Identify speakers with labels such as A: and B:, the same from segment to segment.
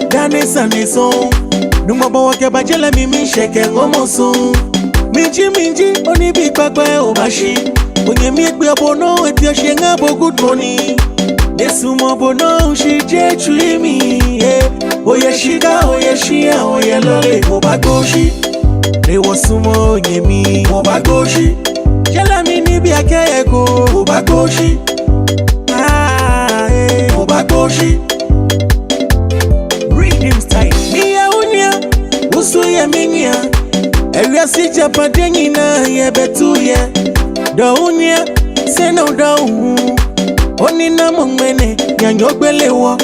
A: dane saneso. Numa bawa ke bajela mimi sheke ngomoso. Minji oni big papa obashi. Onye mi egbe abono eti oshe ngabo good morning. Nesumo bono shi je chulimi. Oye shiga oye shia oye lole obagoshi. Rewo sumo onye mi obagoshi. Jela mi ni bi akeyeko obagoshi. Obagoshi. Reading style. Miya unya usu ye minya. Eria si japadenyi na ye betu ye. Da unya seno da Oni na mongmene nyanyogbele wo.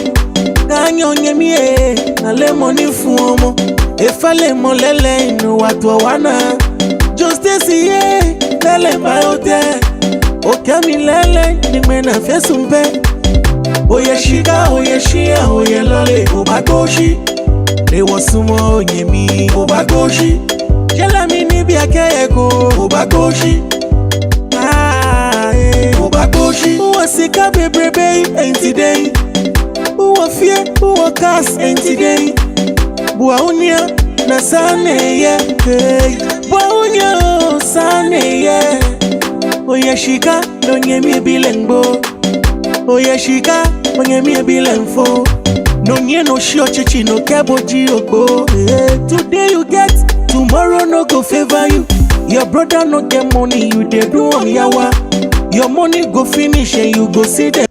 A: Kanyo nye miye na lemoni fuomo. Efale molele inu watu wana. Justice ye lele bayote. Okami lele nimena fesumpe. Oye shiga oye shia oye lole obagoshi. Rewo sumo onye mi obagoshi. Jela mi ni bi akeyeko obagoshi. Obagoshi. Uwa sika bebrebe enti day. Uwa fie uwa kas enti day. Bua unya na sane ye. Bua unya sane ye. Oye shika donye mi bilengbo. Oye shika onye mi bilenfo. No nye no shio chichi no keboji ogbo. Today you get, tomorrow no go favor you. Your brother no get money, you dey do on yawa. Your money go finish and you go see the.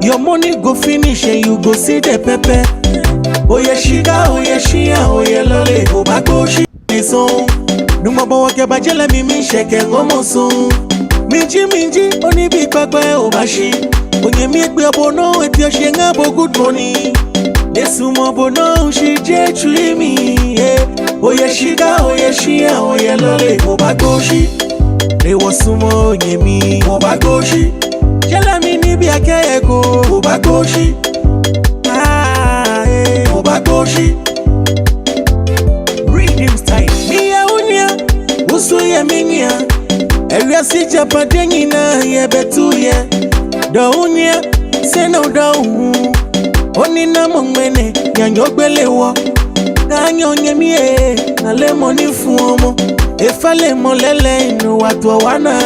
A: Your money go finish and you go see the pepper. Oye shika, oye shia, oye lole obagoshi. Nison, numa bawa ke bajela mimi sheke ngomoso. Minji oni big papa obashi. Onye mi egbe abono eti oshe ngabo good morning. Nesumo bono shi je chulimi. Oye shiga oye shia oye lole obagoshi. Rewo sumo onye mi obagoshi. Jela mi ni bi akeyeko obagoshi. Obagoshi. Reading style. Miya unya usu ye minya. Eria si japadenyi na ye betu ye. Da unya seno da Oni na mongmene nyanyogbele wo. Kanyo nye miye na lemoni fuomo. Efale molele inu watu wana.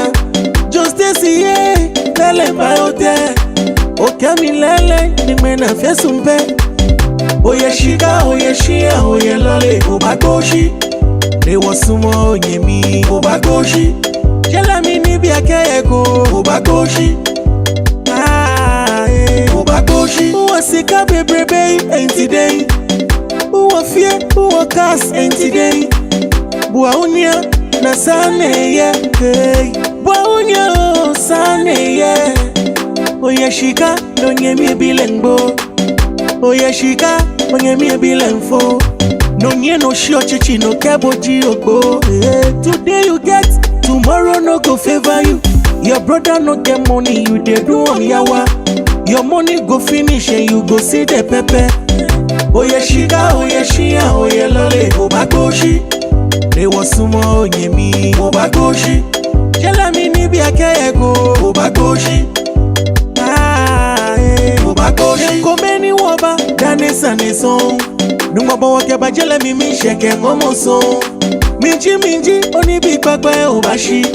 A: Justice ye lele bayote. Okami lele nimena fesumpe. Oye shiga oye shia oye lole obagoshi. Rewo sumo onye mi obagoshi. Jela mi ni bi akeyeko obagoshi. Obagoshi. Uwa sika bebrebe enti day. Uwa fie uwa kas enti day. Bua unya na sane ye. Bua unya sane ye. Oye shika donye mi bilengbo. Oye shika onye mi bilenfo. No nye no shio chichi no keboji ogbo. Today you get, tomorrow no go favor you. Your brother no get money, you dey do on yawa. Your money go finish and you go see the pepper. Oye shiga oye shia oye lole obagoshi. Rewo sumo onye mi obagoshi. Jela mi ni bi akeyeko obagoshi. Obagoshi. Komeni woba dane saneso. Numa bawa ke bajela mimi sheke ngomoso. Minji oni big papa obashi.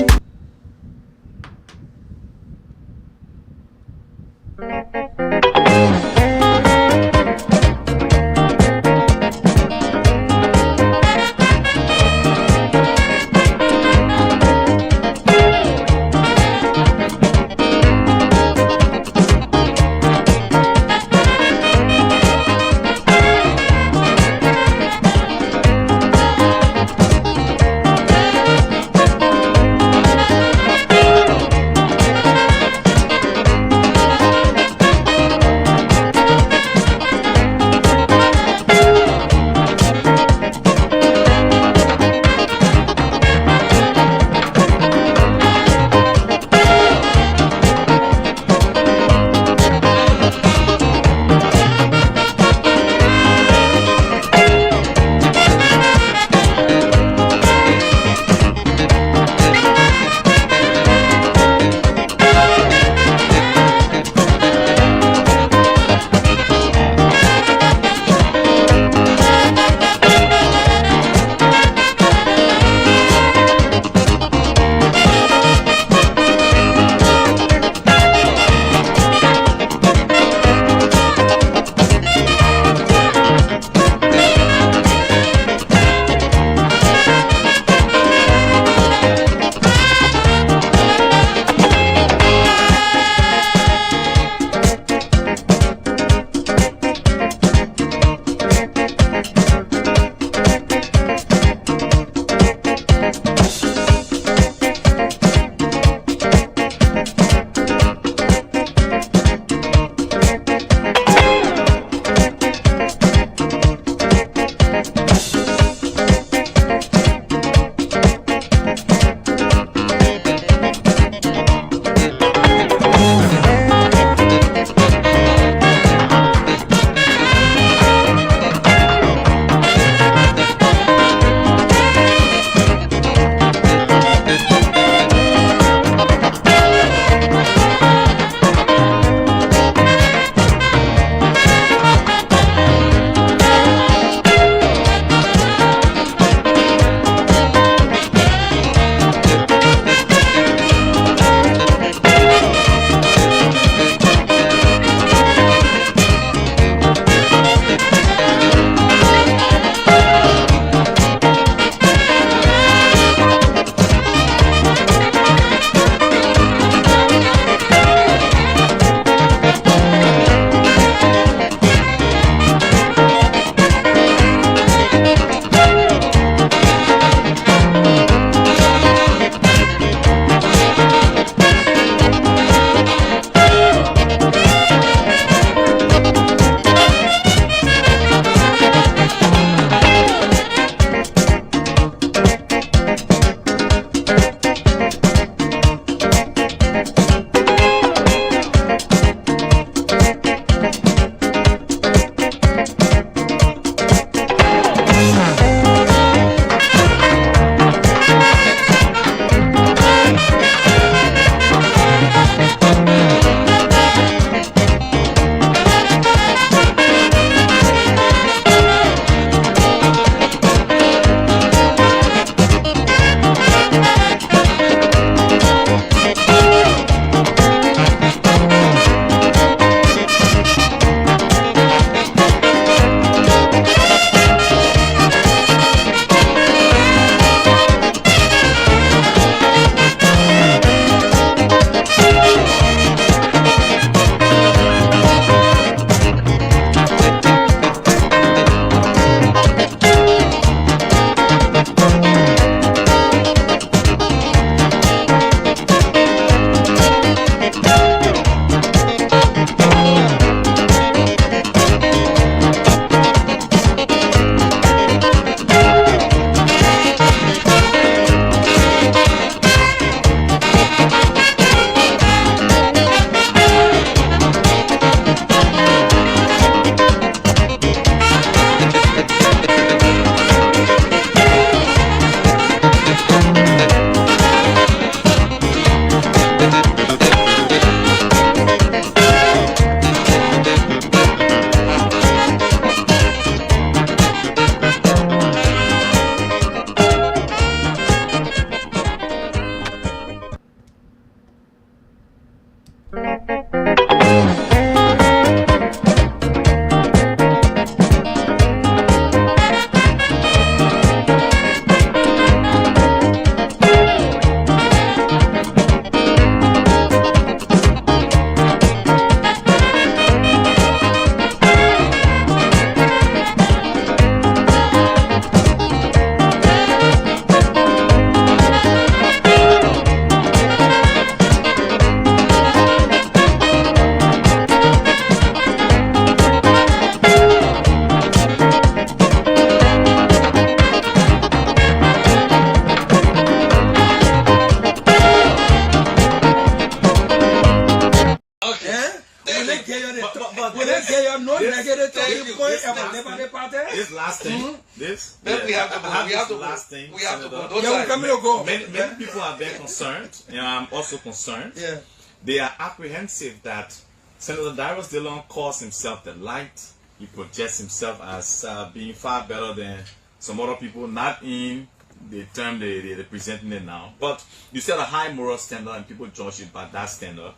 B: This last thing, this.
C: Then we have to go. We have to
B: last thing.
C: We have to go.
B: Many people are very concerned, and I'm also concerned.
C: Yeah.
B: They are apprehensive that Senator Darius Dillon calls himself the light. He projects himself as being far better than some other people, not in the term they're presenting it now. But you set a high moral standard and people judge you by that standard.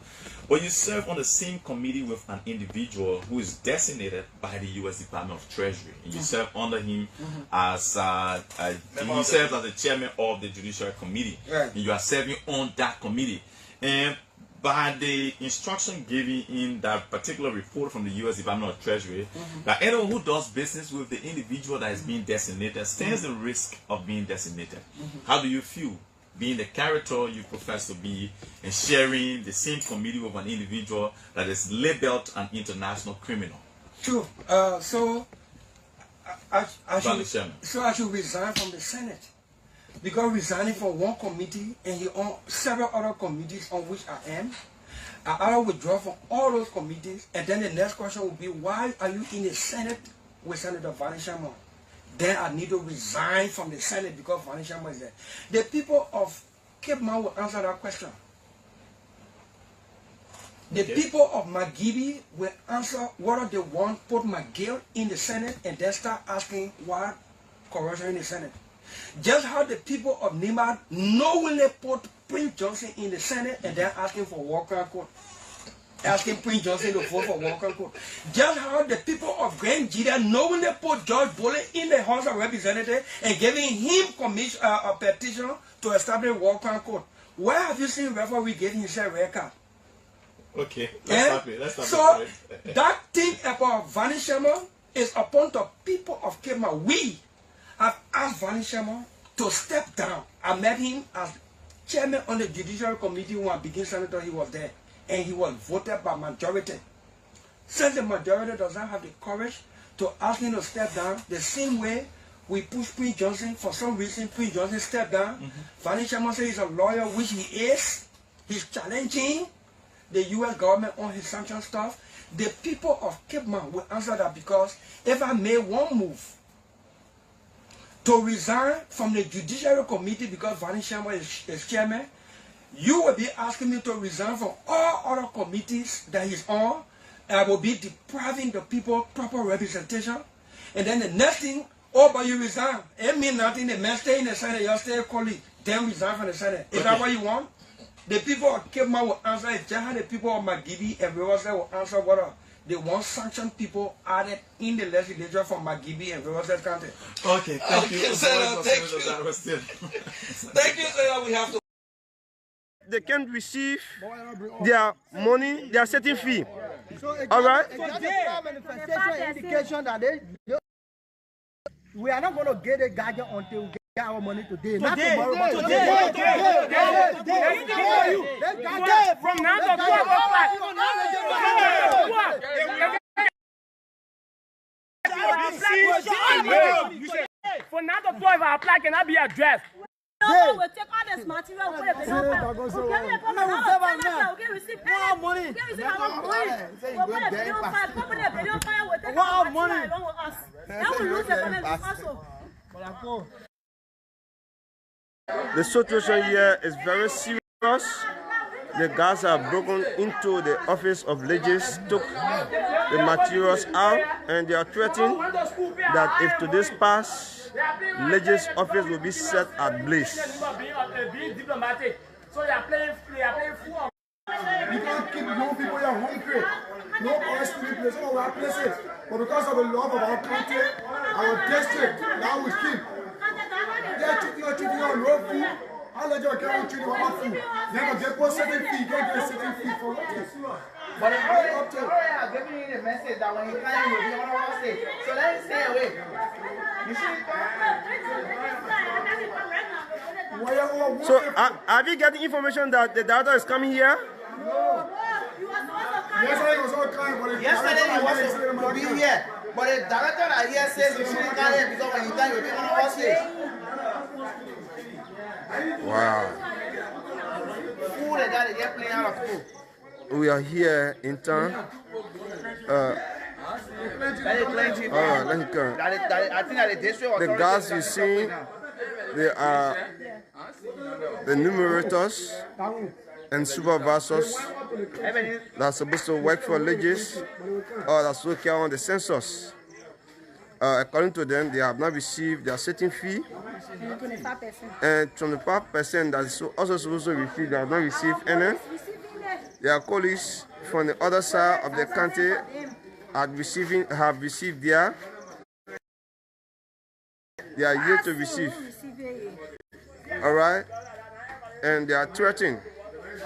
B: But you serve on the same committee with an individual who is designated by the U.S. Department of Treasury. And you serve under him as he serves as the chairman of the Judiciary Committee.
C: Right.
B: And you are serving on that committee. And by the instruction given in that particular report from the U.S. Department of Treasury, that anyone who does business with the individual that is being designated stands the risk of being designated. How do you feel being the character you profess to be and sharing the same committee with an individual that is labeled an international criminal?
D: True. So I should resign from the Senate. Because resigning from one committee and he on several other committees on which I am, I either withdraw from all those committees, and then the next question will be, why are you in the Senate with Senator Vani Sharma? Then I need to resign from the Senate because Vani Sharma is there. The people of Cape Mount will answer that question. The people of Magibi will answer whether they want to put McGill in the Senate and then start asking why corruption in the Senate. Just how the people of Nimad knowingly put Prince Johnson in the Senate and then asking for Walker Court. Asking Prince Johnson to vote for Walker Court. Just how the people of Grand Jida knowingly put George Bullen in the House of Representatives and giving him a petition to establish Walker Court. Where have you seen referee giving himself a red card?
B: Okay, let's stop
D: so that thing about Vani Sharma is upon the people of Cape Mount. We have asked Vani Sharma to step down. I met him as chairman on the Judiciary Committee when I became senator. He was there, and he was voted by majority. Since the majority does not have the courage to ask him to step down, the same way we push Prince Johnson, for some reason Prince Johnson stepped down. Vani Sharma says he's a lawyer, which he is. He's challenging the U.S. government on his sanction stuff. The people of Cape Mount will answer that, because if I made one move to resign from the Judiciary Committee because Vani Sharma is chairman, you will be asking me to resign from all other committees that he's on. I will be depriving the people proper representation. And then the next thing, oh, but you resign. It means nothing. The man stay in the Senate, you're still a colleague. Then resign from the Senate. Is that what you want? The people of Cape Mount will answer it. Just how the people of Magibi and Riverside will answer whether they want sanctioned people added in the legislature from Magibi and Riverside County.
B: Okay, thank you.
C: Senator, thank you. Thank you, Senator. We have to.
E: They can't receive their money, their setting fee. All right?
F: Manifestation indication that we are not going to get a guardian until we get our money today. Not tomorrow, but today.
G: From now to 12 o'clock. For now to 12 o'clock cannot be addressed.
F: No, we'll take all this material.
E: The situation here is very serious. The guards are broken into the office of Legis, took the materials out, and they are threatening that if today's pass, Legis office will be set at blaze.
G: So they are playing fool.
H: You can't keep young people here hungry. No place to replace all our places. But because of the love of our country, our district, now we keep. They're treating our no food. I'll let you get treating our food. Never get one certain fee, get a certain fee for it.
I: But the lawyer are giving you the message that when he comes, he will be on our stage. So let him stay away. You see?
E: So, have you got the information that the director is coming here?
H: No. Yesterday he was all kind, but
I: yesterday he wasn't to be here. But the director that here says you shouldn't come here because when he comes, he will be on our stage.
E: Wow.
I: Fool the guy, they get playing out of fool.
E: We are here in town Alright, let me come.
I: I think that the district
E: The guys you see, they are the numerators and supervisors that are supposed to work for Legis or that's working on the census. According to them, they have not received their setting fee. And 25% that is also supposed to receive, they have not received any. Their colleagues from the other side of the country have received their. They are yet to receive. All right, and they are threatening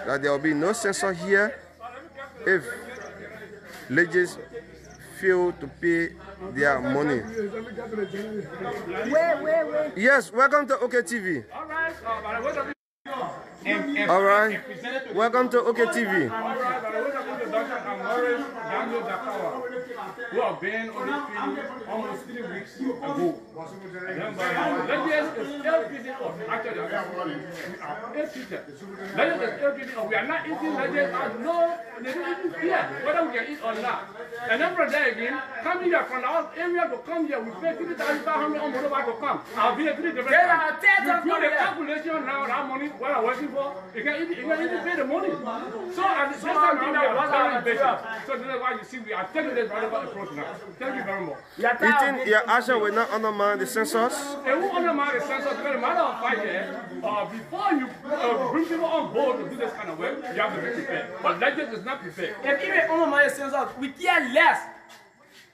E: that there will be no census here if Legis fail to pay their money.
F: Wait.
E: Yes, welcome to OKTV. All right, welcome to OKTV.
G: Who have been on this field almost 3 weeks ago. Legends is still feeding us. Actually, we are not eating legends. No, they don't even fear whether we can eat or not. And then from there again, coming here from our area to come here, we pay 3,500 on motorbike to come. I'll be a 3 different times. You do the calculation now, that money, what I'm working for, you can even pay the money. So at the same time, we are very patient. So that's why you see we are taking this roundabout approach now. Thank you very much.
E: You think your action will not undermine the census?
G: It will undermine the census because the matter of fact before you bring people on board to do this kind of work, you have to be prepared. But Legends is not prepared. If even undermine the census, we care less.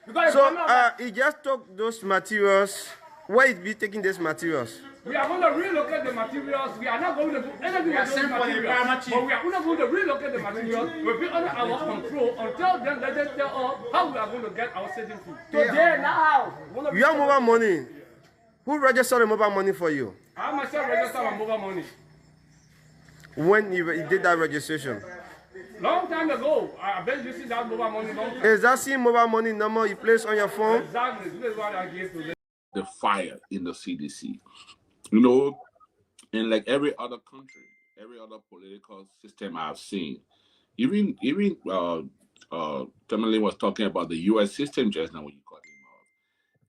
G: Because
E: so he just took those materials. Where is he taking these materials?
G: We are going to relocate the materials. We are not going to do anything with those materials. But we are not going to relocate the materials. We'll be under our control until then let us tell us how we are going to get our setting fee. Today, now.
E: You have mobile money. Who registered the mobile money for you?
G: I myself registered my mobile money.
E: When you did that registration?
G: Long time ago. I've been using that mobile money long time.
E: Is that same mobile money number you place on your phone?
G: Exactly. This is what I gave to them.
J: The fire in the CDC. You know, in like every other country, every other political system I've seen, even Tamale was talking about the U.S. system just now when you cut him off.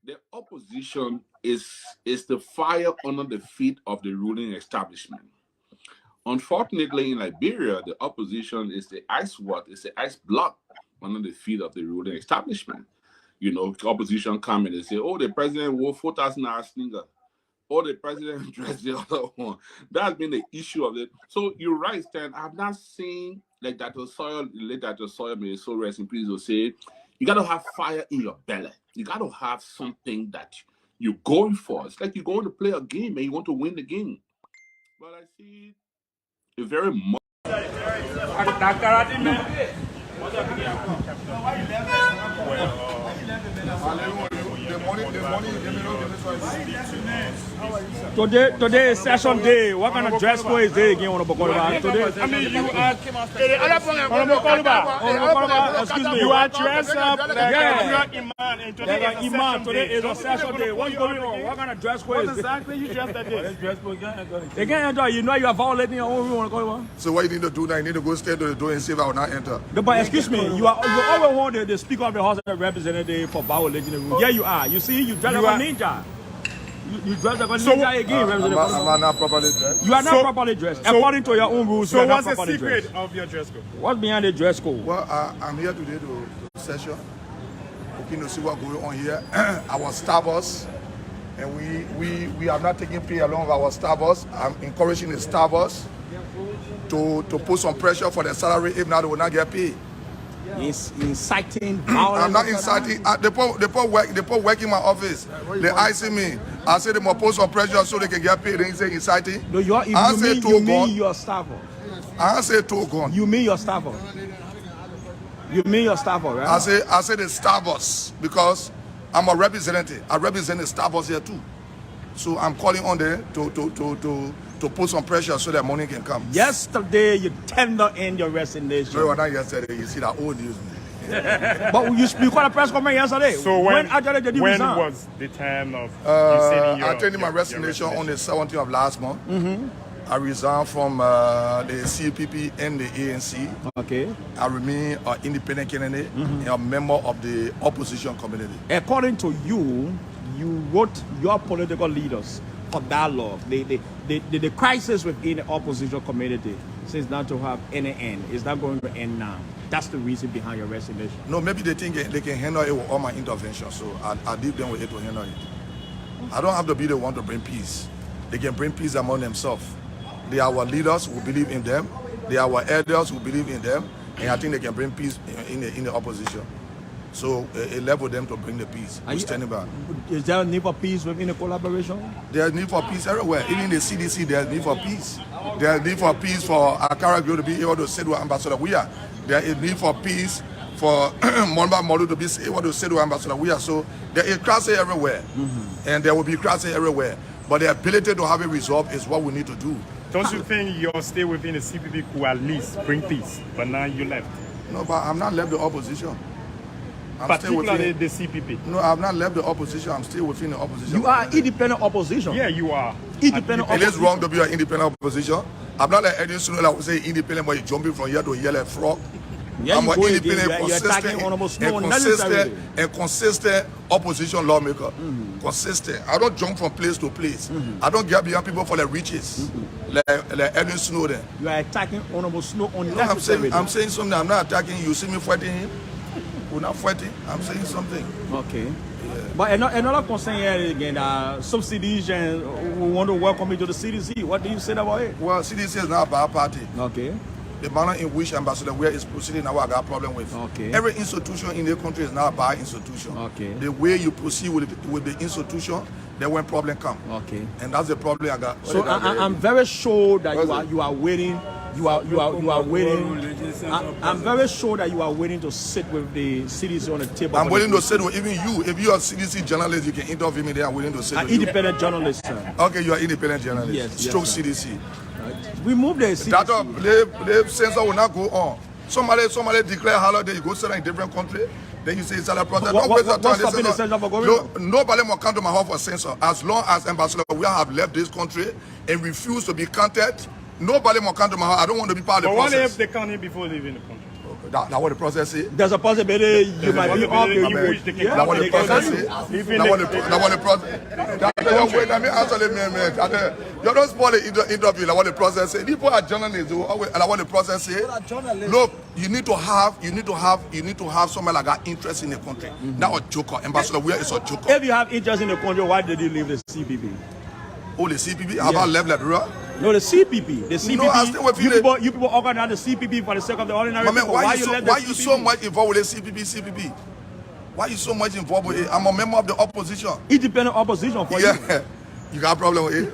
J: The opposition is the fire under the feet of the ruling establishment. Unfortunately, in Liberia, the opposition is the ice block under the feet of the ruling establishment. You know, opposition come and they say, oh, the president wore 4,000 hours slinger. Or the president dressed the other one. That's been the issue of it. So you're right, Stan. I've not seen like that Soil, may so rest in peace, will say, you got to have fire in your belly. You got to have something that you're going for. It's like you're going to play a game and you want to win the game. But I see it very much.
K: Today is session day. What kind of dress code is there again? Today,
G: I mean, you are.
K: Excuse me. You are dressed up like a imam. Today is a session day. What's going on? What kind of dress code is there?
G: Exactly, you dressed that day.
K: They can't enter. You know you are violating your own rule.
H: So what you need to do now? You need to go straight to the door and see if I will not enter.
K: But excuse me, you always want the Speaker of the House of Representatives for violating the rule. Here you are. You see, you dress like a ninja. You dress like a ninja again.
H: Am I not properly dressed?
K: You are not properly dressed. According to your own rules,
G: so what's the secret of your dress code?
K: What's behind the dress code?
H: Well, I'm here today to session. Looking to see what's going on here. Our staffers, and we are not taking pay along with our staffers. I'm encouraging the staffers to put some pressure for the salary. If not, they will not get paid.
K: Inciting violence.
H: I'm not inciting. They put work in my office. They icing me. I say they must put some pressure so they can get paid. They say inciting.
K: No, you mean your staffer.
H: I say two gun.
K: You mean your staffer. You mean your staffer, right?
H: I say the staffers because I'm a representative. I represent the staffers here too. So I'm calling on them to put some pressure so that money can come.
K: Yesterday, you tender in your resignation.
H: No, not yesterday. You see that old news.
K: But you called a press conference yesterday.
G: So when was the time of you sending your...
H: I attended my resignation on the 17th of last month. I resigned from the CPP and the ANC.
K: Okay.
H: I remain an independent candidate and a member of the opposition community.
K: According to you, you wrote your political leaders for dialogue. The crisis within the opposition community seems not to have any end. It's not going to end now. That's the reason behind your resignation.
H: No, maybe they think they can handle it with all my intervention, so I leave them with it to handle it. I don't have to be the one to bring peace. They can bring peace among themselves. They are our leaders who believe in them. They are our elders who believe in them. And I think they can bring peace in the opposition. So it left with them to bring the peace. We're standing by.
K: Is there a need for peace within the collaboration?
H: There's need for peace everywhere. Even in the CDC, there's need for peace. There's need for peace for Akara Gyo to be able to say to Ambassador we are. There is need for peace for Monba Molu to be able to say to Ambassador we are. So there is crisis everywhere. And there will be crisis everywhere. But the ability to have it resolved is what we need to do.
L: Don't you think your stay within the CPP could at least bring peace? But now you left.
H: No, but I'm not left the opposition. I'm
L: particularly the CPP.
H: No, I've not left the opposition. I'm still within the opposition.
K: You are independent opposition.
L: Yeah, you are.
K: Independent opposition.
H: It is wrong to be an independent opposition. I'm not like Eddie Sunu that would say independent, but you're jumping from here to here like frog.
K: Yeah,
H: I'm an independent,
K: consistent
H: opposition lawmaker. Consistent. I don't jump from place to place. I don't get behind people for the riches. Like Edwin Snowden.
K: You are attacking Honorable Snow unnecessarily.
H: I'm saying something. I'm not attacking you. See me fighting him? We're not fighting. I'm saying something.
K: Okay. Yeah. But another concern here again, subsidies and we want to welcome you to the CDC. What do you say about it?
H: Well, CDC is not a bad party.
K: Okay.
H: The manner in which Ambassador Ware is proceeding now, I got a problem with.
K: Okay.
H: Every institution in the country is not a bad institution.
K: Okay.
H: The way you proceed with the institution, then when problem come.
K: Okay.
H: And that's the problem I got.
K: So I'm very sure that you are waiting. You are waiting. I'm very sure that you are waiting to sit with the CDC on the table.
H: I'm willing to sit with even you. If you are a CDC journalist, you can interview me there. I'm willing to sit with you.
K: Independent journalist, sir.
H: Okay, you are independent journalist.
K: Yes.
H: Stroke
K: Yes,
H: CDC.
K: We moved the CDC.
H: That censor will not go on. Somebody declare holiday, you go sit in a different country, then you say it's a protest. Don't waste your time. Nobody will come to my house for censor. As long as Ambassador we have left this country and refuse to be counted, nobody will come to my house. I don't want to be part of the process.
L: But what if they count him before leaving the country?
H: That's what the process is.
K: There's a possibility you might be off
H: That's what the process is. That's what the process. Wait, let me answer the man. You don't spoil the interview. That's what the process is. People are journalists. That's what the process is. Look, you need to have someone like that interest in the country. Not a joker. Ambassador Ware is a joker.
K: If you have interest in the country, why did you leave the CPP?
H: Oh, the CPP? How about left Liberia?
K: No, the CPP. The CPP.
H: No, I still with
K: you people organize the CPP for the sake of the ordinary people.
H: Why you so much involved with the CPP? Why you so much involved with it? I'm a member of the opposition.
K: Independent opposition for you.
H: Yeah. You got a problem with it?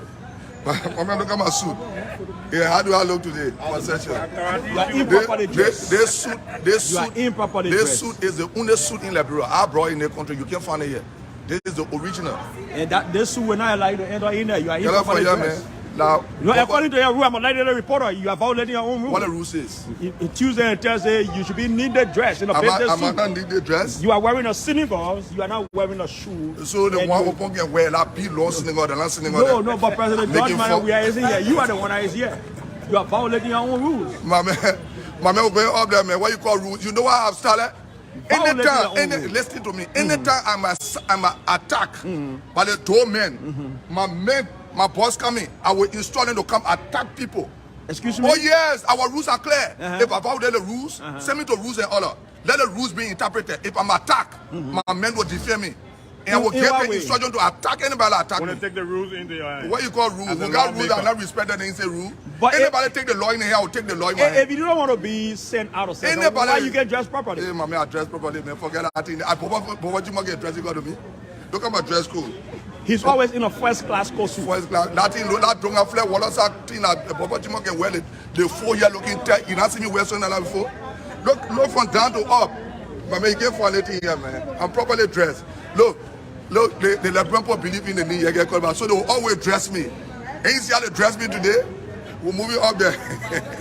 H: Look at my suit. Yeah, how do I look today?
K: You are improperly dressed.
H: This suit is the only suit in Liberia I brought in the country. You can't find it here. This is the original.
K: And this suit will not allow you to enter in there. You are improperly dressed.
H: Now,
K: according to your rule, I'm a lady reporter. You are violating your own rule.
H: What the rule says?
K: In Tuesday and Thursday, you should be needed dressed in a business suit.
H: I'm not needed dress.
K: You are wearing a sneakers. You are not wearing a shoe.
H: So the one who can wear that be long sneaker, the last sneaker.
K: No, but President George Maya, we are here. You are the one that is here. You are violating your own rules.
H: My man will go up there, man. What you call rules? You know what I've started? Anytime, listen to me. Anytime I'm attacked by the two men, my boss coming, I will instruct them to come attack people.
K: Excuse me?
H: Oh yes, our rules are clear. If I violate the rules, send me to rules and order. Let the rules be interpreted. If I'm attacked, my men will defend me. And I will get the instruction to attack anybody that attack me.
L: Want to take the rules in the
H: what you call rules? We got rules that are not respected, they say rule. But anybody take the law in here, I will take the law in my hand.
K: If you don't want to be sent out of session, why you get dressed properly?
H: Hey, man, I dress properly, man. Forget that thing. I what you get dressed, you got to me. Look at my dress code.
K: He's always in a first class costume.
H: First class. That thing, that don't have flare. What else that thing that Papa Jimo can wear the 4-year looking tech. You not see me wear something like that before? Look from down to up. But man, you can't find anything here, man. I'm properly dressed. Look, the Liberian people believe in the knee, you get called back. So they will always dress me. And you see how they dress me today? We're moving up there.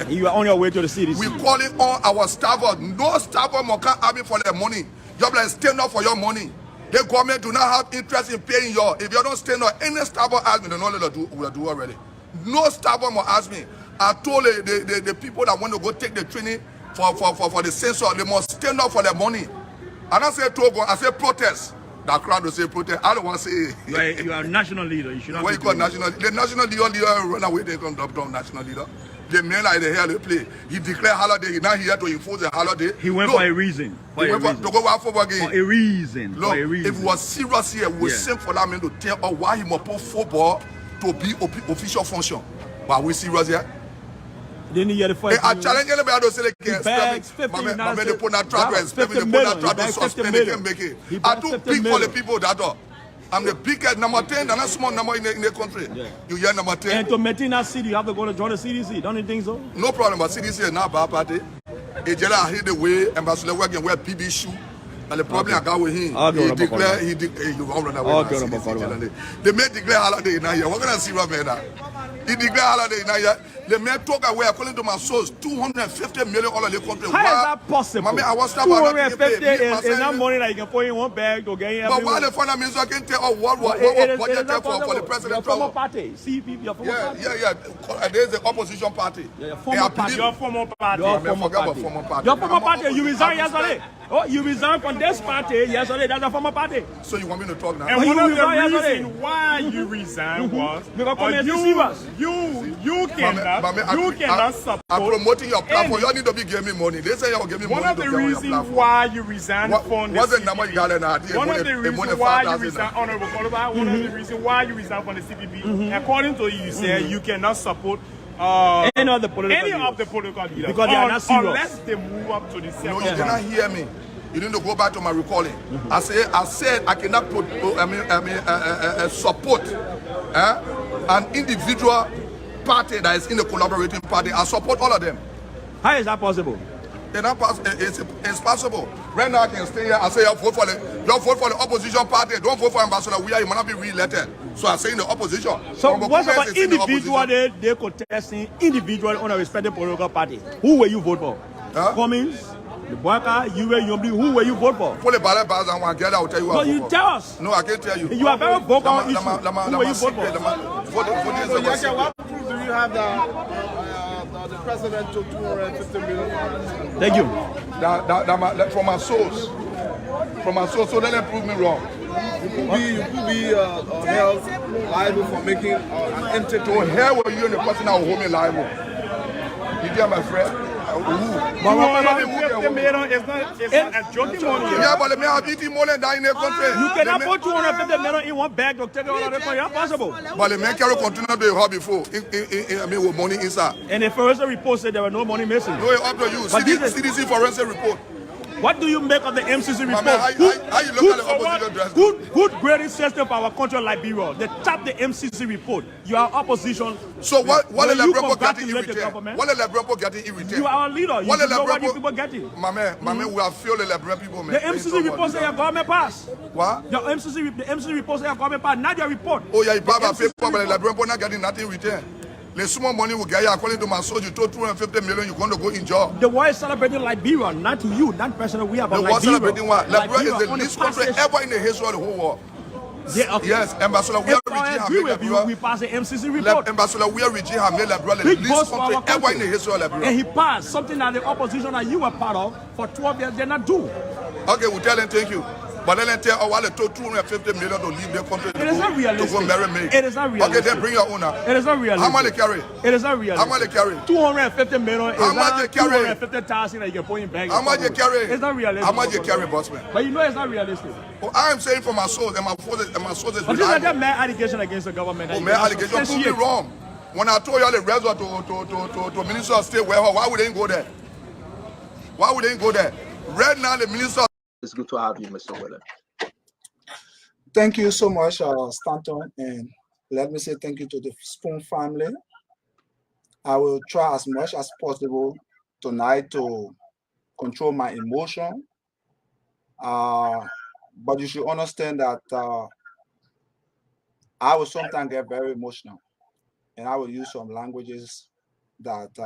K: You are on your way to the city.
H: We're calling on our staffers. No staffer more can have me for their money. You're like stand up for your money. The government do not have interest in paying you. If you don't stand up, any staffer ask me, they know what they do already. No staff will ask me. I told the people that want to go take the training for the censor, they must stand up for their money. And I said Togo, I said protest. That crowd will say protest. I don't want to say.
K: You are a national leader. You should not.
H: What you call national? The national leader run away. They come down national leader. The men like the hell they play. He declared holiday. Now he had to enforce the holiday.
K: He went for a reason.
H: He went to go out for again.
K: For a reason.
H: Look, if it was serious here, we send for that man to tell us why he must put football to be official function. But we serious here?
K: Didn't hear the first.
H: I challenge anybody to say they can't
K: spend
H: it. My man, they put that track and spend it. They put that track to suspend. They can't make it. I do big for the people that are. I'm the biggest number 10 and a small number in the country. Yeah. You hear number 10.
K: And to maintain that city, you have to go to join the CDC. Don't you think so?
H: No problem, but CDC is not a bad party. I hit the way Ambassador working wear PB shoe. And the problem I got with him, he declared, you won't run away. They may declare holiday in here. We're going to see what man now. He declared holiday in here. The man talk away, according to my source, $250 million all in the country.
K: How is that possible?
H: I was
K: 250 is not money that you can put in one bag to get in.
H: But why the fund minister can tell what budget for the president?
K: Your former party, CP, your former party.
H: Yeah. There's the opposition party.
K: Your former party.
H: Your former party.
K: Your former party. You resigned yesterday. Oh, you resigned from this party yesterday. That's the former party.
H: So you want me to talk now?
L: And one of the reasons why you resigned was you cannot support.
H: I'm promoting your platform. You need to be giving me money. They say you'll give me money.
L: One of the reasons why you resigned from the CPP. One of the reasons why you resigned, Honorable Coliba, one of the reasons why you resigned from the CPP, according to you, said you cannot support
K: any of the political leaders
L: because they are not serious unless they move up to the second.
H: No, you did not hear me. You need to go back to my recalling. I said I cannot support an individual party that is in the collaborating party. I support all of them.
K: How is that possible?
H: It's possible. Right now I can stay here and say you vote for the opposition party. Don't vote for Ambassador. You might not be re-elected. So I say in the opposition.
K: So what's about individual they contesting individual on a respected political party? Who will you vote for? Cummings, the Boyka, who will you vote for?
H: For the ballot bars and one girl, I will tell you.
K: No, you tell us.
H: No, I can't tell you.
K: You are very vocal on issue. Who will you vote for?
E: What proof do you have the president took $250 million?
K: Thank you.
H: From my source. So let them prove me wrong.
E: You could be held liable for making an entity.
H: To hell with you and the person that will hold me liable. You hear my friend?
L: $250 million is not a joking money.
H: Yeah, but let me have eating money down in the country.
K: You cannot put $250 million in one bag to take it out of the country. It's possible.
H: But the man carry continue to be hard before. With money inside.
K: And the forensic report said there was no money missing.
H: No, it's up to you. CDC forensic report.
K: What do you make of the MCC report?
H: Man, how you look at the opposition dress?
K: Good grading system for our country, Liberia. They tap the MCC report. You are opposition.
H: So what the Liberia getting in return? What the Liberia getting in return?
K: You are our leader. You know what the people getting.
H: My man, we have failed the Liberia people, man.
K: The MCC report say your government pass.
H: What?
K: The MCC report say your government pass. Not your report.
H: Oh yeah, you pass paper, but the Liberia people not getting nothing in return. The small money we get here, according to my source, you told $250 million, you're going to go in jail.
K: The world is celebrating Liberia, not you, not personal. We have a Liberia. The world
H: celebrating what? Liberia is the least country ever in the history of the whole world.
K: Yeah, okay.
H: Yes, Ambassador, we
K: pass the MCC report.
H: Ambassador, we are regime have made Liberia the least country ever in the history of Liberia.
K: And he passed something that the opposition that you were part of for 12 years did not do.
H: Okay, we'll tell them thank you. But then they tell while they told $250 million to leave their country
K: it is not realistic.
H: To go marry me.
K: It is not realistic.
H: Okay, then bring your own now.
K: It is not realistic.
H: How much they carry?
K: It is not realistic.
H: How much they carry?
K: $250 million is
H: how much they carry?
K: 250,000 that you can put in bank.
H: How much they carry?
K: It's not realistic.
H: How much they carry, bossman?
K: But you know it's not realistic.
H: Well, I am saying for my source and my sources.
K: But this is a mere allegation against the government.
H: Oh, mere allegation. Prove me wrong. When I told you all the resort to Minister of State, why would they go there? Why would they go there? Right now, the Minister.
M: It's good to have you, Mr. Willen.
N: Thank you so much, Stanton, and let me say thank you to the Spoon family. I will try as much as possible tonight to control my emotion, but you should understand that I will sometimes get very emotional, and I will use some languages that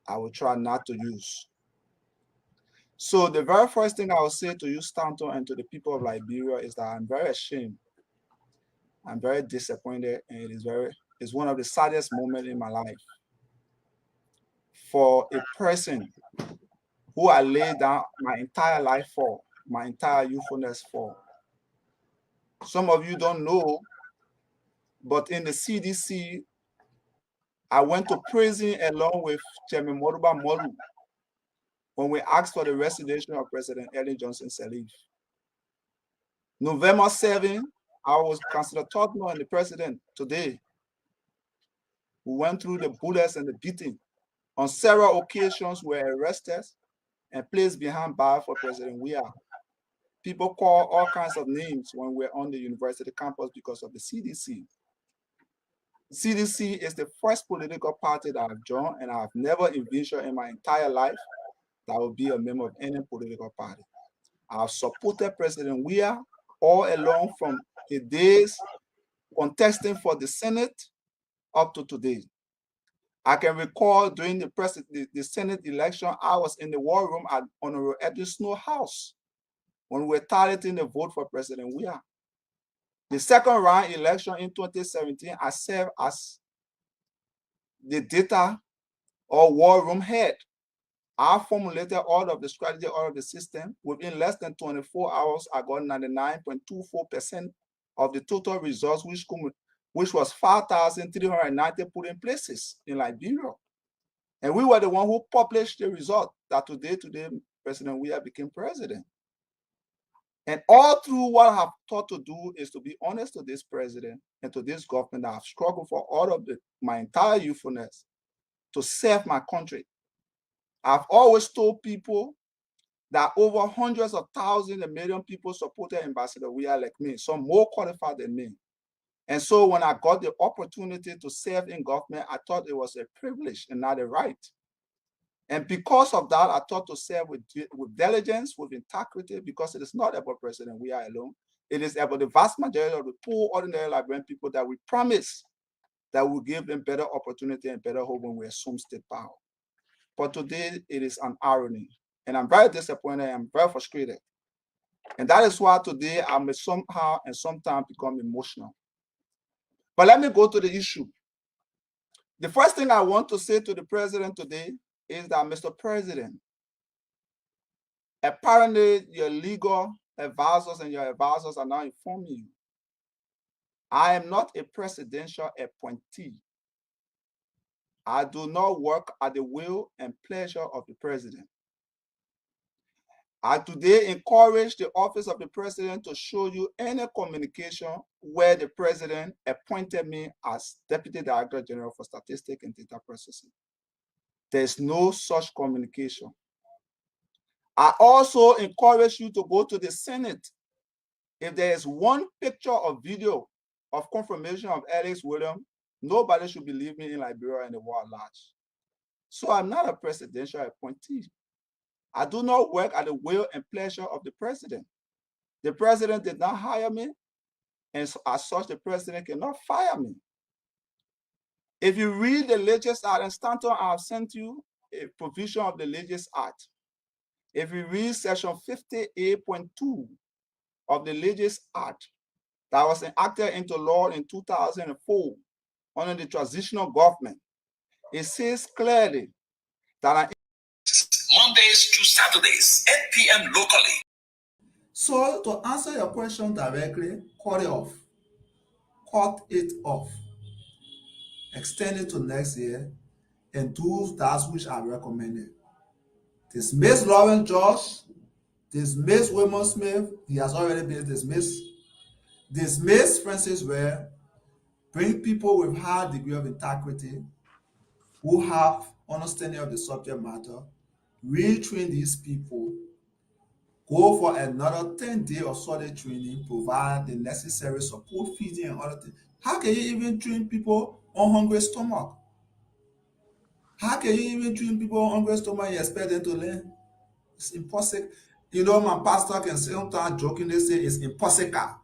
N: I will try not to use. So the very first thing I will say to you, Stanton, and to the people of Liberia is that I'm very ashamed. I'm very disappointed, and it is very is one of the saddest moments in my life. For a person who I laid down my entire life for, my entire youthfulness for. Some of you don't know, but in the CDC, I went to prison along with Chairman Moruba Moru when we asked for the resignation of President Ellen Johnson Sirleaf. November 7, I was Councillor Tottenham and the president today. We went through the bullets and the beating. On several occasions, we were arrested and placed behind bars for President Weah. People call all kinds of names when we're on the university campus because of the CDC. CDC is the first political party that I've joined, and I've never envisioned in my entire life that I will be a member of any political party. I've supported President Weah all along from the days contesting for the Senate up to today. I can recall during the Senate election, I was in the war room at Honorable Edwin Snow's house when we were tallying the vote for President Weah. The second round election in 2017, I served as the data or war room head. I formulated all of the strategy, all of the system. Within less than 24 hours, I got 99.24% of the total results, which was 5,390 polling places in Liberia. And we were the one who published the result that today, President Weah became president. And all through what I have thought to do is to be honest to this president and to this government that I've struggled for all of my entire youthfulness to serve my country. I've always told people that over hundreds of thousands and million people supported Ambassador Weah like me, some more qualified than me. And so when I got the opportunity to serve in government, I thought it was a privilege and not a right. And because of that, I thought to serve with diligence, with integrity, because it is not about President Weah alone. It is about the vast majority of the poor, ordinary Liberian people that we promise that will give them better opportunity and better hope when we assume state power. But today, it is an irony. And I'm very disappointed. I'm very frustrated. And that is why today I may somehow and sometimes become emotional. But let me go to the issue. The first thing I want to say to the president today is that, Mr. President, apparently your legal advisors and your advisors are now informing you. I am not a presidential appointee. I do not work at the will and pleasure of the president. I today encourage the office of the president to show you any communication where the president appointed me as Deputy Director General for Statistics and Data Processing. There's no such communication. I also encourage you to go to the Senate. If there is one picture or video of confirmation of Alex Williams, nobody should believe me in Liberia and the world at large. So I'm not a presidential appointee. I do not work at the will and pleasure of the president. The president did not hire me, and as such, the president cannot fire me. If you read the latest act, and Stanton, I have sent you a provision of the latest act. If you read section 58.2 of the latest act that was enacted into law in 2004 under the transitional government, it says clearly that
O: Mondays to Saturdays, 8 p.m. locally.
N: So to answer your question directly, cut it off. Cut it off. Extend it to next year and do that which I recommended. Dismiss Lawrence George, dismiss Wilmot Smith, he has already been dismissed. Dismiss Francis Ware, bring people with high degree of integrity who have understanding of the subject matter, retrain these people, go for another 10-day or solid training, provide the necessary support, feeding and other things. How can you even train people on hungry stomach? How can you even train people on hungry stomach and expect them to learn? It's impossible. You know, my pastor can sometimes jokingly say it's impossible.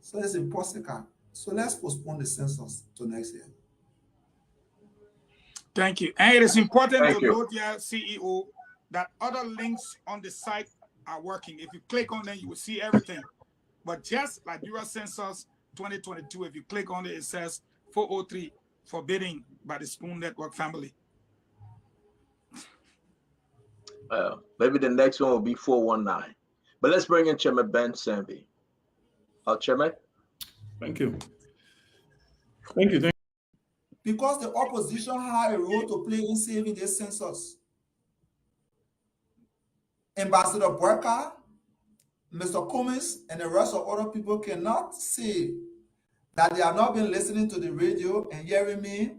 N: So it's impossible. So let's postpone the census to next year.
L: Thank you. And it is important to note here, CEO, that other links on the site are working. If you click on them, you will see everything. But just Liberia Census 2022, if you click on it, it says
D: 403 forbidden by the Spoon Network family.
M: Maybe the next one will be 419. But let's bring in Chairman Ben Sambi. Chairman?
P: Thank you. Thank you.
N: Because the opposition had a role to play in saving this census. Ambassador Barker, Mr. Cummings, and the rest of other people cannot say that they have not been listening to the radio and hearing me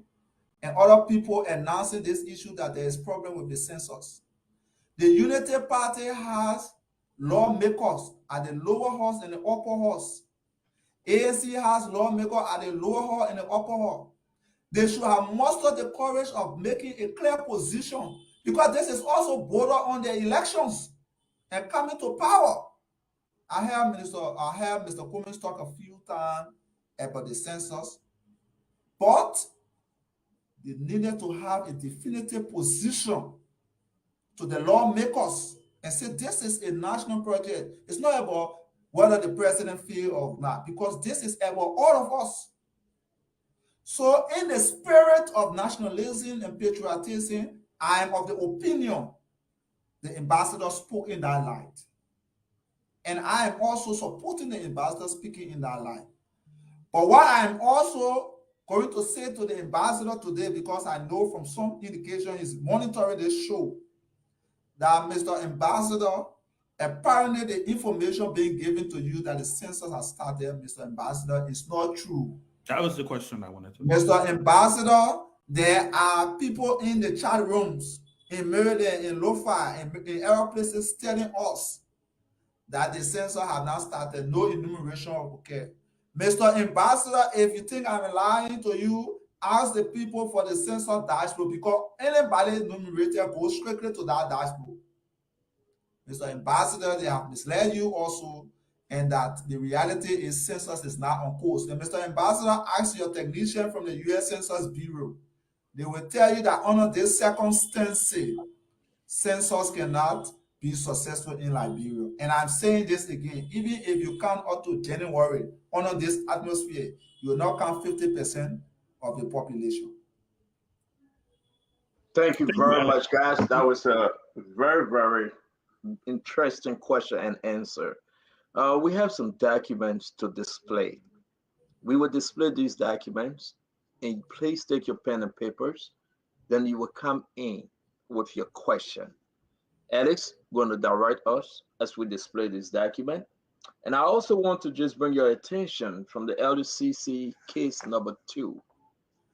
N: and other people announcing this issue that there is problem with the census. The Unity Party has lawmakers at the lower house and the upper house. ANC has lawmakers at the lower hall and the upper hall. They should have mustered the courage of making a clear position, because this is also border on the elections and coming to power. I heard Mr. Cummings talk a few times about the census, but they needed to have a definitive position to the lawmakers and say this is a national project. It's not about whether the president feels or not, because this is about all of us. So in the spirit of nationalism and patriotism, I am of the opinion the ambassador spoke in that light. And I am also supporting the ambassador speaking in that light. But what I am also going to say to the ambassador today, because I know from some indication he's monitoring this show, that Mr. Ambassador, apparently the information being given to you that the census has started, Mr. Ambassador, is not true.
P: That was the question I wanted to
N: ask. Mr. Ambassador, there are people in the chat rooms, in Maryland, in Lofa, in other places telling us that the census has not started, no enumeration of okay. Mr. Ambassador, if you think I'm lying to you, ask the people for the census dashboard, because anybody enumerated goes strictly to that dashboard. Mr. Ambassador, they have misled you also, and that the reality is census is not on course. And Mr. Ambassador, ask your technician from the U.S. Census Bureau. They will tell you that under this circumstance, census cannot be successful in Liberia. And I'm saying this again, even if you count up to January under this atmosphere, you will not count 50% of the population.
M: Thank you very much, guys. That was a very, very interesting question and answer. We have some documents to display. We will display these documents, and please take your pen and papers. Then you will come in with your question. Alex going to direct us as we display this document. And I also want to just bring your attention from the LDCC case number 2.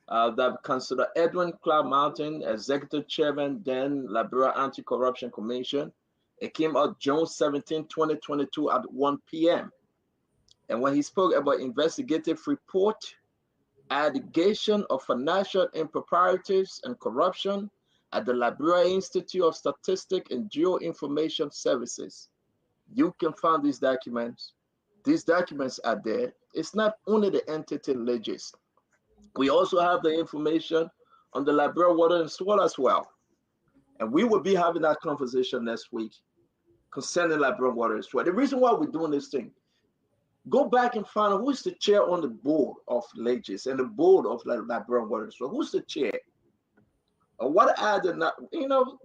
M: That Councillor Edwin Cloud Mountain, Executive Chairman, then Liberia Anti-Corruption Commission. It came out June 17, 2022 at 1 p.m. And when he spoke about investigative report, allegation of financial improprieties and corruption at the Liberia Institute of Statistics and Geoinformation Services. You can find these documents. These documents are there. It's not only the entity legis. We also have the information on the Liberia Water and Soil as well. And we will be having that conversation next week concerning Liberia Water and Soil. The reason why we're doing this thing, go back and find out who's the chair on the board of Legis and the board of Liberia Water and Soil. Who's the chair? Or what are the,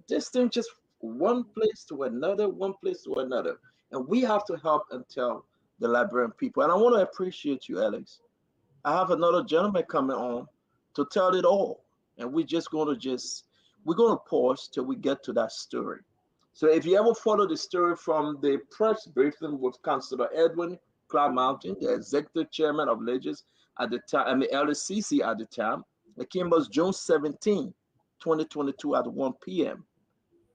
M: this thing just one place to another, one place to another. And we have to help and tell the Liberian people. And I want to appreciate you, Alex. I have another gentleman coming on to tell it all. And we're going to pause till we get to that story. So if you ever follow the story from the press briefing with Councillor Edwin Cloud Mountain, the executive chairman of Legis at the time, and the LCC at the time, it came out June 17, 2022 at 1 p.m.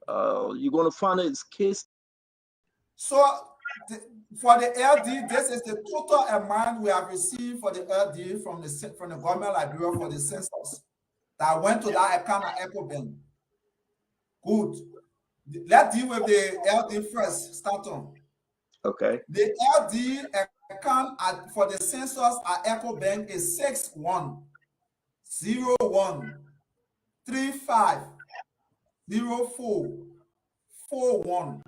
M: You're going to find his case.
N: So for the LD, this is the total amount we have received for the LD from the government Liberia for the census that went to that account at EcoBank. Good. Let's deal with the LD first. Start on.
M: Okay.
N: The LD account for the census at EcoBank is 6101350441.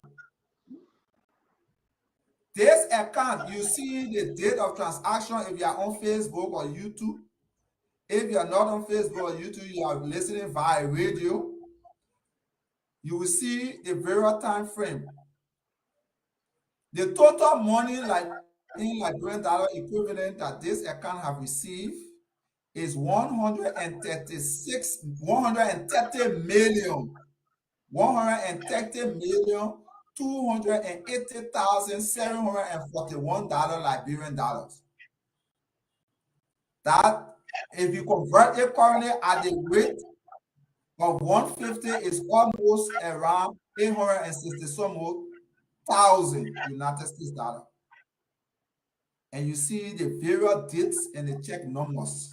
N: This account, you see the date of transaction if you are on Facebook or YouTube. If you are not on Facebook or YouTube, you are listening via radio, you will see the various time frame. The total money in Liberian dollar equivalent that this account have received is 130,280,741 Liberian dollars. That, if you convert it currently at the rate of 150, is almost around 860 some thousand United States dollar. And you see the various dates and the check numbers.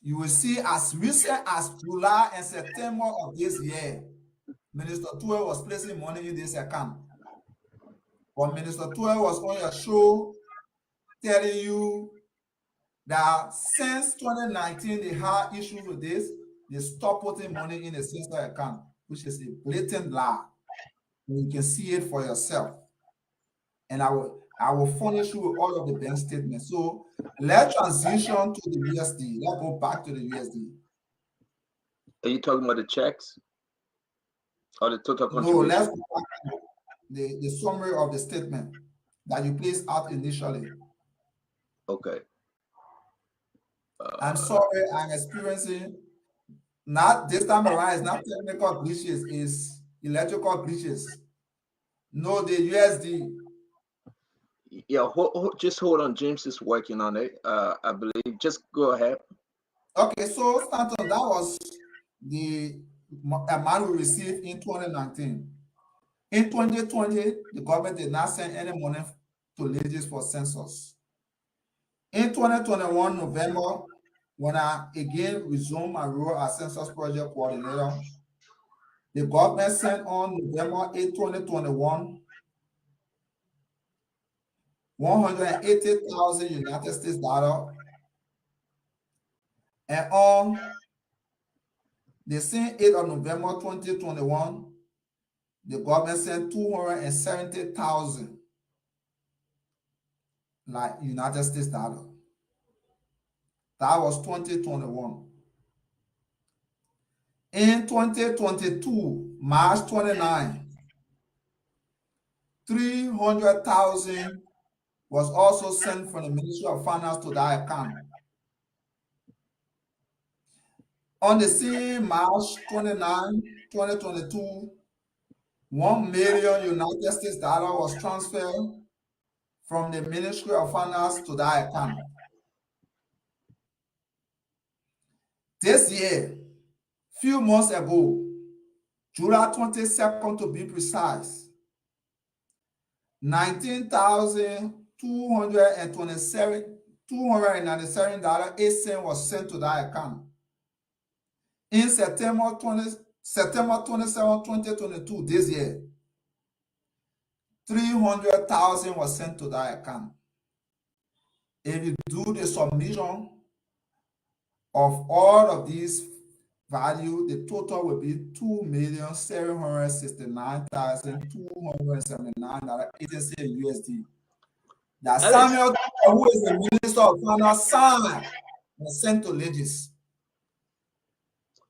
N: You will see as recent as July and September of this year, Minister Tuel was placing money in this account. But Minister Tuel was on your show telling you that since 2019 they had issues with this, they stopped putting money in a census account, which is a blatant lie. And you can see it for yourself. And I will furnish you with all of the bank statements. So let's transition to the USD. Let's go back to the USD.
M: Are you talking about the checks or the total contribution?
N: No, let's go back to the summary of the statement that you placed out initially.
M: Okay.
N: I'm sorry, I'm experiencing, not this time around, it's not technical glitches, it's electrical glitches. No, the USD.
M: Yeah, just hold on. James is working on it, I believe. Just go ahead.
N: Okay, so Stanton, that was the amount we received in 2019. In 2020, the government did not send any money to ladies for census. In 2021, November, when I again resumed my role as census project coordinator, the government sent on November 8, 2021, 180,000 United States dollar, and on the same 8th of November 2021, the government sent 270,000 United States dollar. That was 2021. In 2022, March 29, 300,000 was also sent from the Ministry of Finance to that account. On the same March 29, 2022, 1 million United States dollar was transferred from the Ministry of Finance to that account. This year, few months ago, July 22nd to be precise, 19,297 $297.08 was sent to that account. In September 27, 2022, this year, 300,000 was sent to that account. If you do the summation of all of these value, the total will be $2,769,279.80 USD. That Samuel, who is the Minister of Finance, signed and sent to ladies.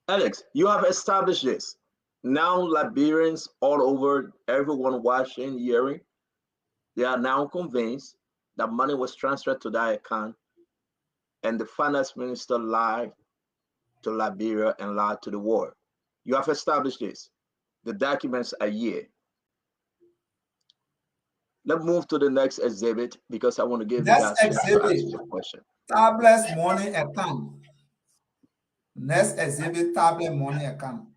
M: Alex, you have established this. Now Liberians all over, everyone watching, hearing, they are now convinced that money was transferred to that account and the finance minister lied to Liberia and lied to the world. You have established this. The documents are here. Let's move to the next exhibit because I want to give you guys a question.
N: Tablet money account. Next exhibit, tablet money account.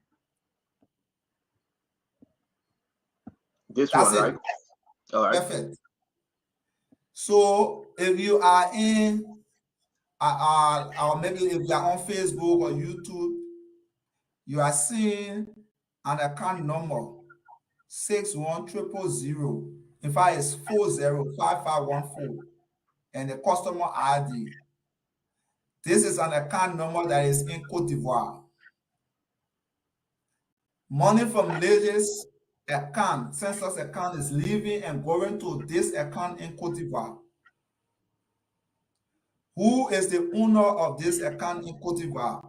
M: This one, right? All right.
N: Perfect. So if you are in, or maybe if you are on Facebook or YouTube, you are seeing an account number 61000. In fact, it's 405514, and the customer ID. This is an account number that is in Cote d'Ivoire. Money from ladies account, census account, is leaving and going to this account in Cote d'Ivoire. Who is the owner of this account in Cote d'Ivoire?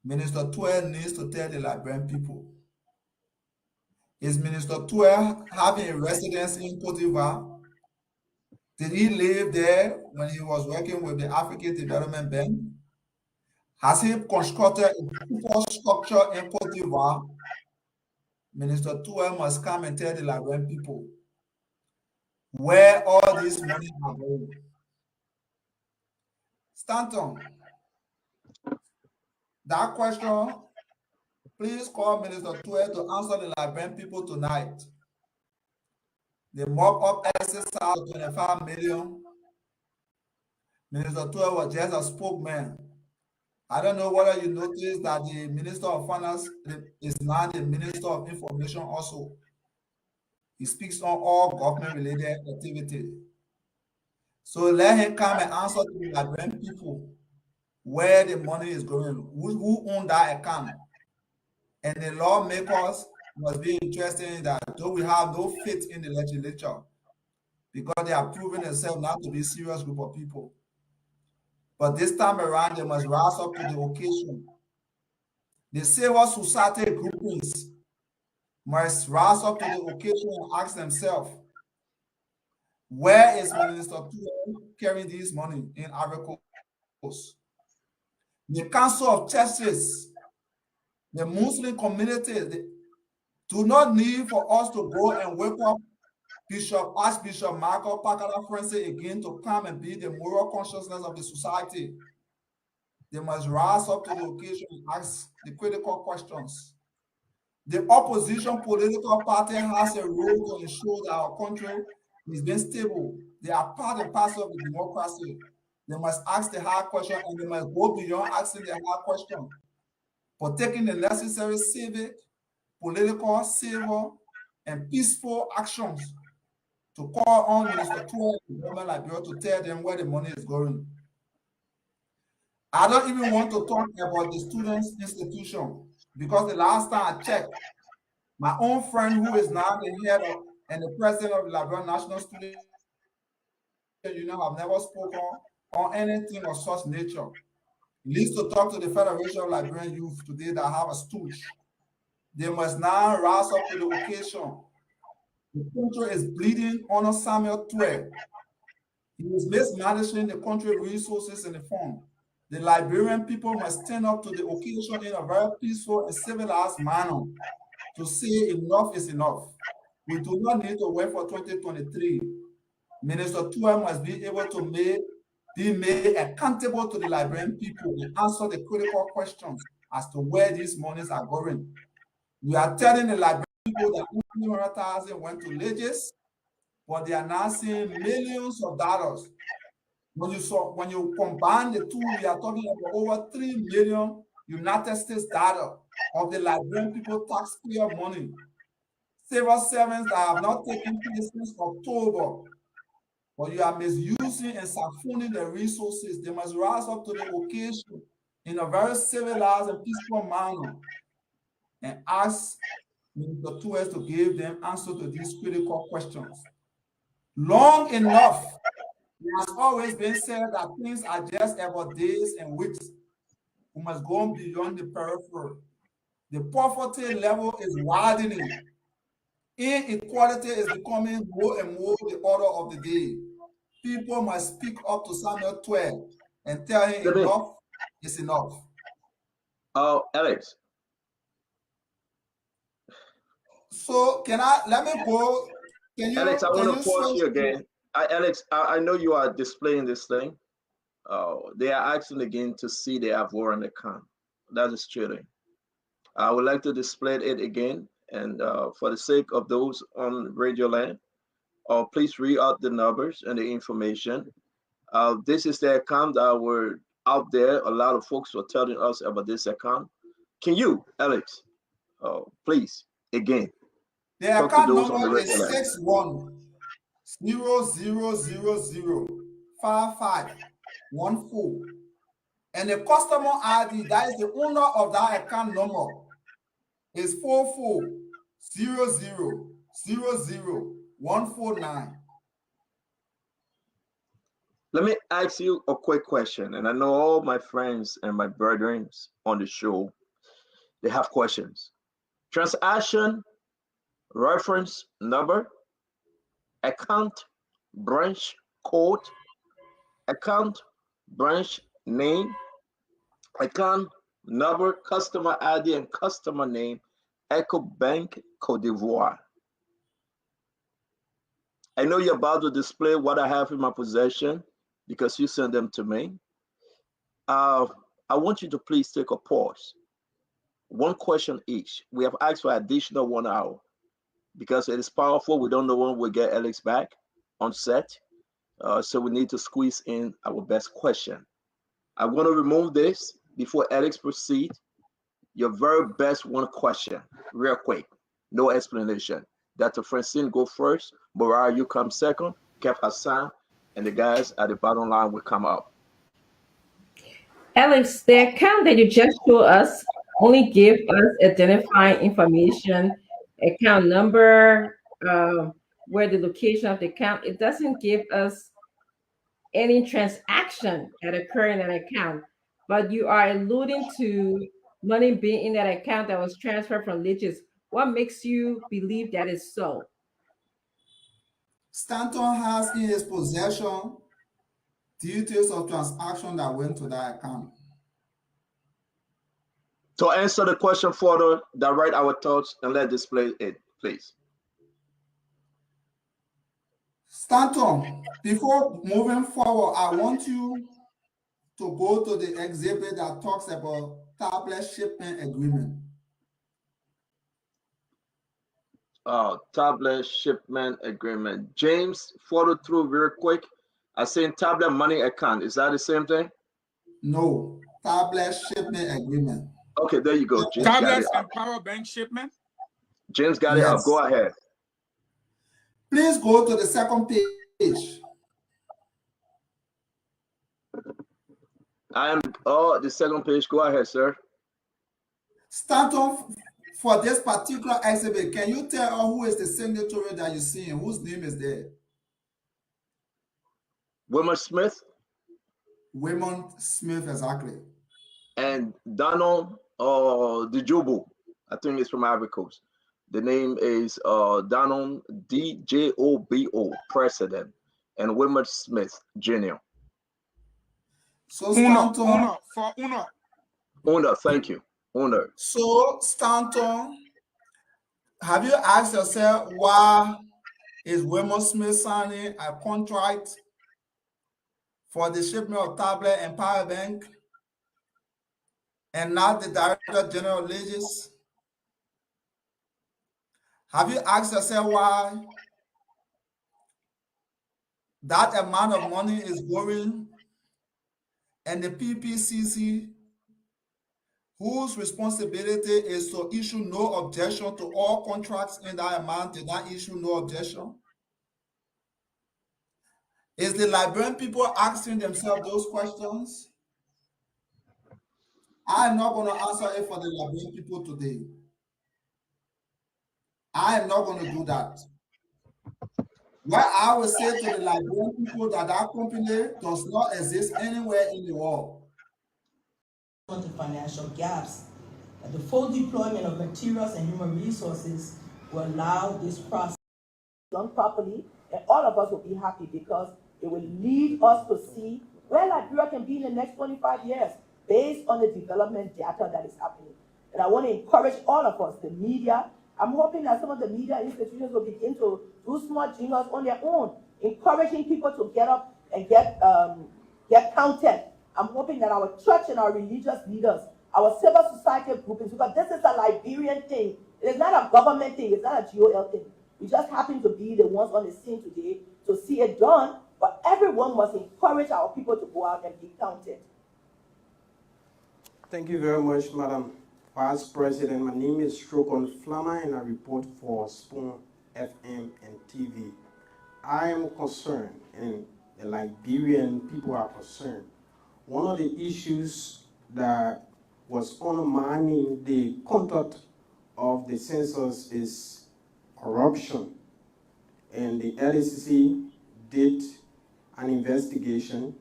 N: Minister Tuer needs to tell the Liberian people. Is Minister Tuer having a residence in Cote d'Ivoire? Did he live there when he was working with the African Development Bank? Has he constructed a superstructure in Cote d'Ivoire? Minister Tuer must come and tell the Liberian people where all this money are going. Stanton, that question, please call Minister Tuer to answer the Liberian people tonight. The mock-up exercise of 25 million. Minister Tuer was just a spokesman. I don't know whether you noticed that the Minister of Finance is now the Minister of Information also. He speaks on all government-related activities. So let him come and answer to the Liberian people where the money is going, who owns that account. And the lawmakers must be interested in that, though we have no faith in the legislature, because they are proving themselves not to be a serious group of people. But this time around, they must rise up to the occasion. The civil society groupings must rise up to the occasion and ask themselves, where is Minister Tuer carrying this money in Ivory Coast? The Council of Churches, the Muslim community, they do not need for us to go and wake up Archbishop Michael Pakala Francis again to come and be the moral consciousness of the society. They must rise up to the occasion and ask the critical questions. The opposition political party has a role to ensure that our country is being stable. They are part and parcel of the democracy. They must ask the hard question, and they must go beyond asking the hard question, but taking the necessary civic, political, civil, and peaceful actions to call on Minister Tuer and government Liberia to tell them where the money is going. I don't even want to talk about the students' institution, because the last time I checked, my own friend, who is now the head of and the president of the Liberian National Student Union, have never spoken on anything of such nature. He needs to talk to the Federation of Liberian Youth today that have a stooge. They must now rise up to the occasion. The country is bleeding on Samuel Tuer. He is mismanaging the country resources in the fund. The Liberian people must stand up to the occasion in a very peaceful and civilized manner to say enough is enough. We do not need to wait for 2023. Minister Tuer must be able to be made accountable to the Liberian people and answer the critical questions as to where these monies are going. We are telling the Liberian people that 100,000 went to Legis, but they are now seeing millions of dollars. When you combine the two, we are talking about over 3 million United States dollars of the Liberian people taxpayer money. Civil servants that have not taken place since October, but you are misusing and siphonning the resources. They must rise up to the occasion in a very civilized and peaceful manner and ask Minister Tuer to give them answers to these critical questions. Long enough, it has always been said that things are just about days and weeks. We must go beyond the periphery. The poverty level is widening. Inequality is becoming more and more the order of the day. People must speak up to Samuel Tuer and tell him enough is enough.
M: Alex.
N: So let me go.
M: Alex, I want to pause you again. Alex, I know you are displaying this thing. They are asking again to see they have warrant account. That is cheating. I would like to display it again. And for the sake of those on Radio Land, please read out the numbers and the information. This is the account that were out there. A lot of folks were telling us about this account. Can you, Alex, please, again,
N: the account number is 6100005514. And the customer ID, that is the owner of that account number, is 440000149.
M: Let me ask you a quick question, and I know all my friends and my brethren on the show, they have questions. Transaction reference number, account branch code, account branch name, account number, customer ID, and customer name, Echo Bank, Cote d'Ivoire. I know you're about to display what I have in my possession because you sent them to me. I want you to please take a pause. One question each. We have asked for additional 1 hour because it is powerful. We don't know when we'll get Alex back on set. So we need to squeeze in our best question. I want to remove this before Alex proceeds. Your very best one question, real quick, no explanation. Dr. Francine go first, Morar, you come second, Kev Hassan, and the guys at the bottom line will come up.
Q: Alex, the account that you just showed us only give us identifying information, account number, where the location of the account. It doesn't give us any transaction that occurred in that account. But you are alluding to money being in that account that was transferred from Legis. What makes you believe that is so?
N: Stanton has in his possession details of transaction that went to that account.
M: To answer the question further, direct our thoughts and let's display it, please.
N: Stanton, before moving forward, I want you to go to the exhibit that talks about tablet shipment agreement.
M: Tablet shipment agreement. James, follow through real quick. I saying tablet money account. Is that the same thing?
N: No, tablet shipment agreement.
M: Okay, there you go. James
L: Tablets and power bank shipment.
M: James got it up. Go ahead.
N: Please go to the second page.
M: The second page. Go ahead, sir.
N: Stanton, for this particular exhibit, can you tell who is the signatory that you see and whose name is there?
M: Wilmer Smith.
N: Wilmer Smith, exactly.
M: And Donald Djobo. I think it's from Ivory Coast. The name is Donald Djobo, President, and Wilmer Smith, Jr.
N: So Stanton,
M: Una, thank you. Una.
N: So Stanton, have you asked yourself why is Wilmer Smith signing a contract for the shipment of tablet and power bank and not the Director General of Legis? Have you asked yourself why that amount of money is going and the PPCC, whose responsibility is to issue no objection to all contracts in that amount, did not issue no objection? Is the Liberian people asking themselves those questions? I'm not going to answer it for the Liberian people today. I am not going to do that. What I will say to the Liberian people that company does not exist anywhere in the world.
R: The financial gaps. The full deployment of materials and human resources will allow this process done properly, and all of us will be happy because it will lead us to see where Liberia can be in the next 25 years based on the development data that is happening. And I want to encourage all of us, the media. I'm hoping that some of the media institutions will begin to do smart jingles on their own, encouraging people to get up and get counted. I'm hoping that our church and our religious leaders, our civil society groupings, because this is a Liberian thing. It is not a government thing. It's not a GOL thing. We just happen to be the ones on the scene today to see it done, but everyone must encourage our people to go out and be counted.
S: Thank you very much, Madam Vice President. My name is Strokon Flammer, and I report for Spoon FM and TV. I am concerned, and the Liberian people are concerned. One of the issues that was undermining the conduct of the census is corruption. And the LACC did an investigation,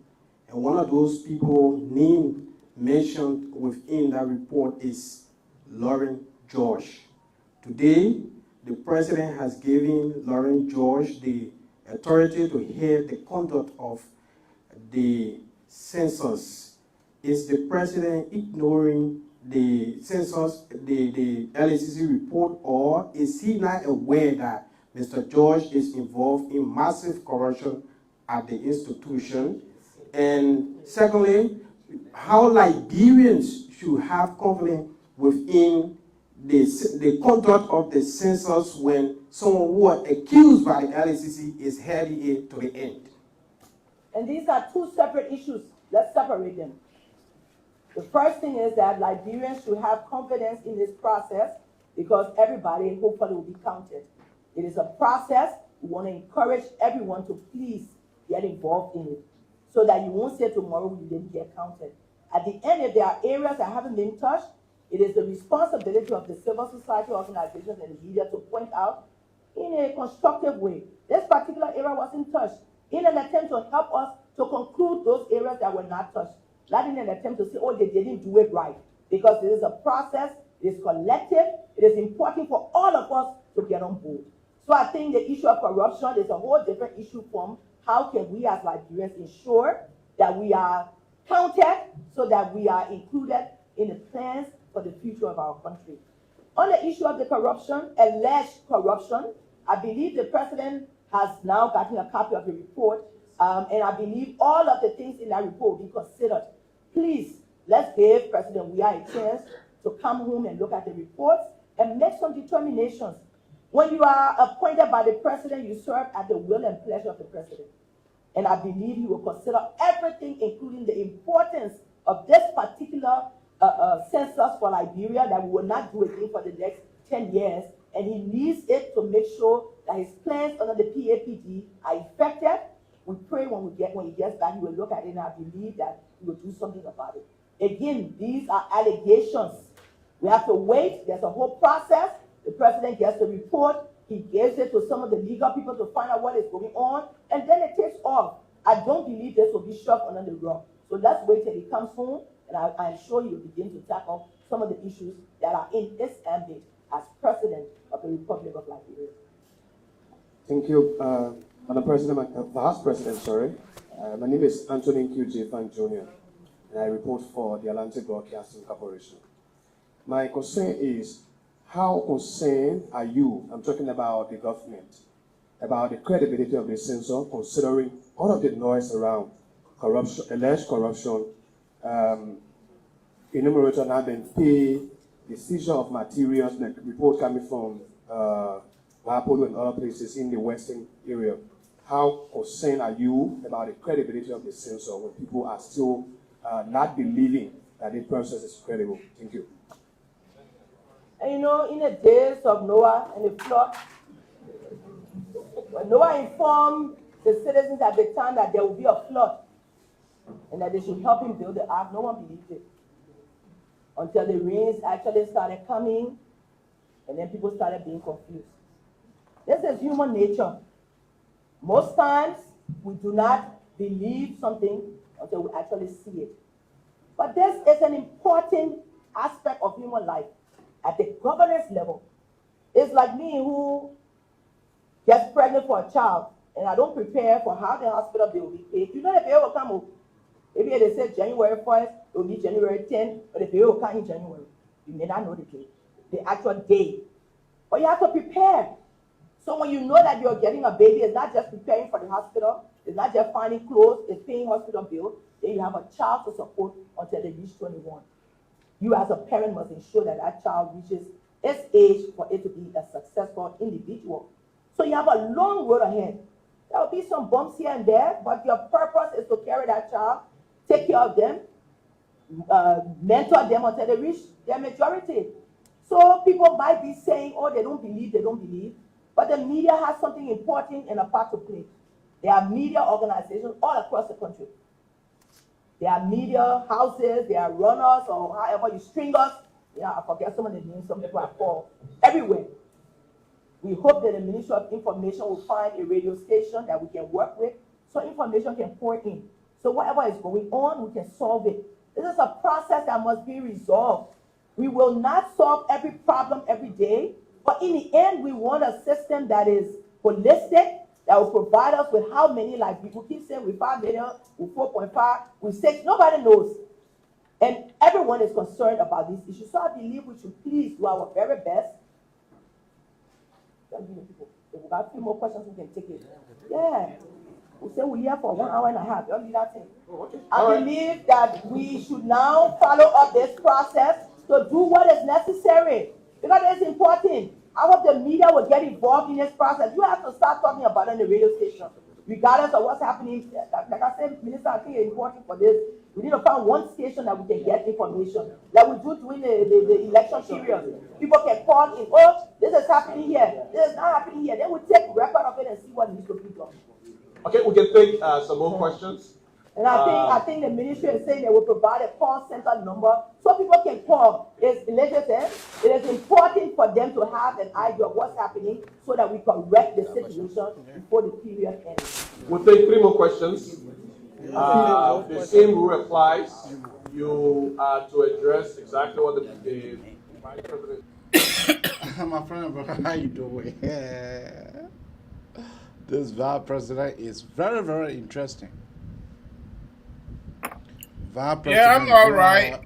S: and one of those people named mentioned within that report is Lauren George. Today, the president has given Lauren George the authority to hear the conduct of the census. Is the president ignoring the census, the LACC report, or is he not aware that Mr. George is involved in massive corruption at the institution? And secondly, how Liberians should have confidence within the conduct of the census when someone who was accused by the LACC is heading it to the end?
R: And these are two separate issues. Let's separate them. The first thing is that Liberians should have confidence in this process because everybody hopefully will be counted. It is a process. We want to encourage everyone to please get involved in it so that you won't say tomorrow you didn't get counted. At the end, if there are areas that haven't been touched, it is the responsibility of the civil society organizations and the media to point out in a constructive way. This particular area wasn't touched in an attempt to help us to conclude those areas that were not touched. Not in an attempt to say, oh, they didn't do it right. Because it is a process, it is collective, it is important for all of us to get on board. So I think the issue of corruption is a whole different issue from how can we as Liberians ensure that we are counted so that we are included in the plans for the future of our country. On the issue of the corruption, alleged corruption, I believe the president has now gotten a copy of the report, and I believe all of the things in that report will be considered. Please, let's give President Weah a chance to come home and look at the reports and make some determinations. When you are appointed by the president, you serve at the will and pleasure of the president. And I believe he will consider everything, including the importance of this particular census for Liberia, that we will not do again for the next 10 years. And he needs it to make sure that his plans under the PAPD are effective. We pray when he gets back, he will look at it, and I believe that he will do something about it. Again, these are allegations. We have to wait. There's a whole process. The president gets the report. He gives it to some of the legal people to find out what is going on, and then it takes off. I don't believe this will be shoved under the rug. So let's wait till he comes home, and I'm sure he will begin to tackle some of the issues that are in his ambit as president of the Republic of Liberia.
T: Thank you, Madam President, Vice President, sorry. My name is Anthony Q.J. Fan Jr., and I report for the Atlantic Broadcasting Corporation. My concern is, how concerned are you, I'm talking about the government, about the credibility of the censor, considering all of the noise around corruption, alleged corruption, enumerator not been paid, the seizure of materials, like report coming from Wapolo and other places in the western area. How concerned are you about the credibility of the censor when people are still not believing that the process is credible? Thank you.
R: And you know, in the days of Noah and the flood, when Noah informed the citizens at the time that there would be a flood and that they should help him build the ark, no one believed it. Until the rains actually started coming, and then people started being confused. This is human nature. Most times, we do not believe something until we actually see it. But this is an important aspect of human life. At the governance level, it's like me who gets pregnant for a child, and I don't prepare for how the hospital bill will be paid. You know the bill will come. Maybe they say January 1st, it will be January 10th, but the bill will come in January. You may not know the date, the actual date. But you have to prepare. So when you know that you're getting a baby, it's not just preparing for the hospital, it's not just finding clothes, it's paying hospital bills. Then you have a child to support until they reach 21. You as a parent must ensure that that child reaches its age for it to be a successful individual. So you have a long road ahead. There will be some bumps here and there, but your purpose is to carry that child, take care of them, mentor them until they reach their majority. So people might be saying, oh, they don't believe, but the media has something important and a part to play. There are media organizations all across the country. There are media houses, there are runners, or however you string us. Yeah, I forget some of the names some people are called. Everywhere. We hope that the Ministry of Information will find a radio station that we can work with so information can pour in. So whatever is going on, we can solve it. This is a process that must be resolved. We will not solve every problem every day, but in the end, we want a system that is holistic, that will provide us with how many, like people keep saying, with 5 million, with 4.5, with 6, nobody knows. And everyone is concerned about these issues. So I believe we should please do our very best. If we got a few more questions, we can take it. Yeah. We say we're here for 1 hour and a half. Don't do that thing. I believe that we should now follow up this process to do what is necessary, because it's important. I hope the media will get involved in this process. You have to start talking about it on the radio station, regardless of what's happening. Like I said, Minister, I think it's important for this. We need to find one station that we can get information, like we do during the election period. People can call in, oh, this is happening here, this is not happening here. Then we take record of it and see what needs to be done.
T: Okay, we can take some more questions.
R: And I think the ministry is saying they will provide a call center number so people can call. It is important for them to have an idea of what's happening so that we correct the situation before the period ends.
T: We'll take 3 more questions. The same rule applies. You are to address exactly what the Vice President.
U: My friend, how you doing? This Vice President is very, very interesting.
V: Yeah, I'm all right.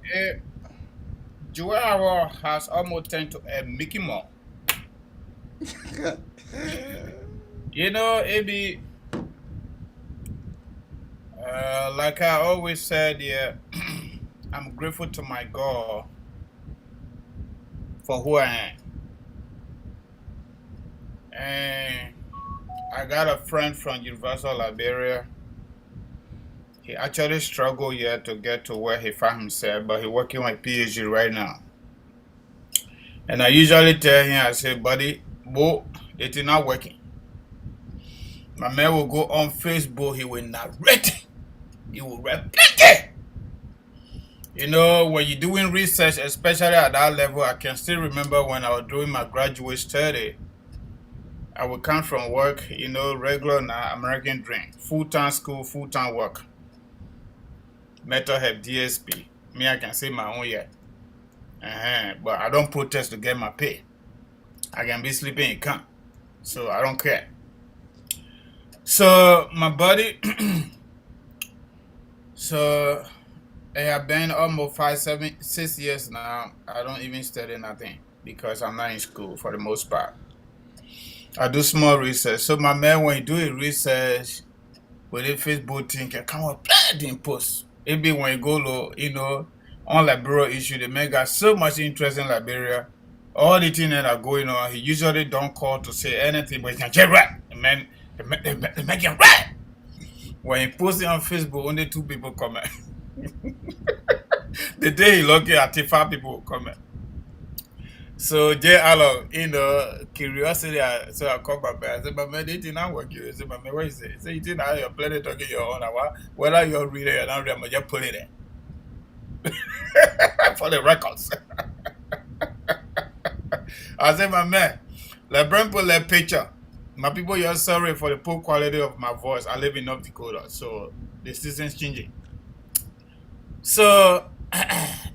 V: Joel has almost turned to a Mickey Mouse. You know, AB, like I always said, yeah, I'm grateful to my God for who I am. And I got a friend from University of Liberia. He actually struggled here to get to where he found himself, but he's working on a PhD right now. And I usually tell him, I say, buddy, boy, it is not working. My man will go on Facebook, he will narrate. He will repeat it. You know, when you're doing research, especially at that level, I can still remember when I was doing my graduate study. I would come from work, you know, regular American dream. Full-time school, full-time work. Mental health, DSP. Me, I can say my own yet. But I don't protest to get my pay. I can be sleeping in camp. So I don't care. So my buddy, so I have been almost 6 years now. I don't even study nothing because I'm not in school for the most part. I do small research. So my man, when he do his research with the Facebook thing, can come up in post. Maybe when you go low, you know, on Liberia issue, the man got so much interest in Liberia. All the things that are going on, he usually don't call to say anything, but he can get right. The man, they make him right. When he posts it on Facebook, only 2 people comment. The day he lucky, 5 people comment. So Jay Allo, you know, curiosity, so I called my man. I said, my man, they did not work you. I said, my man, what is it? He said, you didn't have your planet talking your own. Whether you're reading or not reading, just put it in. For the records. I said, my man, let Brent put that picture. My people, you're sorry for the poor quality of my voice. I live in North Dakota, so the season's changing. So,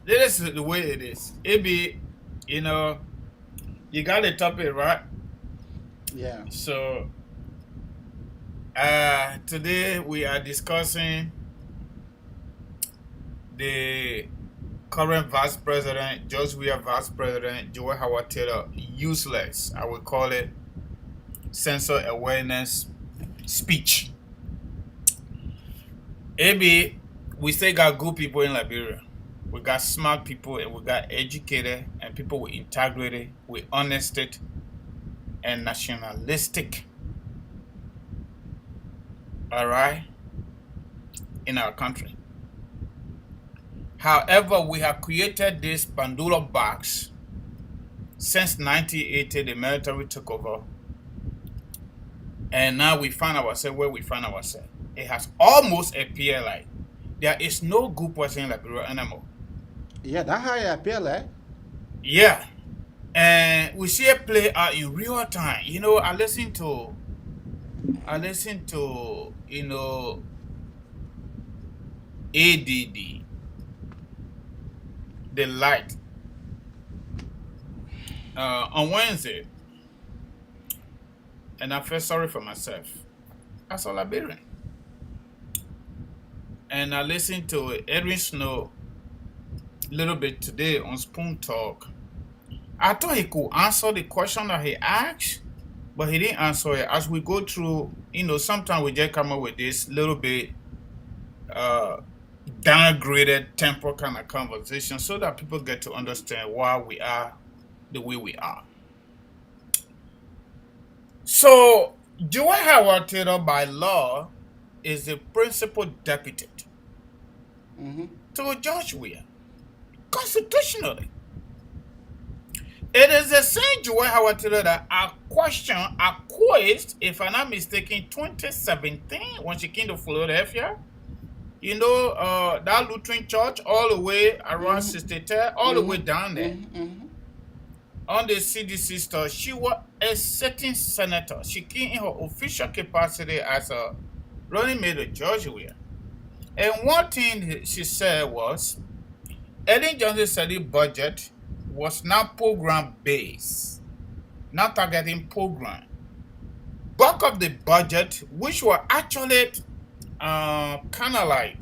V: this is the way it is. It be, you know, you got the topic, right?
U: Yeah.
V: So, today we are discussing the current Vice President, Georgia Vice President, Joel Howard Taylor, useless, I would call it, censor awareness speech. AB, we still got good people in Liberia. We got smart people and we got educated and people with integrity, with honesty and nationalistic. All right, in our country. However, we have created this Pandora box since 1980. The military took over, and now we find ourselves where we find ourselves. It has almost appeared like there is no good person in Liberia anymore.
U: Yeah, that's how it appears, like.
V: Yeah, and we see it play out in real time. You know, I listen to I listen to, ADD, the light, on Wednesday, and I feel sorry for myself as a Liberian. And I listened to Edwin Snow a little bit today on Spoon Talk. I thought he could answer the question that he asked, but he didn't answer it. As we go through, sometimes we just come up with this little bit downgraded tempo kind of conversation so that people get to understand why we are the way we are. So, Joel Howard Taylor, by law, is the principal deputy to George Weah, constitutionally. It is the same Joel Howard Taylor that acquitted, if I'm not mistaken, 2017 when she came to Philadelphia. That Lutheran church all the way around 63, all the way down there. On the CDC store, she was a sitting senator. She came in her official capacity as a running mate of George Weah. And one thing she said was, Ellen Johnson said the budget was not program-based, not targeting program. Bulk of the budget, which were actually kind of like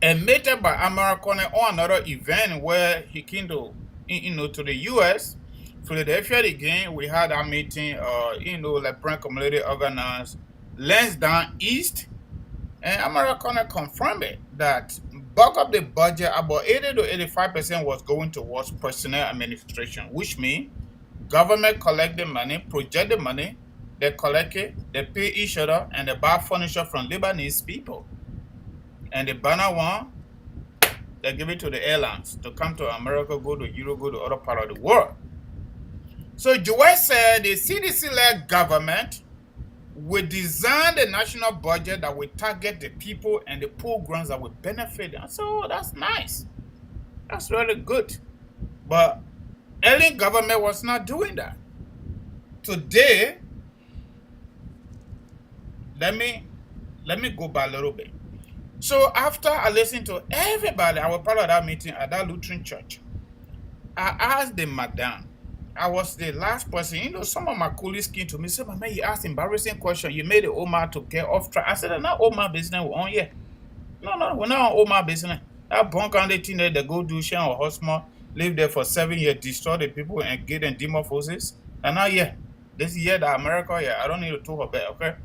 V: emitted by American or another event where he came to, to the U.S., Philadelphia again, we had a meeting, Liberian community organized, Lansdowne East, and American confirmed it, that bulk of the budget, about 80 to 85% was going towards personnel administration, which means government collect the money, project the money, they collect it, they pay each other, and they buy furniture from Lebanese people. And the banner one, they give it to the airlines to come to America, go to Europe, go to other part of the world. So Joel said the CDC-led government will design the national budget that will target the people and the programs that will benefit them. So that's nice. That's really good. But early government was not doing that. Today, let me go back a little bit. So after I listened to everybody, I was part of that meeting at that Lutheran church. I asked the madam. I was the last person. Some of my colleagues came to me, said, "Man, you asked embarrassing question. You made the Omar to get off track." I said, "I'm not Omar business we're on yet. No, we're not on Omar business. That bunk on the thing there, they go do share or husband, live there for 7 years, destroy the people and get them demorphosis. And now, this year that America, I don't need to talk about it, okay?"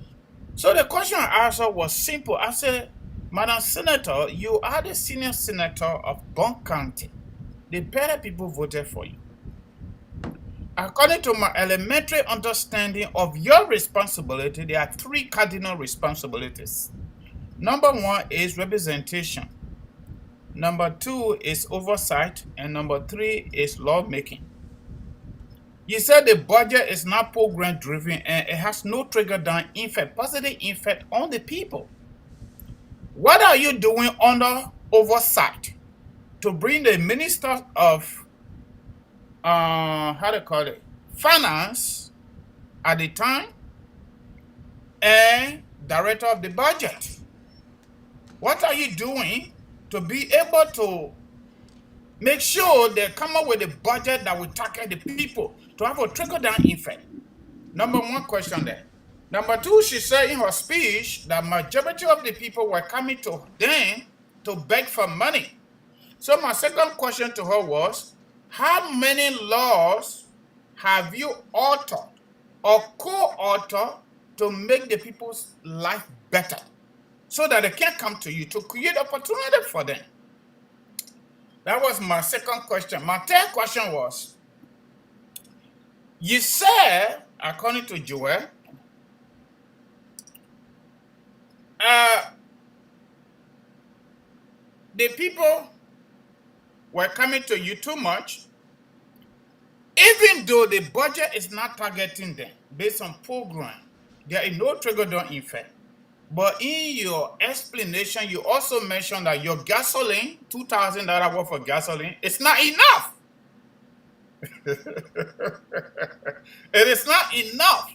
V: So the question I asked her was simple. I said, "Madam Senator, you are the senior senator of Bunk County. The better people voted for you. According to my elementary understanding of your responsibility, there are 3 cardinal responsibilities. Number 1 is representation. Number 2 is oversight. And number 3 is lawmaking. You said the budget is not program driven and it has no trigger down effect, positive effect on the people. What are you doing under oversight to bring the minister of finance at the time and director of the budget? What are you doing to be able to make sure they come up with a budget that will target the people to have a trickle-down effect? Number 1 question there. Number 2, she said in her speech that majority of the people were coming to them to beg for money. So my second question to her was, how many laws have you authored or co-authored to make the people's life better so that they can come to you to create opportunity for them? That was my second question. My third question was, you said, according to Joel, the people were coming to you too much, even though the budget is not targeting them based on program. There is no trigger-down effect. But in your explanation, you also mentioned that your gasoline, $2,000 worth of gasoline, it's not enough. It is not enough.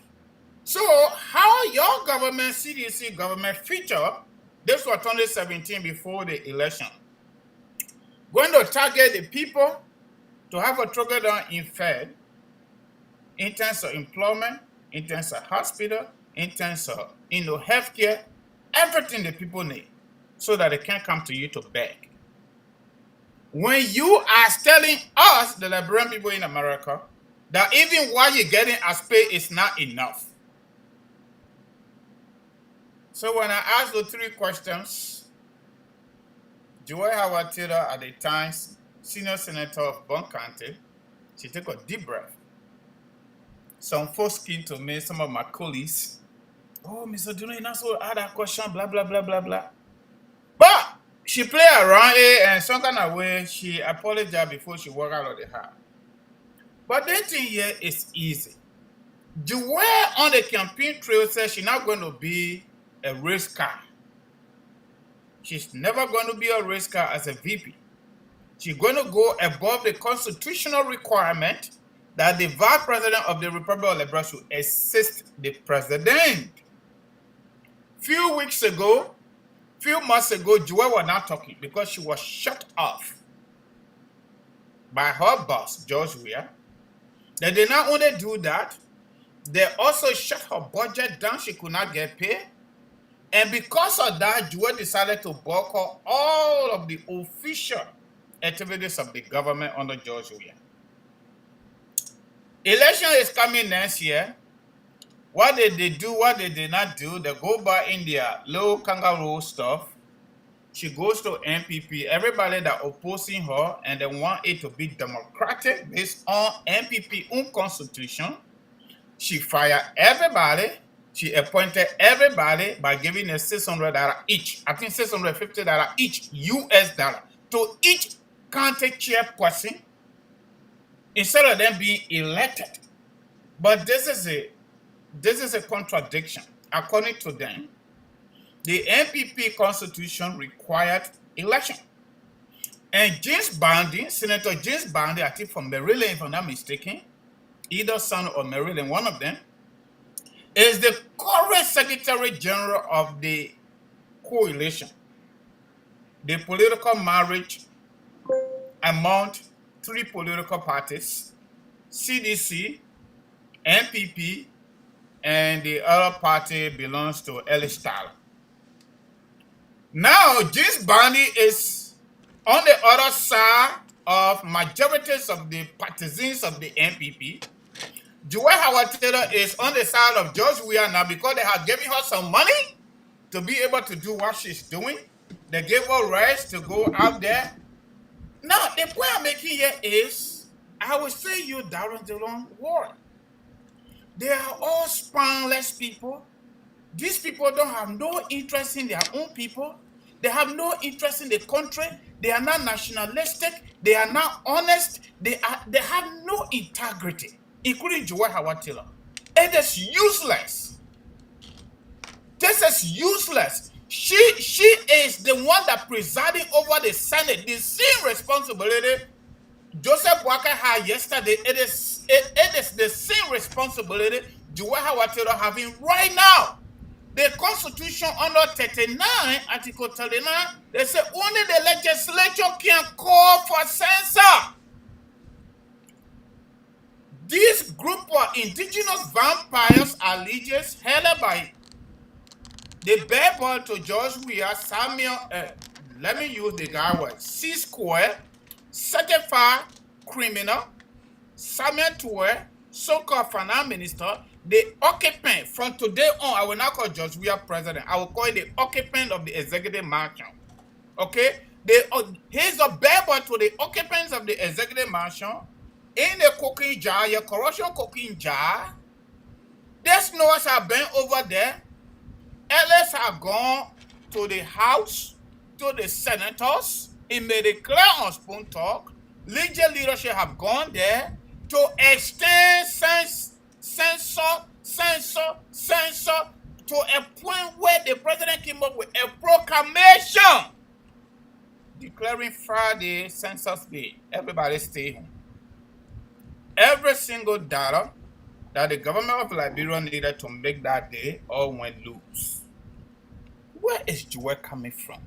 V: So how your government, CDC government feature, this was 2017 before the election, going to target the people to have a trickle down effect in terms of employment, in terms of hospital, in terms of healthcare, everything the people need, so that they can come to you to beg. When you are telling us, the Liberian people in America, that even what you're getting as pay is not enough. So when I asked the 3 questions, Joy Howard Taylor, at the time senior senator of Bond County, she took a deep breath. Some folks came to me, some of my colleagues, oh, Mr. Duno, you're not so add that question, blah, blah, blah, blah, blah. But she played around it, and some kind of way, she apologized before she walked out of the house. But the thing here is easy. Joy on the campaign trail says she's not going to be a race car. She's never going to be a race car as a VP. She's going to go above the constitutional requirement that the vice president of the Republic of Liberia should assist the president. Few months ago, Joy was not talking because she was shut off by her boss, George Weah. They did not only do that, they also shut her budget down. She could not get paid. And because of that, Joy decided to boycott all of the official activities of the government under George Weah. Election is coming next year. What did they do? What they did not do? They go by in their low kangaroo stuff. She goes to MPP. Everybody that opposing her and they want it to be democratic based on MPP own constitution. She fired everybody. She appointed everybody by giving a $600 each. I think $650 each US dollar to each county chairperson instead of them being elected. But this is a contradiction. According to them, the MPP constitution required election. And Senator James Bandy, I think from Maryland, if I'm not mistaken, either son or Maryland, one of them, is the current Secretary General of the coalition. The political marriage among 3 political parties, CDC, MPP, and the other party belongs to Ellis Tyler. Now, James Bandy is on the other side of majorities of the partisans of the MPP. Joy Howard Taylor is on the side of George Weah now because they have given her some money to be able to do what she's doing. They gave her rights to go out there. Now, the point I'm making here is, I will say you down the wrong word. They are all spineless people. These people don't have no interest in their own people. They have no interest in the country. They are not nationalistic. They are not honest. They have no integrity, including Joy Howard Taylor. It is useless. This is useless. She is the one that presiding over the Senate. The same responsibility Joseph Walker had yesterday. It is the same responsibility Joy Howard Taylor having right now. The Constitution under 39, Article 39, they say only the legislature can call for censor. This group of indigenous vampires are legions headed by the bad boy to George Weah, Samuel, let me use the guy word, C-Square, certified criminal, Samuel Toure, so-called finance minister, the occupant. From today on, I will not call George Weah president. I will call it the occupant of the executive mansion. Okay? He's a bad boy to the occupants of the executive mansion in the cooking jar, your corruption cooking jar. There's no one have been over there. Ellis have gone to the House, to the senators. He made it clear on Spoon Talk. Legal leadership have gone there to extend censor to a point where the president came up with a proclamation declaring Friday Census Day. Everybody stay home. Every single dollar that the government of Liberia needed to make that day all went loose. Where is Joel coming from?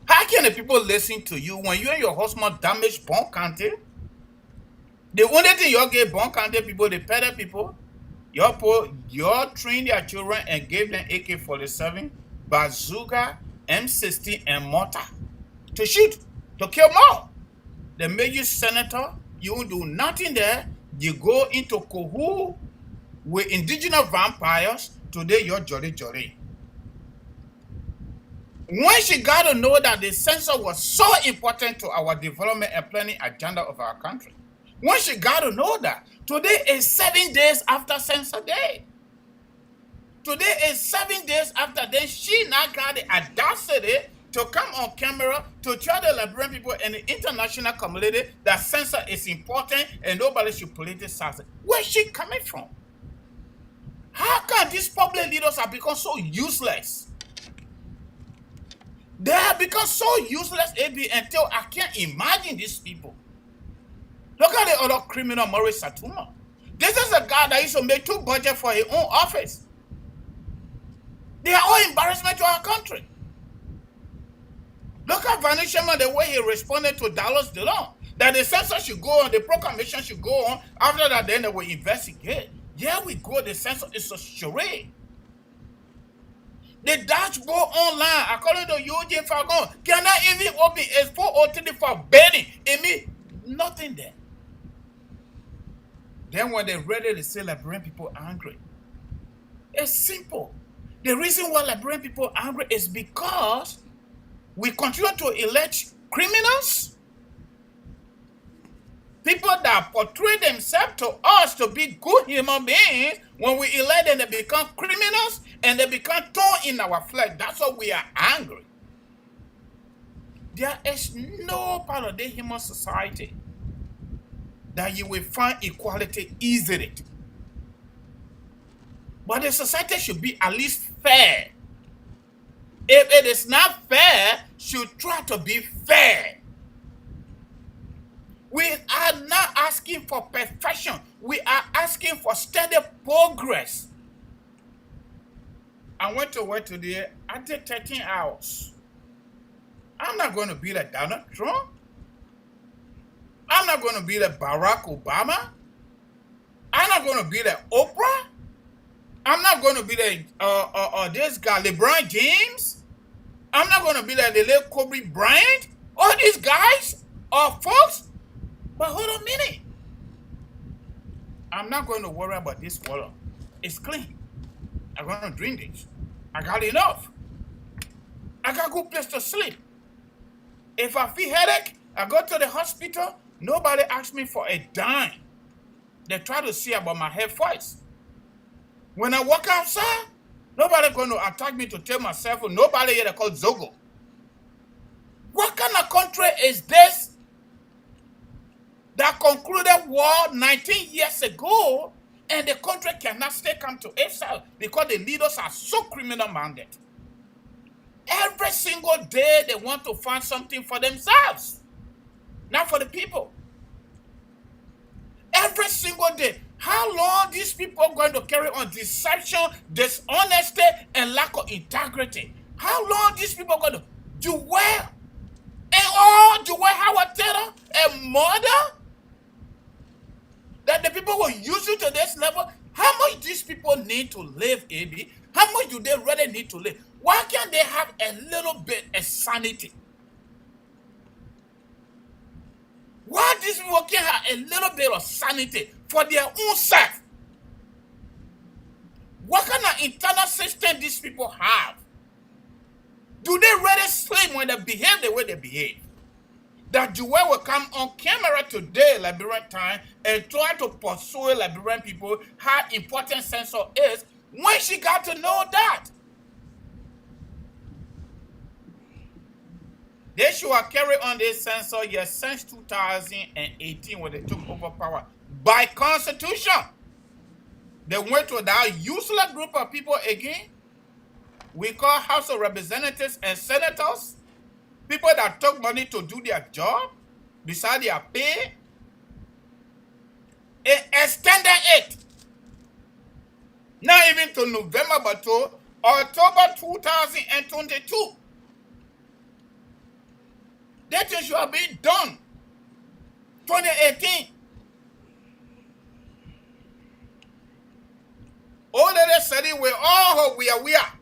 V: How can the people listen to you when you and your husband damage Bon County? The only thing you give Bon County people, the better people, you train their children and gave them AK-47, bazooka, M16, and mortar to shoot, to kill more. They made you senator. You won't do nothing there. You go into Kohu with indigenous vampires. Today, you're jolly. When she got to know that the census was so important to our development and planning agenda of our country, when she got to know that, today is 7 days after census day. Today is 7 days after, then she now got the audacity to come on camera to tell the Liberian people and the international community that census is important and nobody should politicize it. Where's she coming from? How come these public leaders have become so useless? They have become so useless, AB, until I can't imagine these people. Look at the other criminal, Maurice Satuma. This is a guy that used to make 2 budgets for his own office. They are all embarrassment to our country. Look at Vanishama, the way he responded to Dallas Dillon. That the census should go on, the proclamation should go on. After that, then they will investigate. Here we go, the census is a charade. The dashboard online, according to UJ Fagon, cannot even open Expo or for betting. It means nothing there. Then when they're ready, they say Liberian people are angry. It's simple. The reason why Liberian people are angry is because we continue to elect criminals, people that portray themselves to us to be good human beings. When we elect them, they become criminals and they become thorn in our flesh. That's why we are angry. There is no part of the human society that you will find equality easily. But the society should be at least fair. If it is not fair, should try to be fair. We are not asking for perfection. We are asking for steady progress. I went to work today. I did 13 hours. I'm not going to be like Donald Trump. I'm not going to be like Barack Obama. I'm not going to be like Oprah. I'm not going to be like this guy, LeBron James. I'm not going to be like the late Kobe Bryant. All these guys are folks. But hold on a minute. I'm not going to worry about this water. It's clean. I'm going to drink this. I got enough. I got a good place to sleep. If I feel headache, I go to the hospital. Nobody asks me for a dime. They try to see about my health first. When I walk outside, nobody going to attack me to tell myself. Nobody here called Zogo. What kind of country is this that concluded war 19 years ago and the country cannot stay come to itself because the leaders are so criminal-minded? Every single day they want to find something for themselves, not for the people. Every single day. How long these people are going to carry on deception, dishonesty, and lack of integrity? How long these people are going to do well? And all do well Howard Taylor and murder? That the people will use you to this level? How much these people need to live, AB? How much do they really need to live? Why can't they have a little bit of sanity? Why these people can't have a little bit of sanity for their own self? What kind of internal system these people have? Do they really sleep when they behave the way they behave? That Joel will come on camera today, Liberian time, and try to persuade Liberian people how important census is when she got to know that. They should have carried on this census year since 2018 when they took over power. By constitution, they went to that useless group of people again. We call House of Representatives and Senators, people that took money to do their job, beside their pay. It extended it. Not even to November, but to October 2022. That thing should have been done 2018. All of a sudden, we are.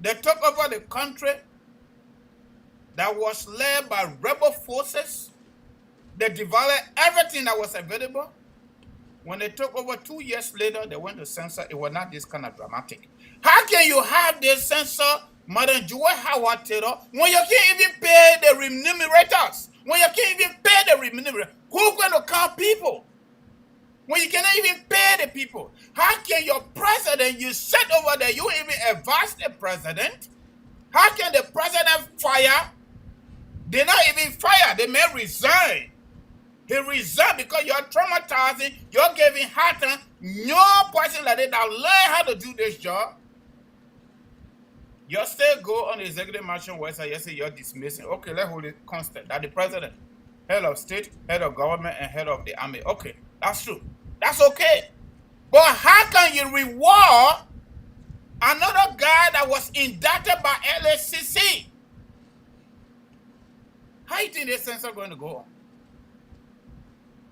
V: They took over the country that was led by rebel forces. They devoured everything that was available. When they took over 2 years later, they went to censor. It was not this kind of dramatic. How can you have this censor, Madam Joy Howard Taylor, when you can't even pay the remunerators? When you can't even pay the remunerators, who's going to count people? When you cannot even pay the people, how can your president, you sit over there, you even advise the president? How can the president fire? They not even fire, they may resign. He resigned because you're traumatizing, you're giving hard time. No person like that learn how to do this job. You still go on the executive mansion website, you say you're dismissing. Okay, let's hold it constant. That the president, head of state, head of government, and head of the army. Okay, that's true. That's okay. But how can you reward another guy that was indicted by LACC? How do you think this censor going to go on?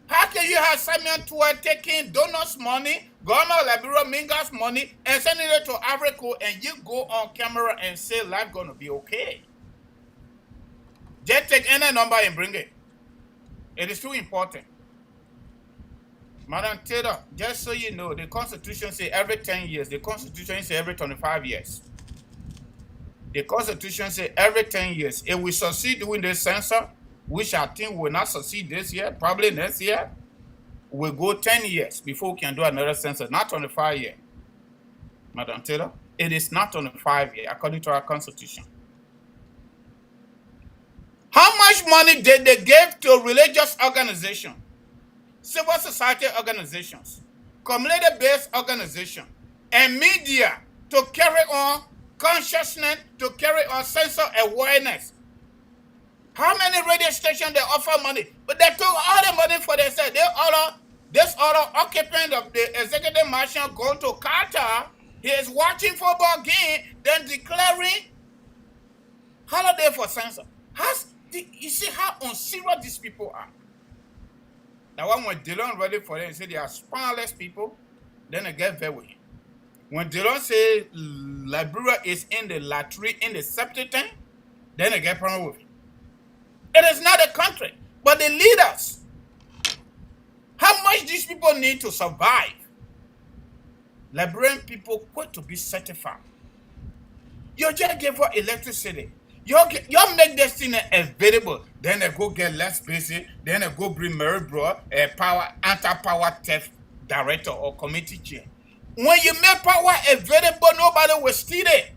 V: How can you have Simon Tua taking donors' money, government of Liberia Minga's money, and sending it to Africa, and you go on camera and say life going to be okay? Just take any number and bring it. It is too important. Madam Taylor, just so you know, the Constitution says every 10 years. The Constitution says every 25 years. The Constitution says every 10 years. If we succeed doing this censor, which I think will not succeed this year, probably next year, we'll go 10 years before we can do another census, not 25 years. Madam Taylor, it is not 25 years, according to our Constitution. How much money did they give to religious organizations, civil society organizations, community-based organizations, and media to carry on consciousness, to carry on censor awareness? How many radio stations they offer money? But they took all the money for themselves. This other occupant of the executive mansion go to Qatar. He is watching football game, then declaring holiday for censor. You see how unserious these people are. Now when Dillon ready for them, say they are spineless people, then they get very with him. When Dillon say Liberia is in the latrine, in the septic tank, then they get problem with him. It is not a country, but the leaders. How much these people need to survive? Liberian people quit to be certified. You just give her electricity. You make this thing available. Then they go get less busy. Then they go bring Mary Bro, a anti-power theft director or committee chair. When you make power available, nobody will steal it.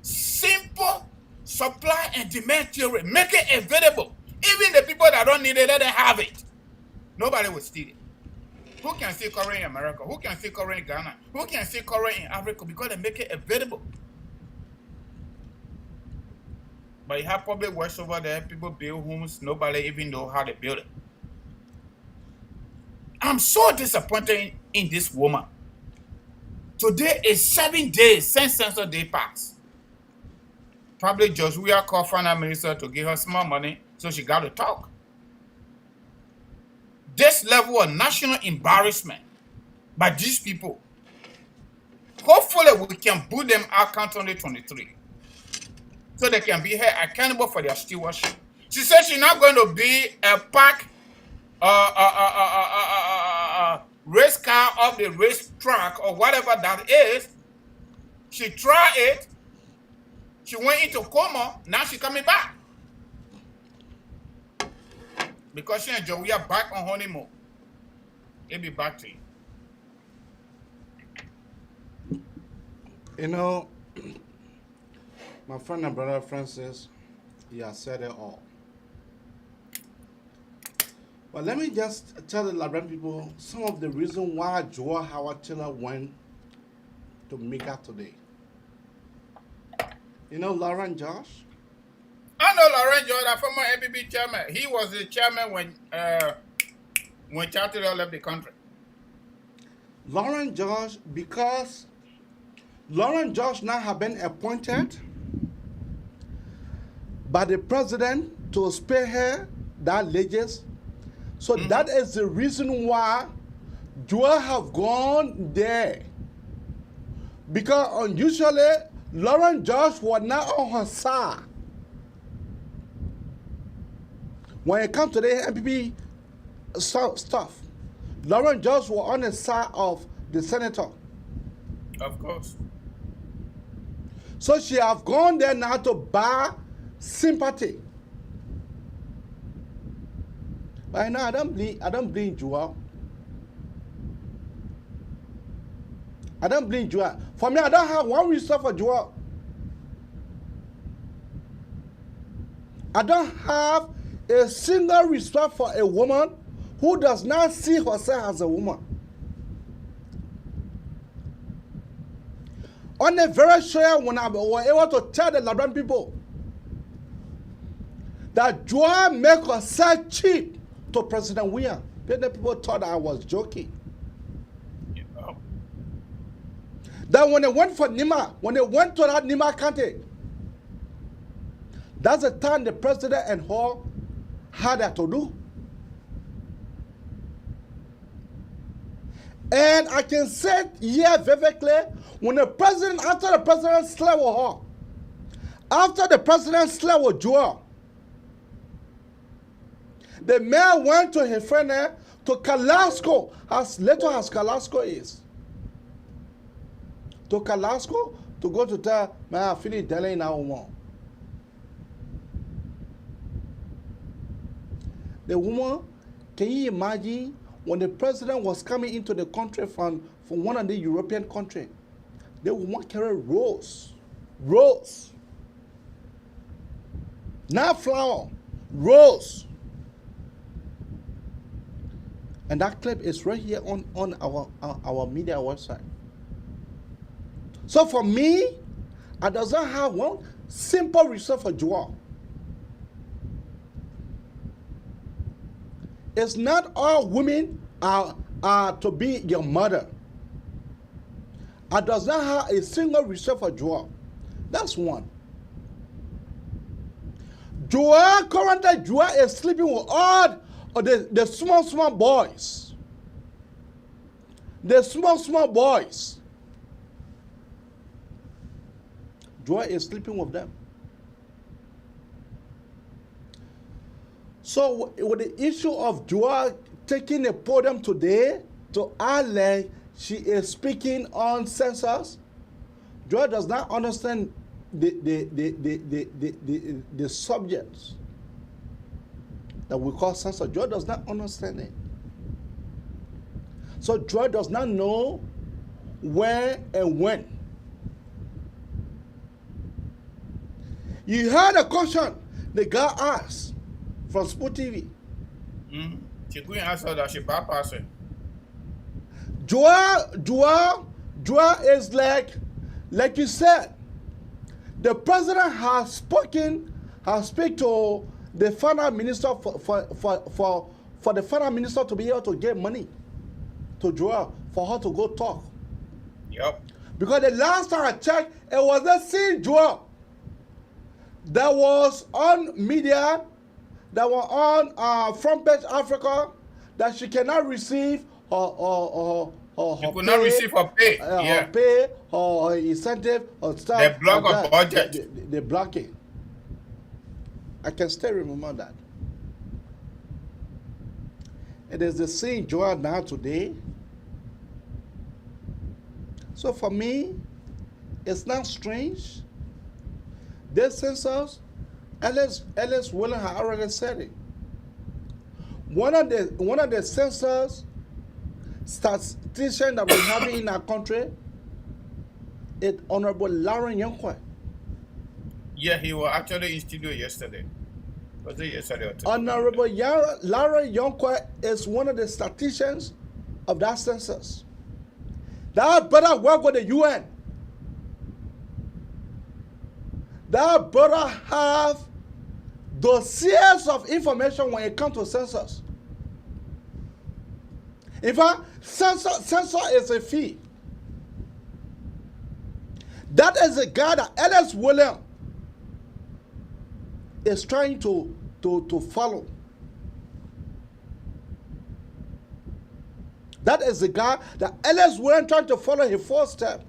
V: Simple supply and demand theory. Make it available. Even the people that don't need it, let them have it. Nobody will steal it. Who can steal current in America? Who can steal current in Ghana? Who can steal current in Africa? Because they make it available. But you have public works over there, people build homes, nobody even know how to build it. I'm so disappointed in this woman. Today is 7 days since Census Day passed. Probably Judge Weah called finance minister to give her small money, so she got to talk. This level of national embarrassment by these people, hopefully we can boot them out count 2023 so they can be held accountable for their stewardship. She said she's not going to be a pack race car off the race track or whatever that is. She tried it. She went into coma. Now she's coming back. Because she and Joey are back on honeymoon. It'll be back to you.
U: You know, my friend and brother Francis, he has said it all. But let me just tell the Liberian people some of the reasons why Joel Howard Taylor went to Mika today. You know Lauren Josh?
V: I know Lauren Josh, the former ABB chairman. He was the chairman when when Chatterjee left the country?
U: Lauren George, because Lauren George now have been appointed by the president to spearhead that legis. So that is the reason why Joel have gone there. Because unusually, Lauren George was not on her side. When it comes to the MPP stuff, Lauren George was on the side of the senator.
V: Of course.
U: So she have gone there now to buy sympathy. But now I don't blame Joel. I don't blame Joel. For me, I don't have one reason for Joel. I don't have a single respect for a woman who does not see herself as a woman. On the very show, when I was able to tell the Liberian people that Joel make herself cheap to President William, the people thought I was joking.
V: Yeah.
U: That when they went for Nima, when they went to that Nima County, that's the time the president and her had that to do. And I can say here very clear, when the president, after the president slept with her, after the president slept with Joel, the man went to his friend to Kalasco, as little as Kalasco is. To Kalasco to go to tell, man, I feel it delaying now more. The woman, can you imagine when the president was coming into the country from one of the European countries, the woman carried rose. Not flower, rose. And that clip is right here on our media website. So for me, I doesn't have one simple reason for Joel. It's not all women are to be your mother. I does not have a single reason for Joel. That's one. Currently Joel is sleeping with all of the small boys. The small boys. Joel is sleeping with them. So with the issue of Joel taking the podium today to act she is speaking on census, Joel does not understand the subjects that we call census. Joel does not understand it. So Joel does not know where and when. You heard a question the guy asked from Sport TV.
V: She couldn't answer that. She bypassed it.
U: Joel is like you said. The president has spoken to the finance minister for the finance minister to be able to get money to Joel for her to go talk.
V: Yep.
U: Because the last time I checked, it was the same Joel that was on media, that were on Front Page Africa, that she cannot receive her
V: she could not receive her pay.
U: Her pay, her incentive, or stuff.
V: They block her budget.
U: They block it. I can still remember that. It is the same Joel now today. So for me, it's not strange. This census, Ellis William had already said it. One of the census statisticians that we have in our country is Honorable Lauren Yonkwe.
V: Yeah, he was actually in studio yesterday. Was it yesterday or today?
U: Honorable Lauren Yonkwe is one of the statisticians of that census. That better work with the UN. That better have dossiers of information when it comes to census. In fact, censor is a fee. That is a guy that Ellis William is trying to follow. That is the guy that Ellis William trying to follow his footsteps.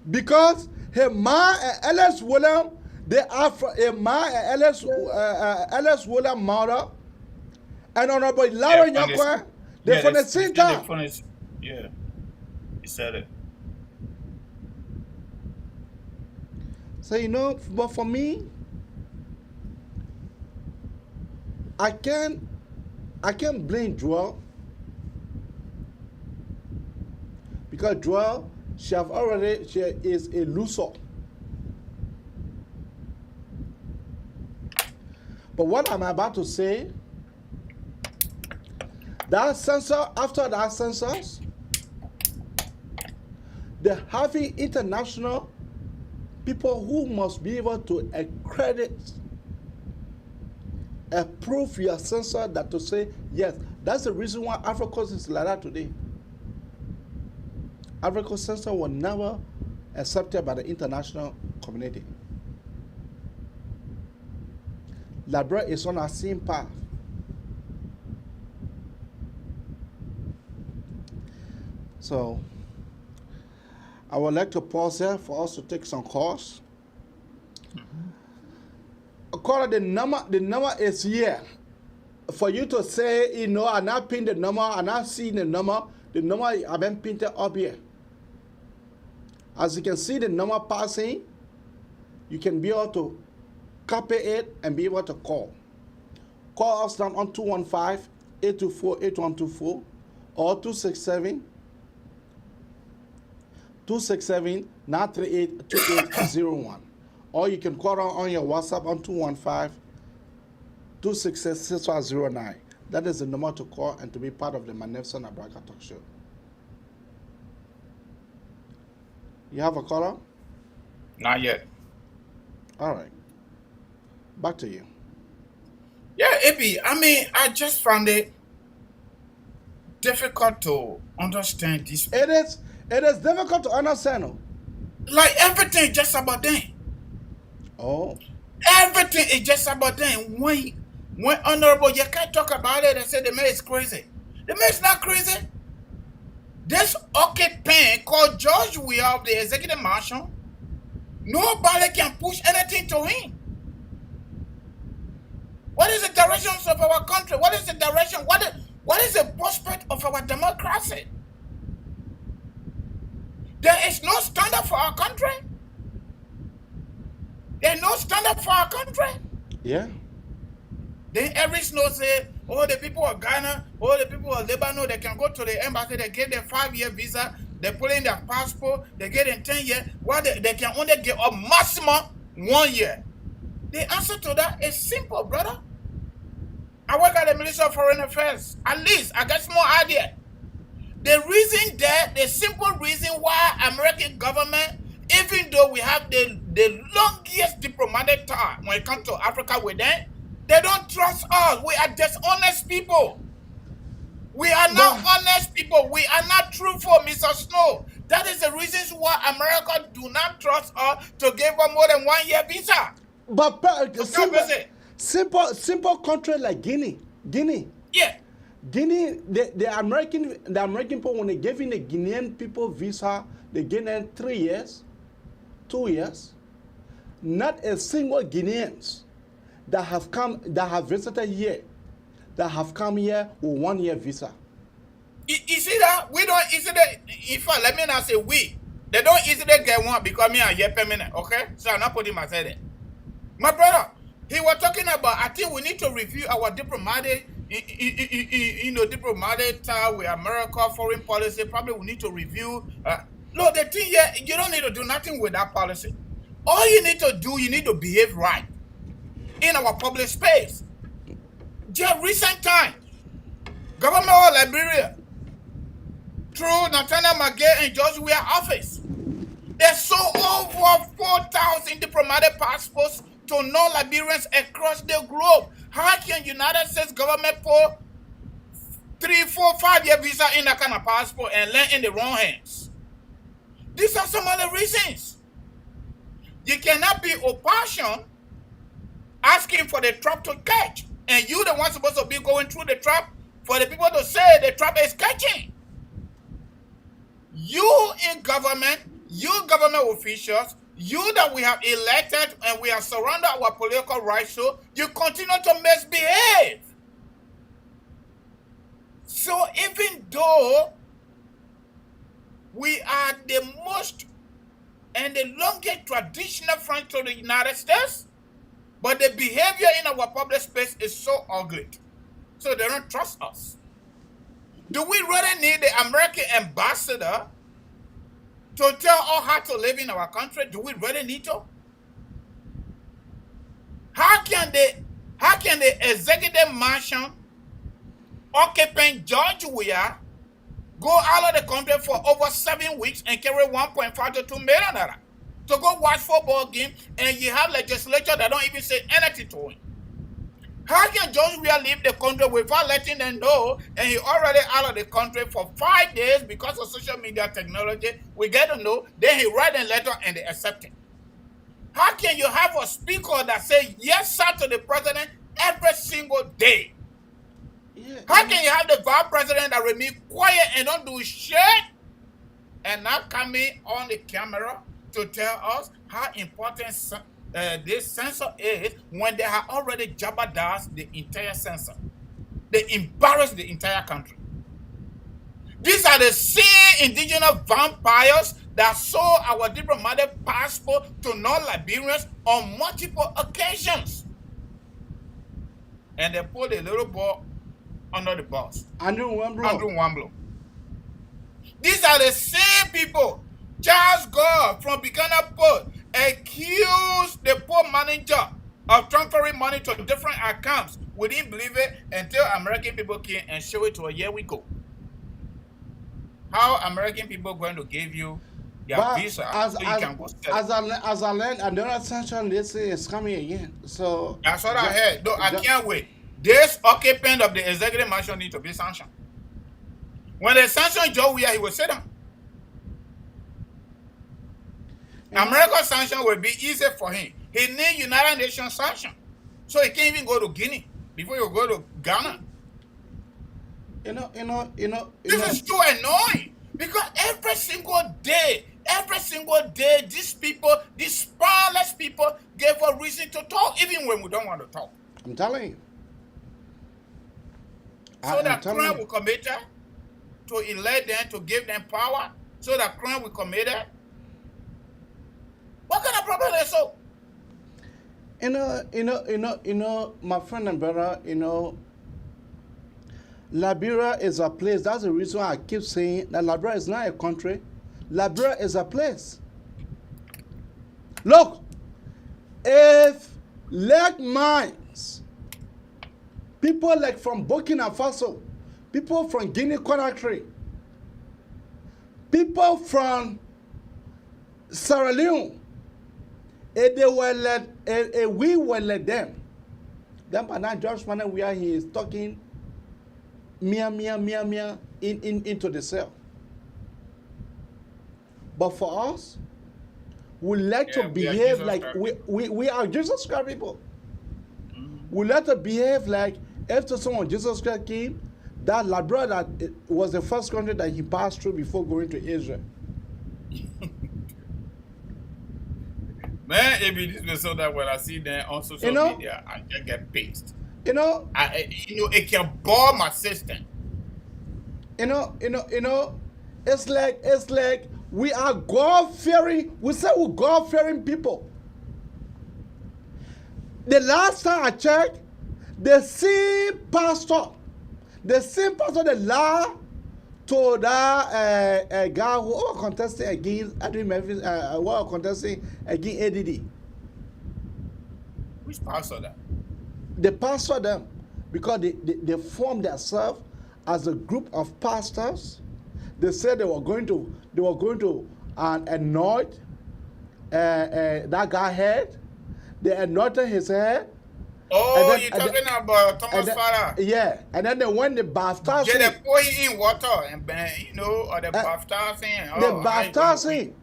U: Because his man and Ellis William, they are from a man and Ellis William mother and Honorable Larry Nyakwa, they're from the same time.
V: Yeah, he said it.
U: So, you know, but for me, I can't blame Joel, because Joel, she is a loser. But what I'm about to say, that censor, after that census, they're having international people who must be able to approve your censor, that to say, yes, that's the reason why Africa is like that today. Africa censor was never accepted by the international community. Liberia is on a same path. So, I would like to pause here for us to take some calls. According the number is here. For you to say, you know, I'm not pinning the number, I'm not seeing the number I've been painted up here. As you can see the number passing, you can be able to copy it and be able to call. Call us down on 215-824-8124 or 267-938-2801. Or you can call on your WhatsApp on 215-266-6509. That is the number to call and to be part of the Manefson Abraka Talk Show. You have a caller?
V: Not yet.
U: All right. Back to you.
V: Yeah, Ebi, I mean, I just found it difficult to understand this.
U: It is difficult to understand.
V: Like everything is just about them.
U: Oh.
V: Everything is just about them. When Honorable, you can't talk about it and say the man is crazy. The man is not crazy. This occupant called George Weah, the executive marshal, nobody can push anything to him. What is the direction of our country? What is the direction? What is the prospect of our democracy? There is no standard for our country. There is no standard for our country.
U: Yeah.
V: Then every snow say, oh, the people of Ghana, oh, the people of Lebanon, they can go to the embassy, they get their 5-year visa, they put in their passport, they get in 10 years, while they can only get a maximum 1 year. The answer to that is simple, brother. I work at the Ministry of Foreign Affairs. At least I get more idea. The reason there, the simple reason why American government, even though we have the longest diplomatic time when it comes to Africa with them, they don't trust us. We are dishonest people. We are not honest people. We are not truthful, Mr. Snow. That is the reasons why America do not trust us to give them more than 1 year visa.
U: But simple country like Guinea.
V: Yeah.
U: Guinea, the American people, when they give in the Guinean people visa, they give them 3 years, 2 years. Not a single Guineans that have visited here, that have come here with 1 year visa.
V: You see that? We don't easily, let me not say we, they don't easily get one because me a year permanent, okay? So I'm not putting myself in. My brother, he was talking about, I think we need to review our diplomatic, diplomatic with America, foreign policy. Probably we need to review. Look, the thing here, you don't need to do nothing with that policy. All you need to do, you need to behave right in our public space. Just recent time, government of Liberia, through Nathaniel McGay and George Weah office, they sold over 4,000 diplomatic passports to non-Liberians across the globe. How can United States government put 3, 4, 5-year visa in that kind of passport and land in the wrong hands. These are some of the reasons. You cannot be opposition asking for the trap to catch, and you the one supposed to be going through the trap for the people to say the trap is catching. You in government, you government officials, you that we have elected and we have surrounded our political rights to, you continue to misbehave. So even though we are the most and the longest traditional friends to the United States, but the behavior in our public space is so ugly. So they don't trust us. Do we really need the American ambassador to tell us how to live in our country? Do we really need to? How can the executive mansion occupant George Weah go out of the country for over 7 weeks and carry 1.5 to 2 million to go watch football game, and you have legislature that don't even say anything to him? How can George Weah leave the country without letting them know, and he already out of the country for 5 days because of social media technology? We get to know, then he write a letter and they accept it. How can you have a speaker that say yes sir to the president every single day? How can you have the vice president that remain quiet and don't do shit and not coming on the camera to tell us how important this censor is when they have already jeopardized the entire censor? They embarrass the entire country. These are the same indigenous vampires that sold our diplomatic passport to non-Liberians on multiple occasions. And they put a little boy under the bus. Andrew Wamblow. These are the same people. Charles Gore from Buchanan Port accused the poor manager of transferring money to different accounts. We didn't believe it until American people came and show it to us. Here we go. How American people going to give you your visa so you can go sell?
U: As I learned, another sanction they say is coming again. So
V: that's what I heard. No, I can't wait. This occupant of the executive mansion need to be sanctioned. When they sanction Joe Weah, he will sit down. American sanction will be easy for him. He need United Nations sanction, so he can't even go to Guinea before you go to Ghana. This is too annoying because every single day, these people, these spineless people, give a reason to talk, even when we don't want to talk.
U: I'm telling you.
V: So that crime will committed to elect them, to give them power, so that crime will committed. What kind of problem is so?
U: My friend and brother, Liberia is a place. That's the reason why I keep saying that Liberia is not a country. Liberia is a place. Look, if like minds, people like from Burkina Faso, people from Guinea-Conakry, people from Sierra Leone, if they were let, if we were let them, then by now George Manner where he is talking into the cell. But for us, we like to behave like we are Jesus Christ people. We like to behave like after someone Jesus Christ came, that Liberia that was the first country that he passed through before going to Israel.
V: Man, it be this so that when I see them on social media, I just get pissed. It can bore my system.
U: It's like we are God-fearing. We say we're God-fearing people. The last time I checked, the same pastor that lied to that guy who was contesting against Adrian Memphis, contesting against ADD.
V: Which pastor that?
U: The pastor them, because they formed themselves as a group of pastors. They said they were going to anoint that guy's head. They anointed his head,
V: Oh, you're talking about Thomas Farah.
U: Yeah, and then when the BAFTA
V: thing. They pour it in water and or the BAFTA thing.
U: The BAFTA thing.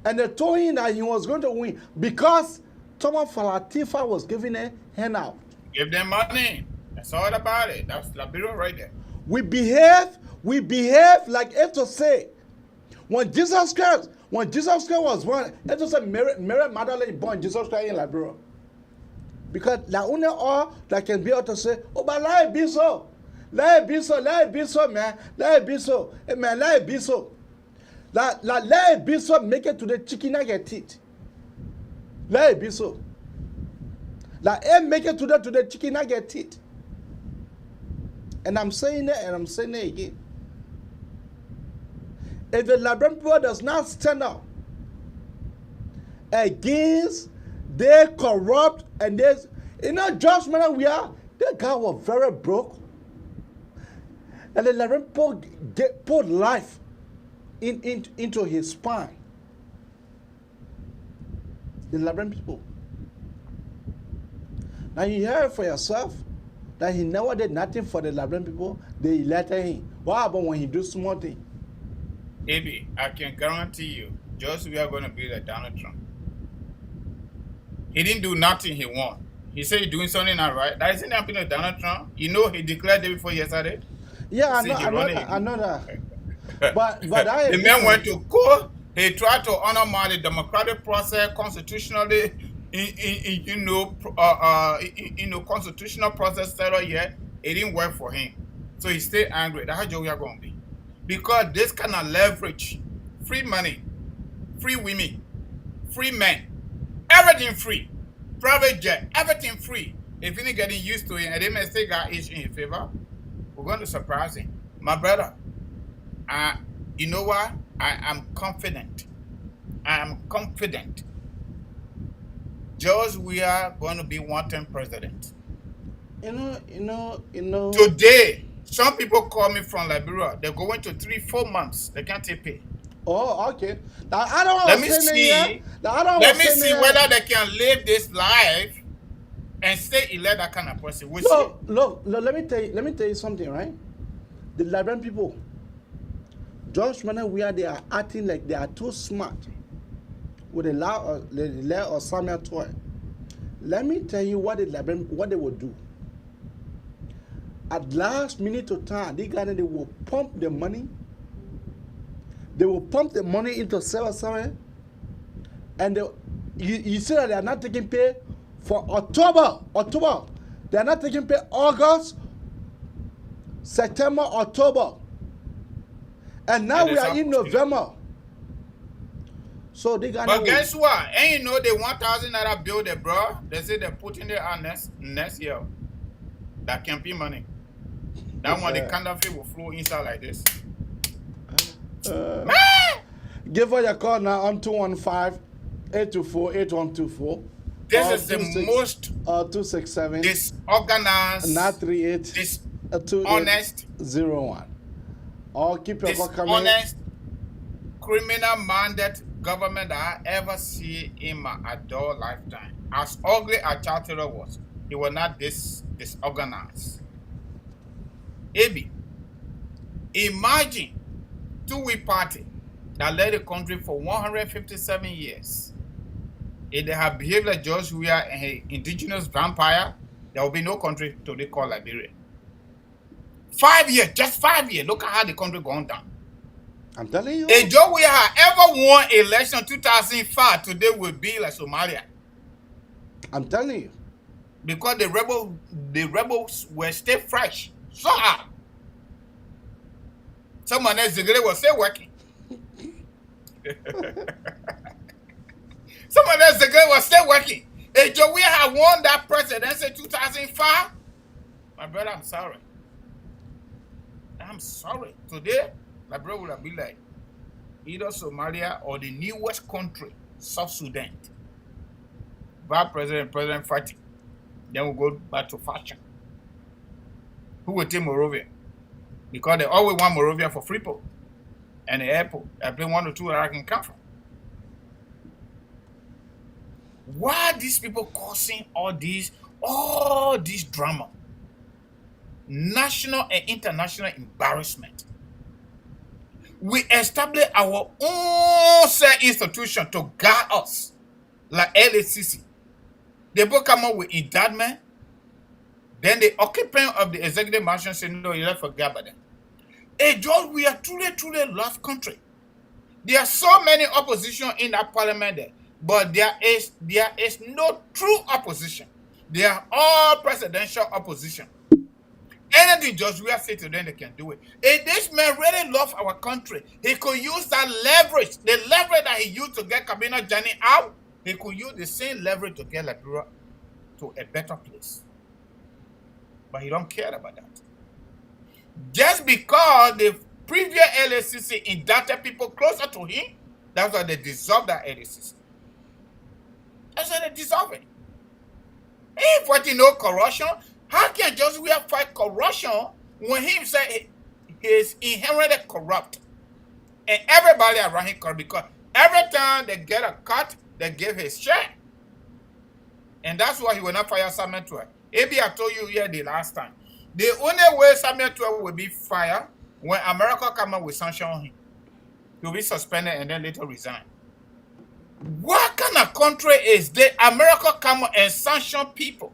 U: And they told him that he was going to win because Thomas Falatifa was giving a handout.
V: Give them money. That's all about it. That's Liberia right there.
U: We behave like if to say, when Jesus Christ was born, it was a Mary Magdalene born Jesus Christ in Liberia. Because la only all that can be able to say, oh, but let it be so, man, let it be so, man, let it be so. Let it be so, make it to the chicken nugget teeth. Let it be so. Make it to the chicken nugget teeth. And I'm saying it, and I'm saying it again. If the Liberian people does not stand up against they corrupt and there's, judgment we are, that guy was very broke. And the Liberian people put life into his spine. The Liberian people. Now you hear it for yourself that he never did nothing for the Liberian people. They elected him. What about when he do small thing?
V: Maybe I can guarantee you, just we are going to be like Donald Trump. He didn't do nothing he won. He said he's doing something not right. That isn't happening to Donald Trump. He declared it before yesterday.
U: Yeah, I know that. But
V: the man went to court. He tried to undermine the democratic process constitutionally. Constitutional process settled yet. It didn't work for him. So he stayed angry. That's how we are going to be. Because this kind of leverage, free money, free women, free men, everything free, private jet, everything free. If you're getting used to it and they may say God is in his favor, we're going to surprise him. My brother, you know what? I am confident. Just we are going to be one-term president. Today, some people call me from Liberia. They're going to 3-4 months. They can't take pay.
U: Oh, okay. Now, I don't want
V: let me see whether they can live this life and stay elect that kind of person.
U: Look, let me tell you something, right? The Liberian people, just whenever they are acting like they are too smart with the law of Samuel Toy. Let me tell you what they will do. At last minute of time, they will pump the money. They will pump the money into somewhere, and you see that they are not taking pay for October. They are not taking pay August, September, October, and now we are in November. So they got.
V: But guess what? And the 1,000 naira bill, bro. They say they're putting it on next year. That campaign money. That one, the counterfeit will flow inside like this.
U: Give her your call now on 215-824-8124.
V: This is the most
U: 267
V: disorganized,
U: 938 2801. Or keep your call coming.
V: Honest, criminal-minded government that I ever see in my adult lifetime. As ugly as Charles Taylor was, he was not disorganized. Abi, imagine two-week party that led the country for 157 years. If they have behaved like George Weah and an indigenous vampire, there will be no country today called Liberia. 5 years, just 5 years. Look at how the country gone down.
U: I'm telling you.
V: If George Weah ever won election 2005, today will be like Somalia.
U: I'm telling you.
V: Because the rebels were still fresh. So hard. Someone else was still working. Someone else was still working. If Joe Weah had won that presidency in 2005, my brother, I'm sorry. I'm sorry. Today, my brother would have been like either Somalia or the newest country, South Sudan. Vice President fighting. Then we'll go back to fashion. Who will take Morovia? Because they always want Morovia for Freeport and the airport. I play 1 or 2 where I can come from. Why are these people causing all these all this drama, national and international embarrassment. We establish our own set institution to guard us, like LACC. They both come up with indictment. Then the occupant of the executive mansion say, no, you don't forget about that. Hey, George, we are truly love country. There are so many opposition in that parliament there, but there is no true opposition. They are all presidential opposition. Anything George Weah say to them, they can do it. If this man really love our country, he could use that leverage, the leverage that he used to get Kabina Johnny out, he could use the same leverage to get Liberia to a better place. But he don't care about that. Just because the previous LACC indicted people closer to him, that's why they dissolved that LACC. That's why they dissolved it. If what you know corruption, how can Joseph Weah fight corruption when he say he is inherently corrupt? And everybody around him corrupt because every time they get a cut, they give his share. And that's why he will not fire Samuel 12. Maybe I told you here the last time. The only way Samuel 12 will be fired when America come up with sanction on him. He will be suspended and then later resign. What kind of country is this? America come and sanction people.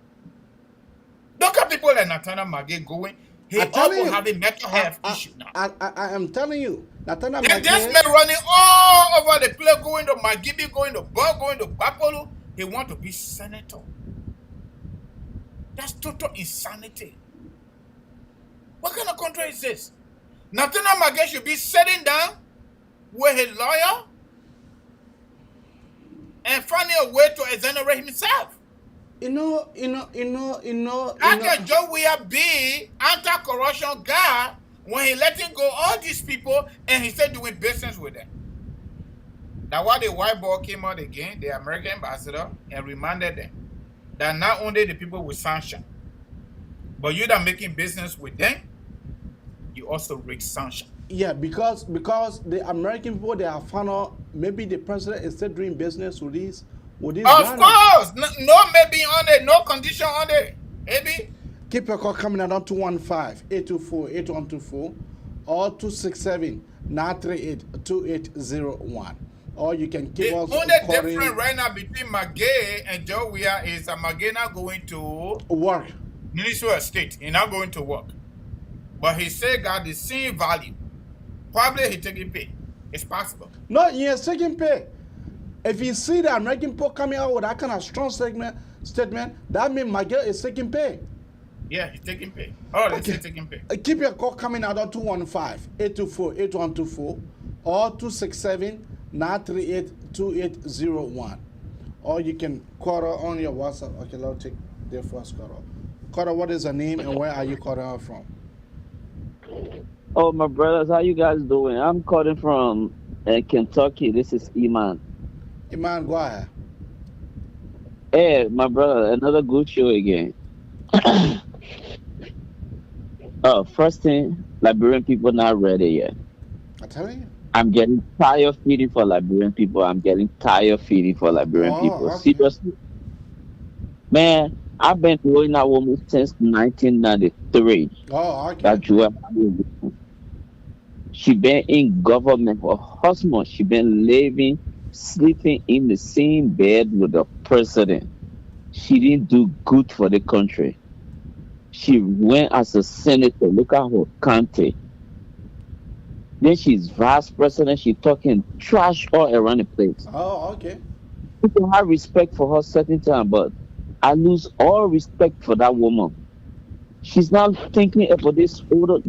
V: Look at people like Nathaniel Magee going. He also having mental health issue now.
U: I am telling you, Nathaniel
V: Magee. This man running all over the place, going to Magibi, going to Bog, going to Bapolo. He want to be senator. That's total insanity. What kind of country is this? Nathaniel Magee should be sitting down with his lawyer and finding a way to exonerate himself. How can Joe Weah be anti-corruption guy when he letting go all these people and he said doing business with them? That's why the white boy came out again, the American ambassador, and reminded them that not only the people with sanction, but you that making business with them, you also risk sanction.
U: Yeah, because the American people, they are final. Maybe the president is still doing business with these.
V: Of course, no maybe on it, no condition on it. Maybe.
U: Keep your call coming out on 215-824-8124 or 267-938-2801. Or you can give us.
V: The only difference right now between Magee and Joe Weah is that Magee not going to
U: work.
V: Ministry of State. He's not going to work. But he said got the same value. Probably he taking pay. It's possible.
U: No, he is taking pay. If you see the American people coming out with that kind of strong statement, that means Magee is taking pay.
V: Yeah, he's taking pay. Oh, let's say taking pay.
U: Keep your call coming out on 215-824-8124 or 267-938-2801. Or you can call her on your WhatsApp. Okay, I'll take the first call. Call, what is her name and where are you calling her from?
A: Oh, my brothers, how you guys doing? I'm calling from Kentucky. This is Iman.
U: Iman, go ahead.
A: Hey, my brother, another good show again. First thing, Liberian people not ready yet.
U: I'm telling you.
A: I'm getting tired of feeding for Liberian people. People. Okay. Seriously. Man, I've been doing that woman since 1993.
U: Oh, okay.
A: That she been in government for husband. She been living, sleeping in the same bed with the president. She didn't do good for the country. She went as a senator. Look at her country. Then she's vice president. She talking trash all around the place.
U: Oh, okay.
A: People have respect for her certain time, but I lose all respect for that woman. She's not thinking about these older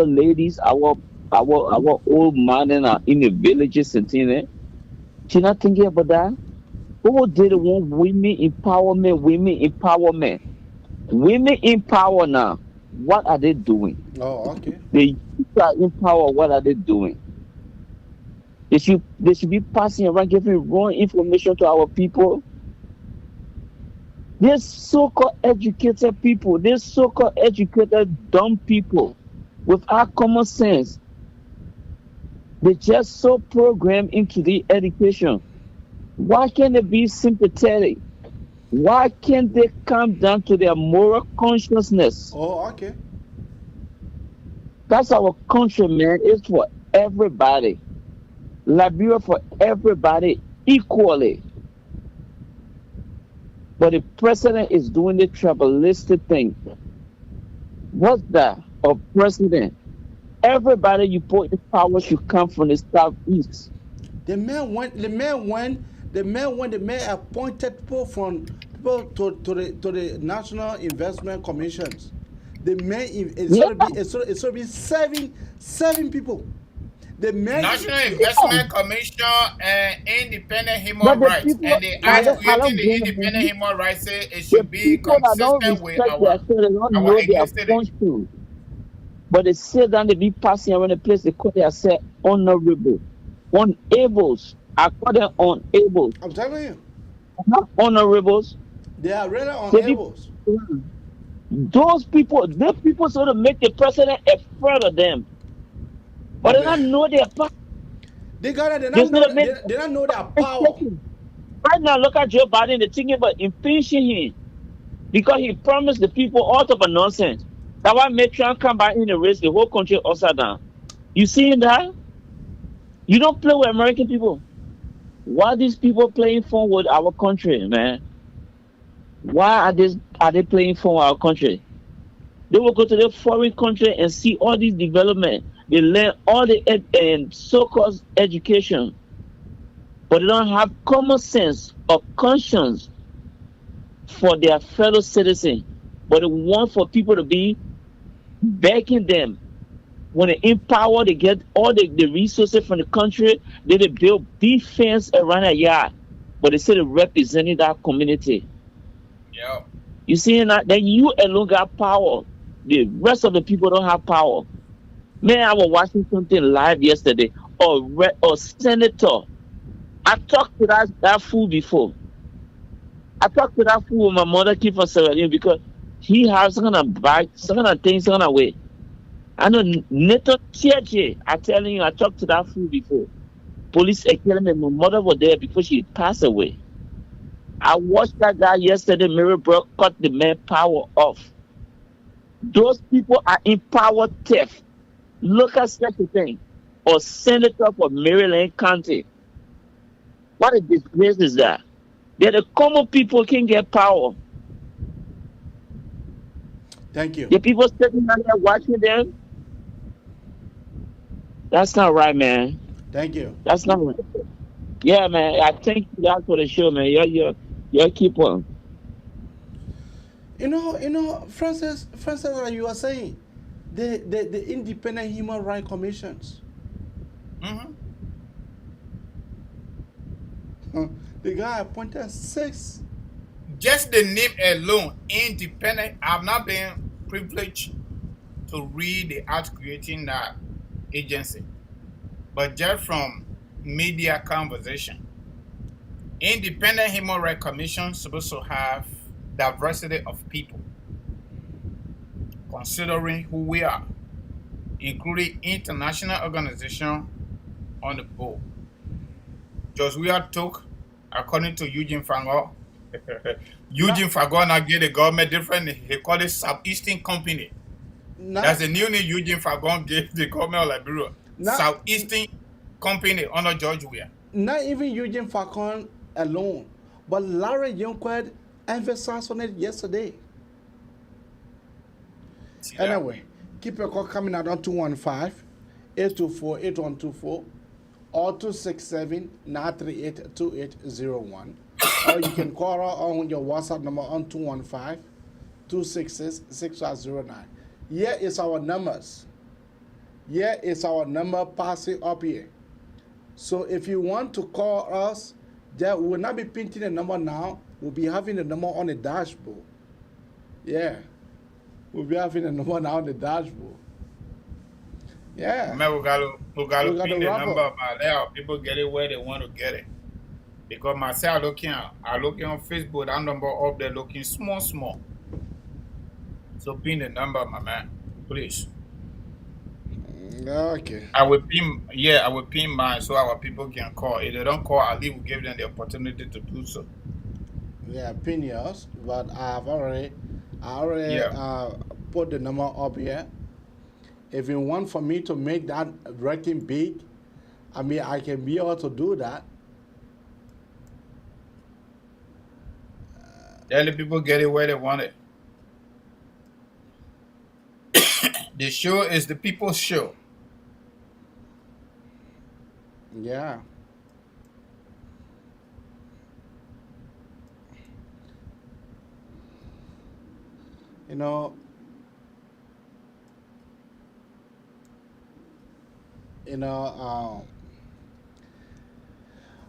A: ladies, our old man in the villages and things. She's not thinking about that. Who did want women empowerment? Women in power now. What are they doing?
U: Oh, okay.
A: They are in power. What are they doing? They should be passing around giving wrong information to our people. These so-called educated people, these so-called educated dumb people without common sense, they just so programmed into the education. Why can't they be sympathetic? Why can't they come down to their moral consciousness?
U: Oh, okay.
A: That's our country, man. It's for everybody. Liberia for everybody equally. But the president is doing the tribalistic thing. What's that? A president? Everybody you put in power should come from the southeast.
U: The man appointed people to the National Investment Commissions. The man it's gonna be seven people. The man
V: National Investment Commission and Independent Human Rights, and the act creating the Independent Human Rights say it should be consistent with our existing.
A: Function. But they sit down, they be passing around the place, they call themselves honorable. Unables. I call them unables.
U: I'm telling you.
A: Not honorables.
U: They are really unables.
A: Those people sort of make the president afraid of them. But they don't know their power.
U: They don't know their power.
A: Right now, look at Joe Biden. They're thinking about impeaching him because he promised the people all type of nonsense. That's why make Trump come back in the race, the whole country upside down. You seeing that? You don't play with American people. Why are these people playing fun with our country, man? Why are they playing fun with our country? They will go to the foreign country and see all these development. They learn all the so-called education, but they don't have common sense or conscience for their fellow citizens. But they want for people to be backing them. When they empower, they get all the resources from the country. They build defense around a yard, but they say they're representing that community.
V: Yeah.
A: You see that? Then you alone got power. The rest of the people don't have power. Man, I was watching something live yesterday. Or senator. I talked to that fool before. I talked to that fool when my mother came from Sierra Leone because he has some kind of bag, some kind of things, some kind of way. I know Neto TJ. I'm telling you, I talked to that fool before. Police are telling me my mother was there before she passed away. I watched that guy yesterday, Mirabel cut the man power off. Those people are in power theft. Look at such a thing. Or senator for Maryland County. What a disgrace is that? They're the common people can get power.
U: Thank you.
A: The people sitting down there watching them. That's not right, man.
U: Thank you.
A: That's not right. Yeah, man. I thank you guys for the show, man. You're keep on.
U: You know, Francis, like you were saying, the independent human rights commissions.
V: Mm-hmm.
U: The guy appointed 6.
V: Just the name alone, independent. I've not been privileged to read the act creating that agency, but just from media conversation, independent human rights commission supposed to have diversity of people, considering who we are, including international organization on the board. Just we are took, according to Eugene Fagon. Eugene Fagon now gave the government different. He called it Southeastern Company. That's the new name Eugene Fagon gave the government of Liberia. Southeastern Company under George Weah.
U: Not even Eugene Fagon alone, but Larry Youngquid emphasized on it yesterday. Anyway, keep your call coming out on 215-824-8124 or 267-938-2801. Or you can call her on your WhatsApp number on 215-266-6509. Here is our numbers. Here is our number passing up here. So if you want to call us, we will not be printing the number now. We'll be having the number on the dashboard. Yeah. We'll be having the number now on the dashboard. Yeah.
V: Man, we got to pin the number, but let people get it where they want to get it. Because myself, I looking on Facebook, that number up there looking small. So pin the number, my man, please.
U: Okay.
V: I will pin mine so our people can call. If they don't call, at least we give them the opportunity to do so.
U: Yeah, pin yours, but I already put the number up here. If you want for me to make that rating big, I mean, I can be able to do that.
V: Let the people get it where they want it. The show is the people's show.
U: Yeah. You know,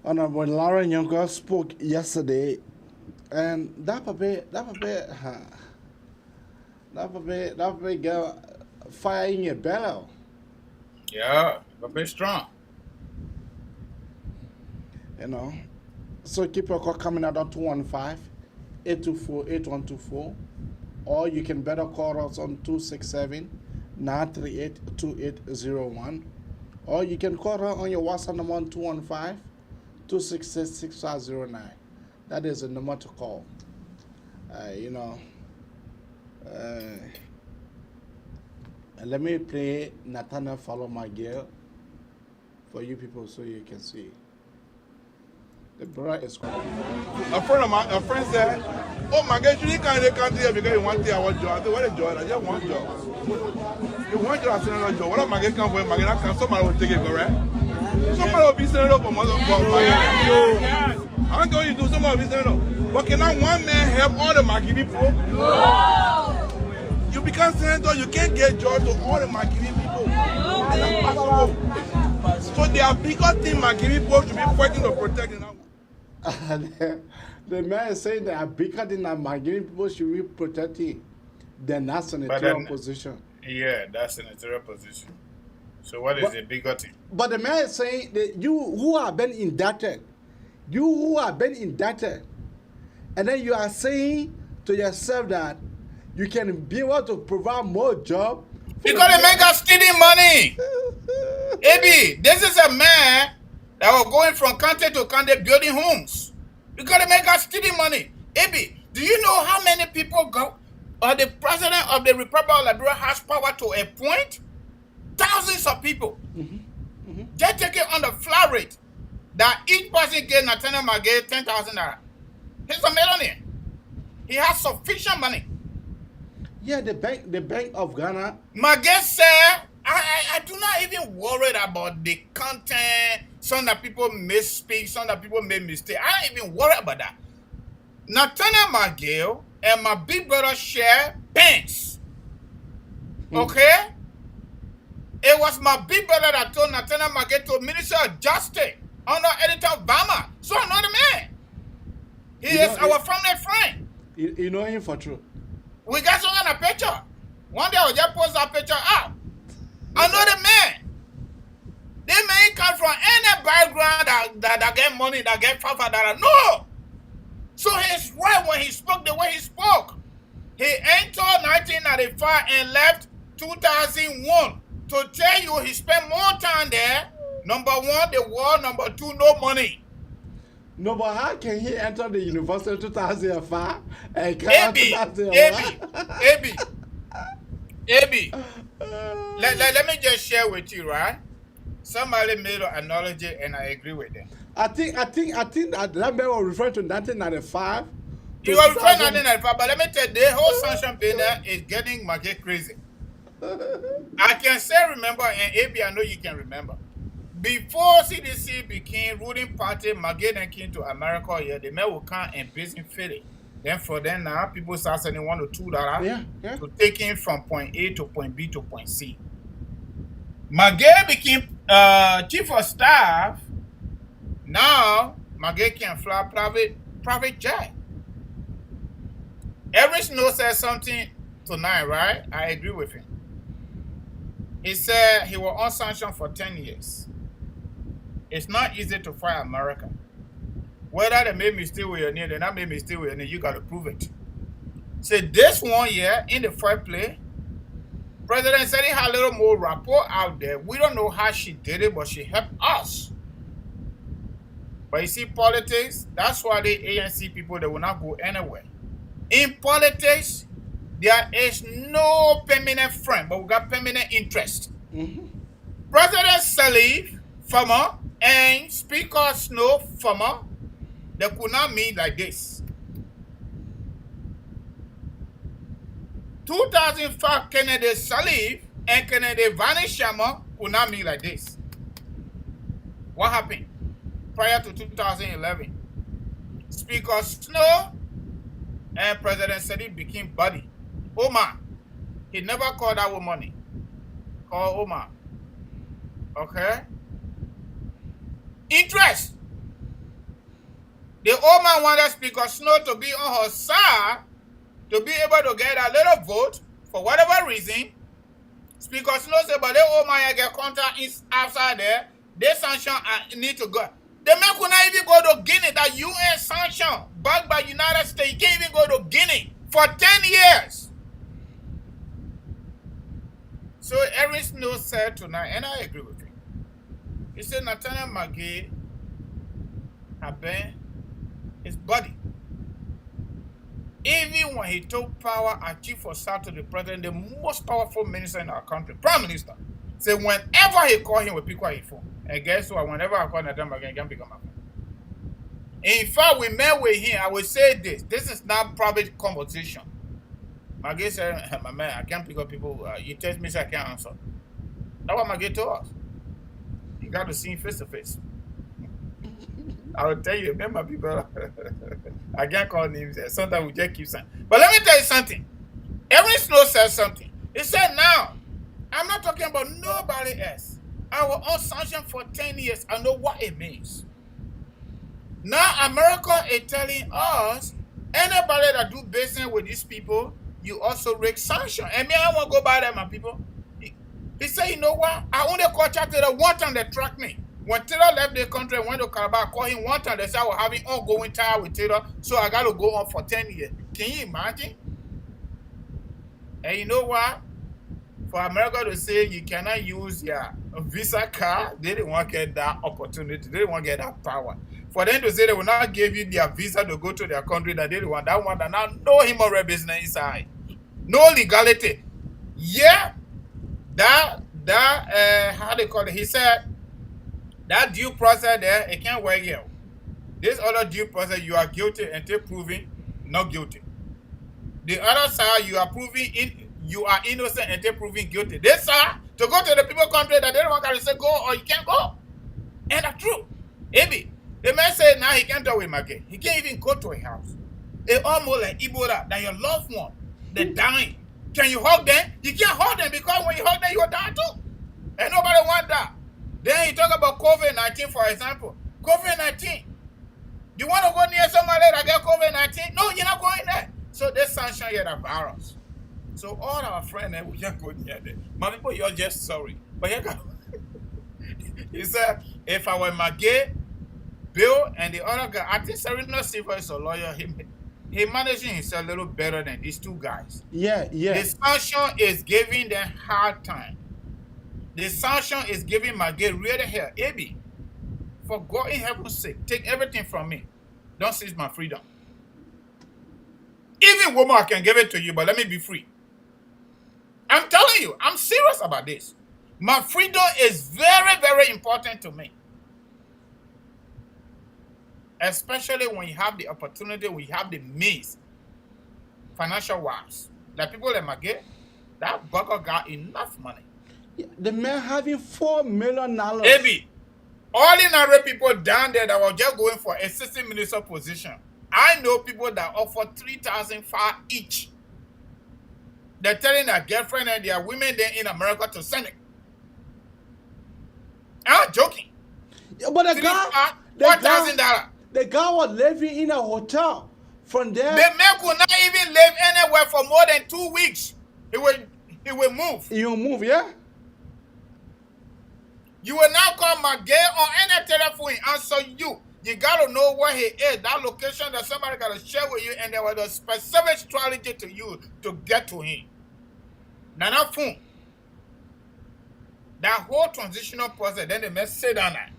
U: Honorable Lauren Younger spoke yesterday, and that girl fire in your belly.
V: Yeah, but be strong.
U: You know, so keep your call coming out on 215-824-8124, or you can better call us on 267-938-2801, or you can call her on your WhatsApp number on 215-266-6509. That is the number to call. Let me play Nathaniel Follow My Girl for you people so you can see. The brother is cool.
B: A friend said, "Oh my God, you can't come here because you want to our job." I said, "What is job? I just want job. You want job, I said, no job. What am I going to come for? My God, can somebody will take it, correct? Somebody will be sending up for mother. I'm going to do somebody will be sending up. But cannot one man help all the Maggie people? No. You become senator, you can't get job to all the Maggie people. That's possible. So they are bigger thing Maggie people should be fighting to protect them.
U: The man is saying that bigger than that Maghreb people should be protecting the national position.
V: Yeah, that's senatorial position. So what is the bigger thing?
U: But the man is saying that you who have been indicted, and then you are saying to yourself that you can be able to provide more job.
V: Because the man got stealing money. Abi, this is a man that was going from country to country building homes. Because the man got stealing money. Abi, do you know how many people go? Or the president of the Republic of Liberia has power to appoint thousands of people. Just take it on the flat rate that each person get Nathaniel Magay $10,000. He's a millionaire. He has sufficient money.
U: Yeah, the Bank of Ghana.
V: Magay said, I do not even worry about the content. Some that people misspeak, some that people make mistake. I don't even worry about that. Nathaniel Magay and my big brother share pants. Okay? It was my big brother that told Nathaniel Magay to Minister of Justice under Editor Obama. So I know the man. He is our family friend.
U: You know him for true.
V: We got some kind of picture. One day I will just post that picture out. I know the man. The man come from any background that get money, that get $500. No. So he's right when he spoke the way he spoke. He entered 1995 and left 2001. To tell you he spent more time there. Number one, the war. Number two, no money.
U: No, but how can he enter the university in 2005 and come out 2001?
V: Abi. Let me just share with you, right? Somebody made an analogy and I agree with them.
U: I think that man was referring to 1995.
V: You were referring to 1995, but let me tell you, the whole sanction banner is getting Magay crazy. I can still remember, and Abi, I know you can remember. Before CDC became ruling party, Magay then came to America here. The man will come and visit Philly. Then for them now, people start sending $1 or $2 to take him from point A to point B to point C. Magay became chief of staff. Now Magay can fly private jet. Eric Snow said something tonight, right? I agree with him. He said he was on sanction for 10 years. It's not easy to fight America. Whether they made mistake with your name, they not made mistake with your name, you got to prove it. So this 1 year, in the first place, President said he had a little more rapport out there. We don't know how she did it, but she helped us. But you see, politics, that's why the ANC people, they will not go anywhere. In politics, there is no permanent friend, but we got permanent interest. President Salif, former, and Speaker Snow, former, they could not meet like this. 2005, Kennedy Salif and Kennedy Vanishama could not meet like this. What happened? Prior to 2011, Speaker Snow and President Salif became buddy. Omar, he never called that woman money. Call Omar. Okay? Interest. The old man wanted Speaker Snow to be on her side to be able to get a little vote for whatever reason. Speaker Snow said, but the old man get contract outside there. They sanction need to go. The man could not even go to Guinea. That UN sanction backed by United States. He can't even go to Guinea for 10 years. So Eric Snow said tonight, and I agree with him. He said Nathaniel McGee had been his buddy. Even when he took power as chief of staff to the president, the most powerful minister in our country, prime minister, said whenever he called him, we pick up his phone. And guess what? Whenever I call Nathaniel McGee, he can pick up my phone. In fact, we met with him. I will say this. This is not private conversation. McGee said, my man, I can't pick up people. You text me, so I can't answer. That's what McGee told us. You got to see him face to face. I will tell you, remember people, I can't call names. Sometimes we just keep saying. But let me tell you something. Eric Snow said something. He said, now, I'm not talking about nobody else. I was on sanction for 10 years. I know what it means. Now, America is telling us, anybody that do business with these people, you also risk sanction. And me, I won't go by them, my people. He said, you know what? I only called Taylor one time they tracked me. When Taylor left the country and went to Calabar, I called him one time. They said I was having ongoing tie with Taylor, so I got to go on for 10 years. Can you imagine? And you know what? For America to say you cannot use your Visa card, they didn't want to get that opportunity. They didn't want to get that power. For them to say they will not give you their visa to go to their country, that they didn't want that one, that now no human business inside. No legality. Yeah, how they call it? He said, that due process there, it can't work here. This other due process, you are guilty until proven not guilty. The other side, you are proving you are innocent until proven guilty. This side, to go to the people country that they don't want to say go or you can't go. And that's true. Maybe. The man said now he can't talk with McGee. He can't even go to a house. It's almost like Ebola, that your loved one, they're dying. Can you hug them? You can't hug them because when you hug them, you will die too. And nobody want that. Then you talk about COVID-19, for example. COVID-19. You want to go near somebody that get COVID-19? No, you're not going there. So they sanction you the virus. So all our friends, we can't go near them. My people, you're just sorry. But you got he said, if I were McGee, Bill, and the other guy, I think Serena Silva is a lawyer. He managing himself a little better than these two guys.
U: Yeah.
V: The sanction is giving them hard time. The sanction is giving McGee really hell. Abi, for God in heaven's sake, take everything from me. Don't seize my freedom. Even woman, I can give it to you, but let me be free. I'm telling you, I'm serious about this. My freedom is very, very important to me. Especially when you have the opportunity, when you have the means, financial wise. Like people like McGee, that bugger got enough money.
U: The man having $4 million.
V: Maybe. Ordinary people down there that were just going for assistant minister position. I know people that offer $3,500 each. They're telling their girlfriend and their women there in America to send it. I'm not joking.
U: Yeah, but the guy,
V: $4,000.
U: The guy was living in a hotel. From there,
V: the man could not even live anywhere for more than 2 weeks. He will move.
U: He will move, yeah?
V: You will now call McGee on any telephone and answer you. You got to know where he is, that location that somebody got to share with you, and there was a specific strategy to use to get to him. Now, that phone, that whole transitional process, then the man sit down there.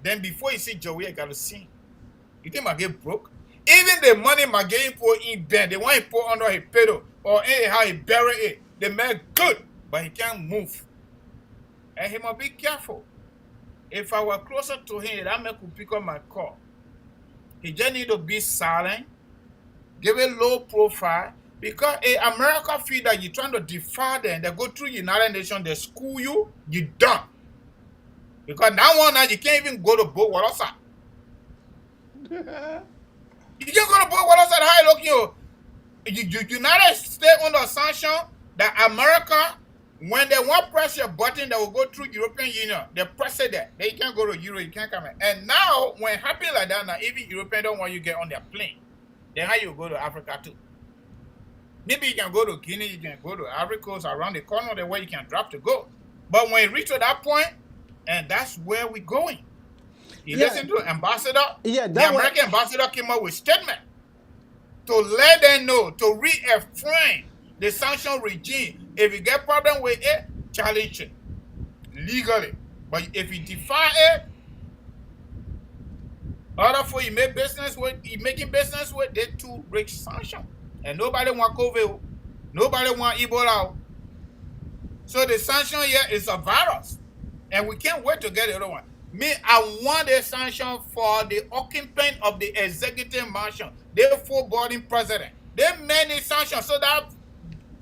V: Then before you see Joey, you got to see. You think I get broke? Even the money my getting for in bed, they want to put under his pillow or anyhow he bury it. The man good, but he can't move. And he must be careful. If I were closer to him, that man could pick up my call. He just need to be silent, give a low profile, because America feel that you're trying to defy them. They go through United Nations, they school you, you done. Because now you can't even go to Bokwalosa. You can't go to Bokwalosa. How you look, you United States under sanction that America, when they want press your button, they will go through European Union. They press it there. They can't go to Europe, you can't come in. And now, when it happens like that, now even European don't want you to get on their plane. Then how you go to Africa too? Maybe you can go to Guinea, you can go to Ivory Coast, around the corner there where you can drop to go. But when you reach to that point, and that's where we're going. You listen to ambassador. Yeah, the American ambassador came up with statement to let them know, to reaffirm the sanction regime. If you get problem with it, challenge it legally. But if you defy it, other for you make business with, you making business with, they too rich sanction. And nobody want COVID. Nobody want Ebola. So the sanction here is a virus. And we can't wait to get the other one. Me, I want a sanction for the occupant of the executive mansion. They're full boarding president. They made a sanction so that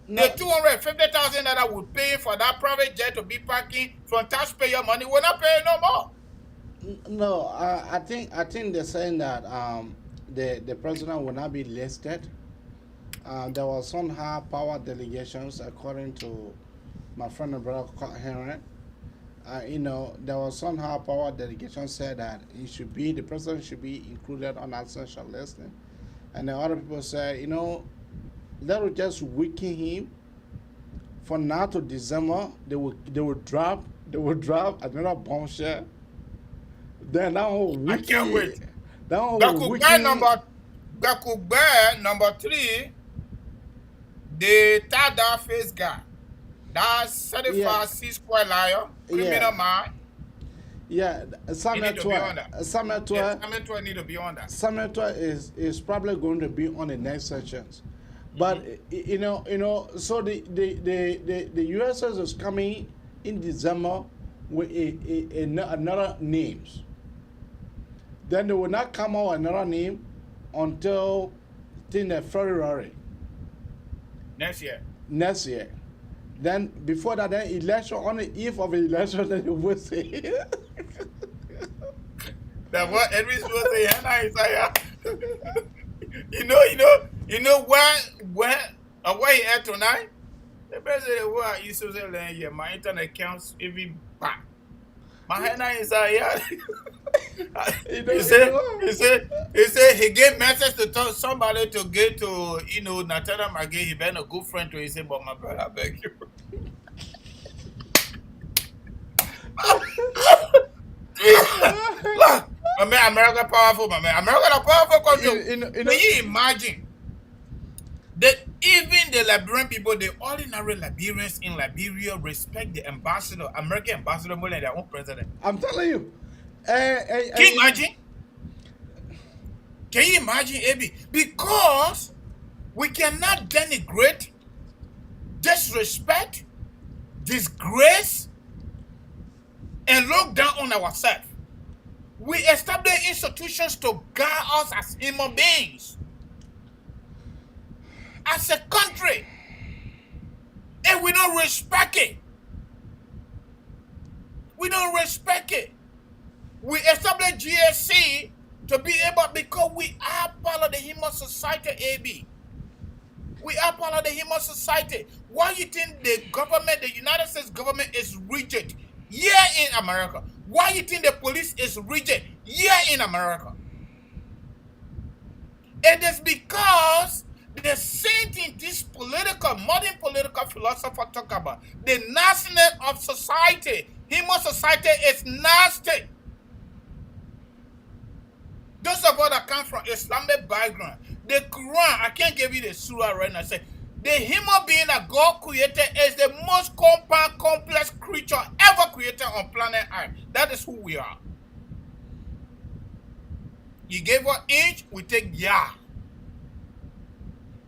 V: the $250,000 that I would pay for that private jet to be parking from taxpayer money, we're not paying no more.
U: No, I think they're saying that the president will not be listed. There was somehow power delegations, according to my friend and brother Henry. There was somehow power delegation said that the president should be included on essential listing, and the other people say, that will just weaken him. From now to December, they will drop another bombshell. Then that will weaken.
V: I can't wait.
U: That
V: could bear number 3, the third face guy. That certified C-square liar, criminal man.
U: Yeah, Samuel 12
V: need to be on that.
U: Samuel 12 is probably going to be on the next sections. But so the USS is coming in December with another names. Then they will not come out with another name until February.
V: Next year.
U: Then before that, then election, on the eve of the election, then you will say.
V: That what Edwin's supposed to say, Hannah Isaiah. You know where he at tonight? The president where I used to say, yeah, my internet accounts even back. My Hannah Isaiah. He said he gave message to tell somebody to get to Nathaniel McGee. He been a good friend to him. He said, but my brother, I beg you. Look, America powerful, my man. America a powerful country. Can you imagine that even the Liberian people, the ordinary Liberians in Liberia, respect the ambassador, American ambassador, more than their own president?
U: I'm telling you.
V: Can you imagine? Can you imagine, Abby? Because we cannot denigrate, disrespect, disgrace, and look down on ourselves. We establish institutions to guide us as human beings, as a country, and we don't respect it. We don't respect it. We established GSC to be able, because we are part of the human society, AB. We are part of the human society. Why you think the government, the United States government is rigid here in America? Why you think the police is rigid here in America? It is because the same thing this modern political philosopher talk about, the nastiness of society. Human society is nasty. Those of us that come from Islamic background, the Quran, I can't give you the surah right now, say, the human being that God created is the most complex creature ever created on planet Earth. That is who we are. You gave us inch, we take yard.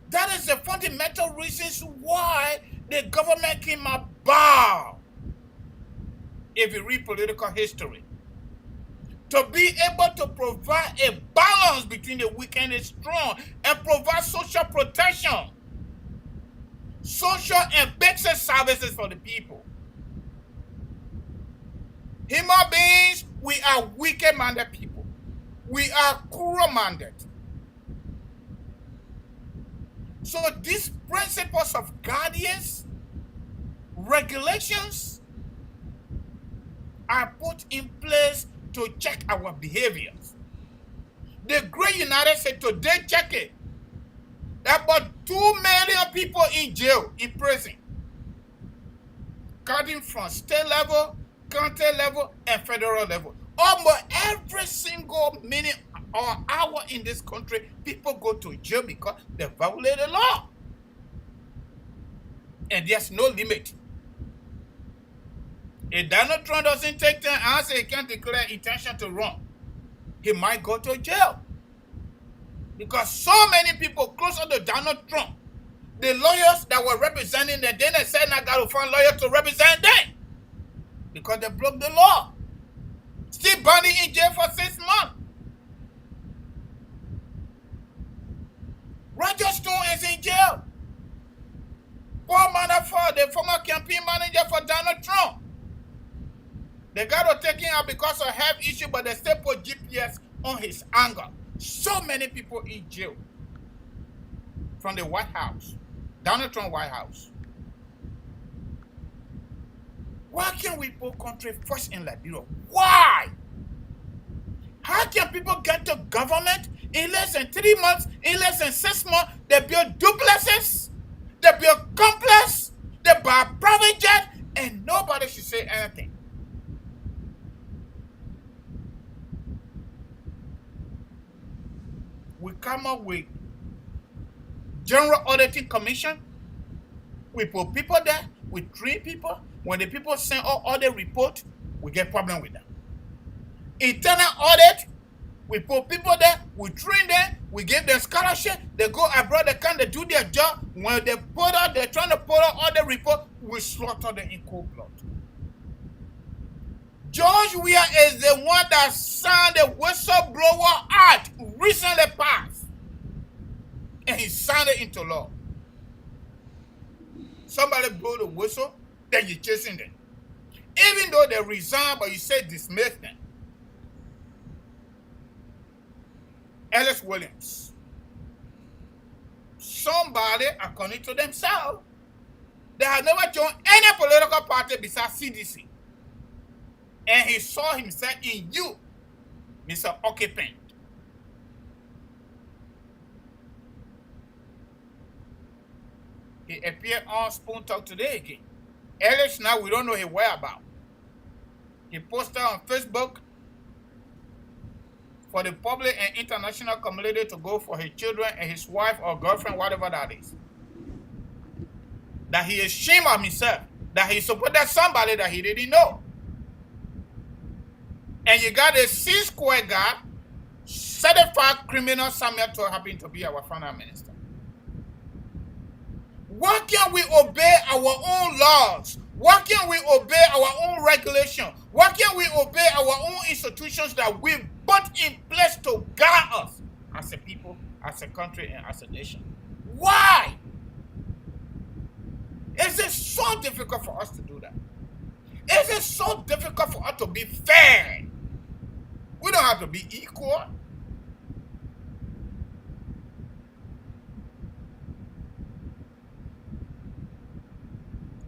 V: That is the fundamental reasons why the government came about. If you read political history, to be able to provide a balance between the weak and the strong and provide social protection, social and basic services for the people. Human beings, we are wicked-minded people. We are cruel-minded. So these principles of guardians, regulations are put in place to check our behaviors. The Great United States today check it. There are about 2 million people in jail, in prison, counting from state level, county level, and federal level. Almost every single minute or hour in this country, people go to jail because they violate the law. And there's no limit. If Donald Trump doesn't take time and say he can't declare intention to run, he might go to jail. Because so many people closer to Donald Trump, the lawyers that were representing them, then they said, I got to find lawyers to represent them. Because they broke the law. Still burning in jail for 6 months. Roger Stone is in jail. Paul Manafort, the former campaign manager for Donald Trump. They got to take him out because of health issue, but they still put GPS on his anger. So many people in jail from the White House, Donald Trump White House. Why can't we put country first in Liberia? Why? How can people get to government in less than 3 months, in less than 6 months? They build duplexes, they build complex, they buy private jet, and nobody should say anything. We come up with General Auditing Commission. We put people there. We train people. When the people send all audit report, we get problem with them. Internal audit. We put people there. We train them. We give them scholarship. They go abroad. They come. They do their job. When they put out, they're trying to put out audit report. We slaughter them in cold blood. George Weah is the one that signed the Whistleblower Act recently passed. And he signed it into law. Somebody blow the whistle, then you're chasing them. Even though they resign, but you say dismiss them. Ellis Williams. Somebody, according to themselves, they have never joined any political party besides CDC. And he saw himself in you, Mr. Occupant. He appeared on Spoon Talk today again. Ellis, now we don't know his whereabouts. He posted on Facebook for the public and international community to go for his children and his wife or girlfriend, whatever that is. That he is ashamed of himself. That he supported somebody that he didn't know. And you got a C-square guy, certified criminal Samuel to happen to be our finance minister. Why can't we obey our own laws? Why can't we obey our own regulation? Why can't we obey our own institutions that we put in place to guide us as a people, as a country, and as a nation? Why? Is it so difficult for us to do that? Is it so difficult for us to be fair? We don't have to be equal.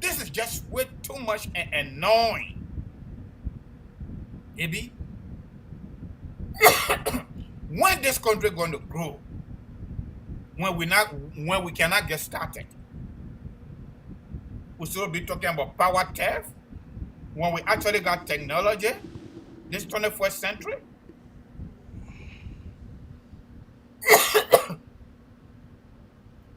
V: This is just way too much and annoying. Maybe when this country going to grow? When we cannot get started? We still be talking about power theft when we actually got technology this 21st century?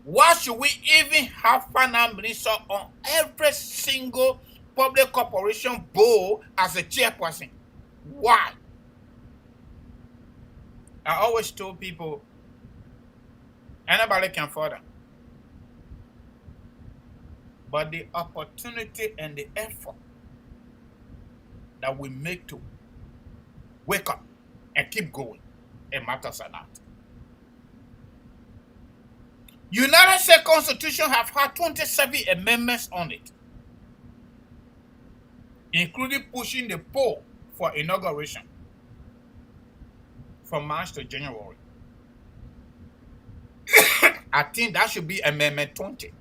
V: Why should we even have finance minister on every single public corporation board as a chairperson? Why? I always told people, anybody can afford them. But the opportunity and the effort that we make to wake up and keep going, it matters a lot. United States Constitution have had 27 amendments on it, including pushing the poll for inauguration from March to January. I think that should be Amendment 20.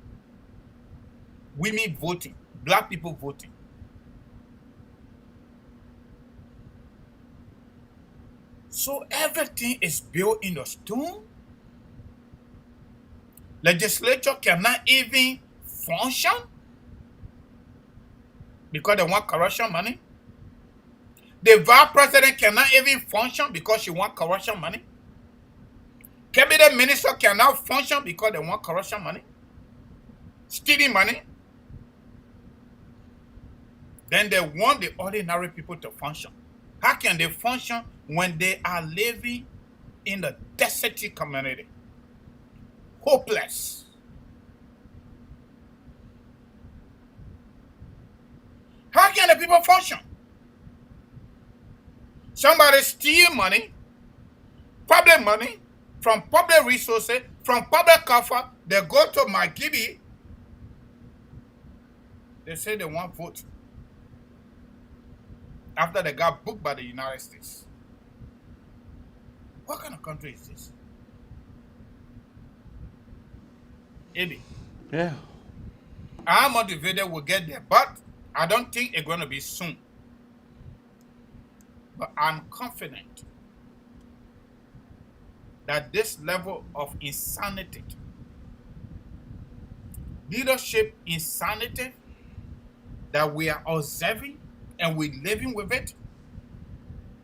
V: Women voting, black people voting. So everything is built in the stone. Legislature cannot even function because they want corruption money. The vice president cannot even function because she wants corruption money. Cabinet minister cannot function because they want corruption money. Stealing money. Then they want the ordinary people to function. How can they function when they are living in the deserty community? Hopeless. How can the people function? Somebody steal money, public money, from public resources, from public coffers. They go to Magidi. They say they want vote. After they got booked by the United States. What kind of country is this? Eddie.
U: Yeah.
V: I'm motivated we'll get there, but I don't think it's going to be soon. But I'm confident that this level of insanity, leadership insanity that we are observing and we're living with it,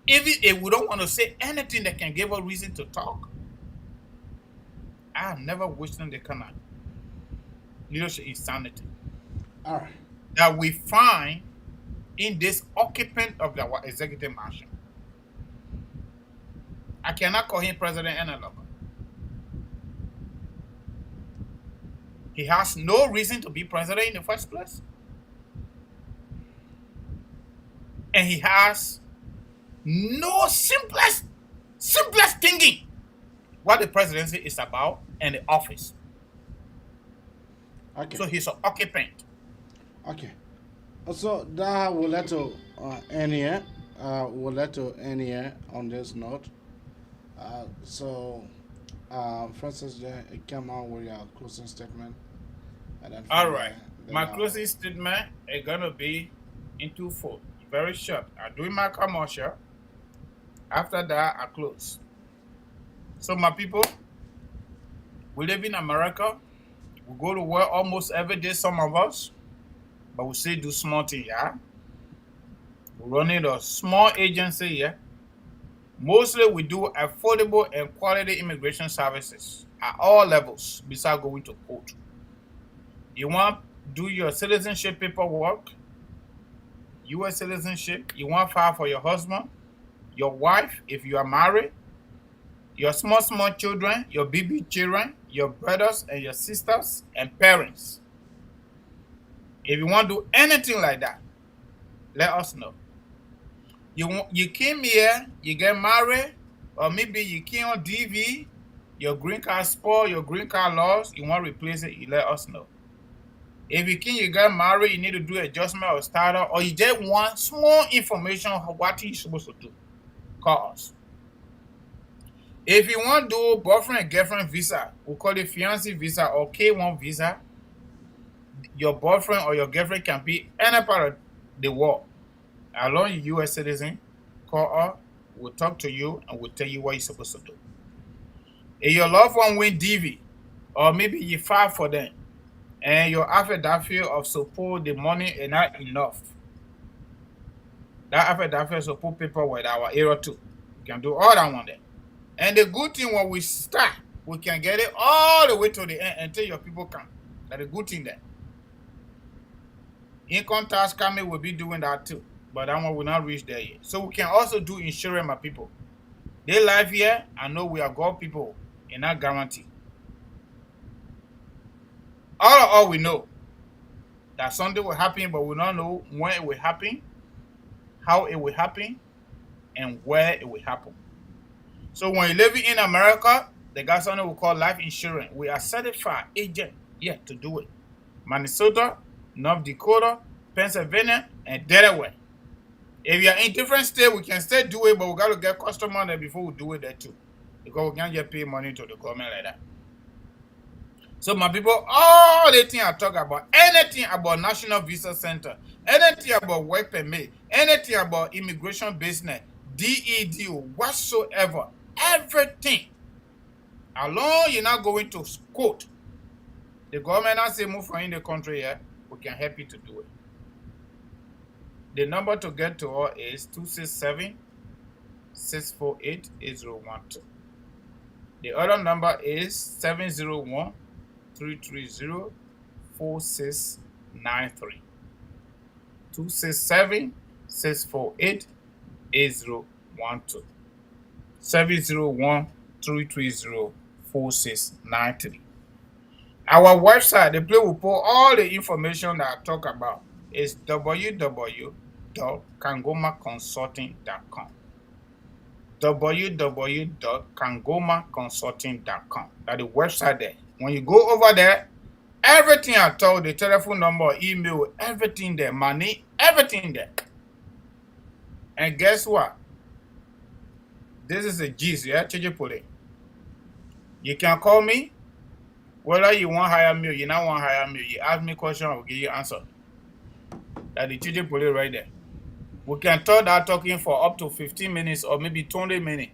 V: even if we don't want to say anything that can give us reason to talk, I have never wished them the kind of leadership insanity that we find in this occupant of our executive mansion. I cannot call him president any longer. He has no reason to be president in the first place. And he has no simplest thinking what the presidency is about and the office.
U: Okay.
V: So he's an occupant.
U: Okay. So that will let to end here. We'll let to end here on this note. Francis, come out with your closing statement.
V: All right. My closing statement is going to be in twofold. Very short. I'm doing my commercial. After that, I close. So my people, we live in America. We go to work almost every day, some of us, but we still do small things, yeah? We're running a small agency here. Mostly we do affordable and quality immigration services at all levels besides going to court. You want to do your citizenship paperwork, U.S. citizenship, you want to file for your husband, your wife, if you are married, your small children, your baby children, your brothers and your sisters and parents. If you want to do anything like that, let us know. You came here, you get married, or maybe you came on DV, your green card spoiled, your green card lost, you want to replace it, you let us know. If you came, you got married, you need to do adjustment or startup, or you just want small information on what you're supposed to do, call us. If you want to do boyfriend and girlfriend visa, we call it fiancé visa or K1 visa, your boyfriend or your girlfriend can be any part of the world. As long as you're a U.S. citizen, call us, we'll talk to you, and we'll tell you what you're supposed to do. If your loved one went DV, or maybe you file for them, and your affidavit of support, the money is not enough, that affidavit of support paper with our area too. You can do all that one there. And the good thing when we start, we can get it all the way to the end until your people come. That's a good thing there. Income tax coming will be doing that too, but that one will not reach there yet. So we can also do insurance, my people. They live here, I know we are God people, and not guarantee. All we know that something will happen, but we don't know when it will happen, how it will happen, and where it will happen. So when you live in America, they got something we call life insurance. We are certified agent yet to do it. Minnesota, North Dakota, Pennsylvania, and Delaware. If you are in different states, we can still do it, but we got to get customer there before we do it there too. Because we can't just pay money to the government like that. So my people, all the things I talk about, anything about National Visa Center, anything about work permit, anything about immigration business, DED, whatsoever, everything, along you're not going to quote, the government has say move from in the country here, we can help you to do it. The number to get to us is 267-648-8012. The other number is 701-330-4693. 267-648-8012. 701-330-4693. Our website, the place we put all the information that I talk about, is www.kangomaconsulting.com. www.kangomaconsulting.com. That's the website there. When you go over there, everything I told, the telephone number, email, everything there, money, everything there. And guess what? This is a gist, yeah, Chijipole. You can call me, whether you want to hire me or you not want to hire me. You ask me a question, I will give you answer. That's the Chijipole right there. We can talk that talking for up to 15 minutes or maybe 20 minutes.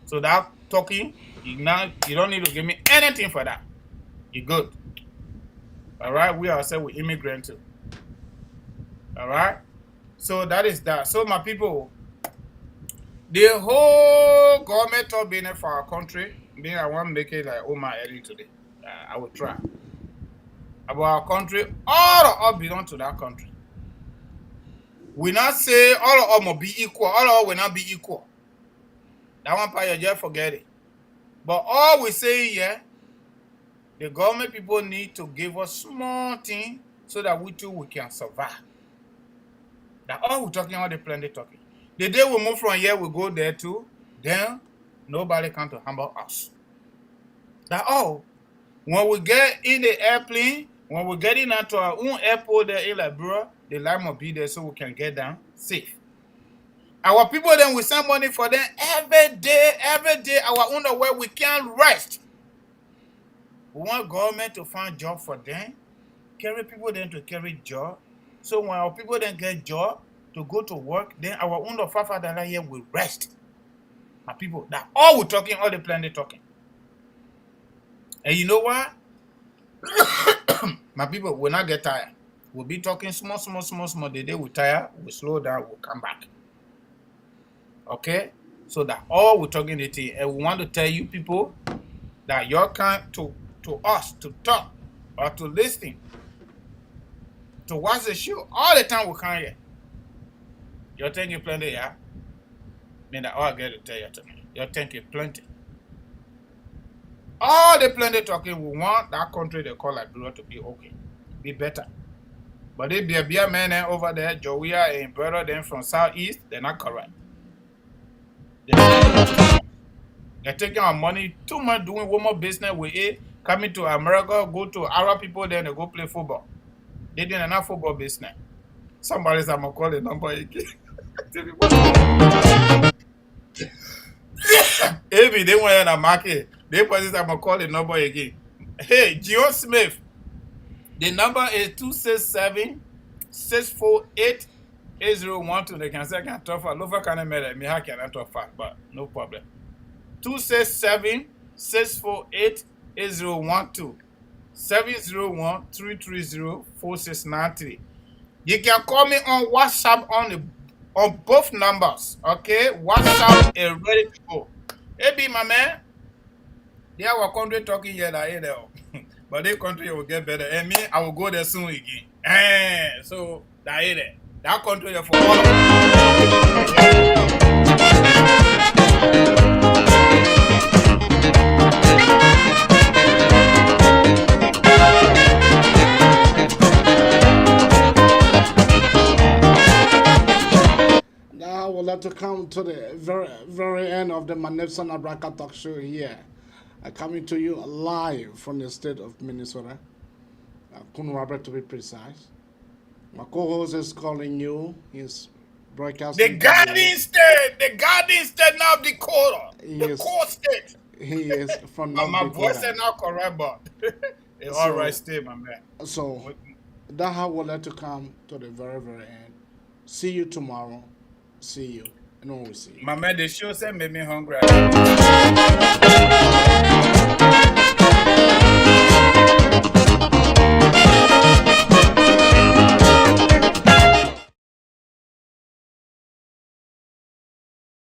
V: So that talking, you don't need to give me anything for that. You're good. All right? We ourselves, we immigrant too. All right? So that is that. So my people, the whole government of business for our country, then I want to make it like my early today. I will try. About our country, all of us belong to that country. We not say all of us must be equal. All of us will not be equal. That one part you just forget it. But all we say here, the government people need to give us small thing so that we too we can survive. That all we're talking, all the plenty talking. The day we move from here, we go there too. Then nobody can to humble us. That all. When we get in the airplane, when we get into our own airport there in Liberia, the line must be there so we can get down safe. Our people then we send money for them every day, our own way we can't rest. We want government to find job for them, carry people then to carry job. So when our people then get job to go to work, then our own $5 here will rest. My people, that all we're talking, all the plenty talking. And you know what? My people will not get tired. We'll be talking small. The day we tire, we slow down, we'll come back. Okay? So that all we're talking the thing. And we want to tell you people that you can't to us to talk or to listen, to watch the show all the time we can't hear. You're thinking plenty, yeah? Then all I get to tell you tonight. You're thinking plenty. All the plenty talking, we want that country they call Liberia to be okay, be better. But they be a man over there, Joia and brother them from Southeast, they're not correct. They're taking our money too much, doing one more business with it, coming to America, go to Arab people, then they go play football. They doing enough football business. Somebody's I'm gonna call the number again. Maybe they went in the market. They put I'm gonna call the number again. Hey, Gio Smith. The number is 267-648-8012. They can say I can talk for Lofa can me I cannot talk fast, but no problem. 267-648-8012. 701-330-4693. You can call me on WhatsApp on both numbers. Okay? WhatsApp is ready to go. Hey, be my man. They are our country talking here that but their country will get better. And me, I will go there soon again. So that is it. That country is for all of us.
U: Now I would like to come to the very end of the Manepson Abraka talk show here. Coming to you live from the state of Minnesota. Kun Robert to be precise. My co-host is calling you. He's broadcasting.
V: The Garden State, North Dakota. The core state.
U: He is from North
V: my
U: Dakota.
V: voice is not correct, but it's all right state, my man.
U: So that I would like to come to the very end. See you tomorrow. See you. And always see you.
V: My man, the show said made me hungry.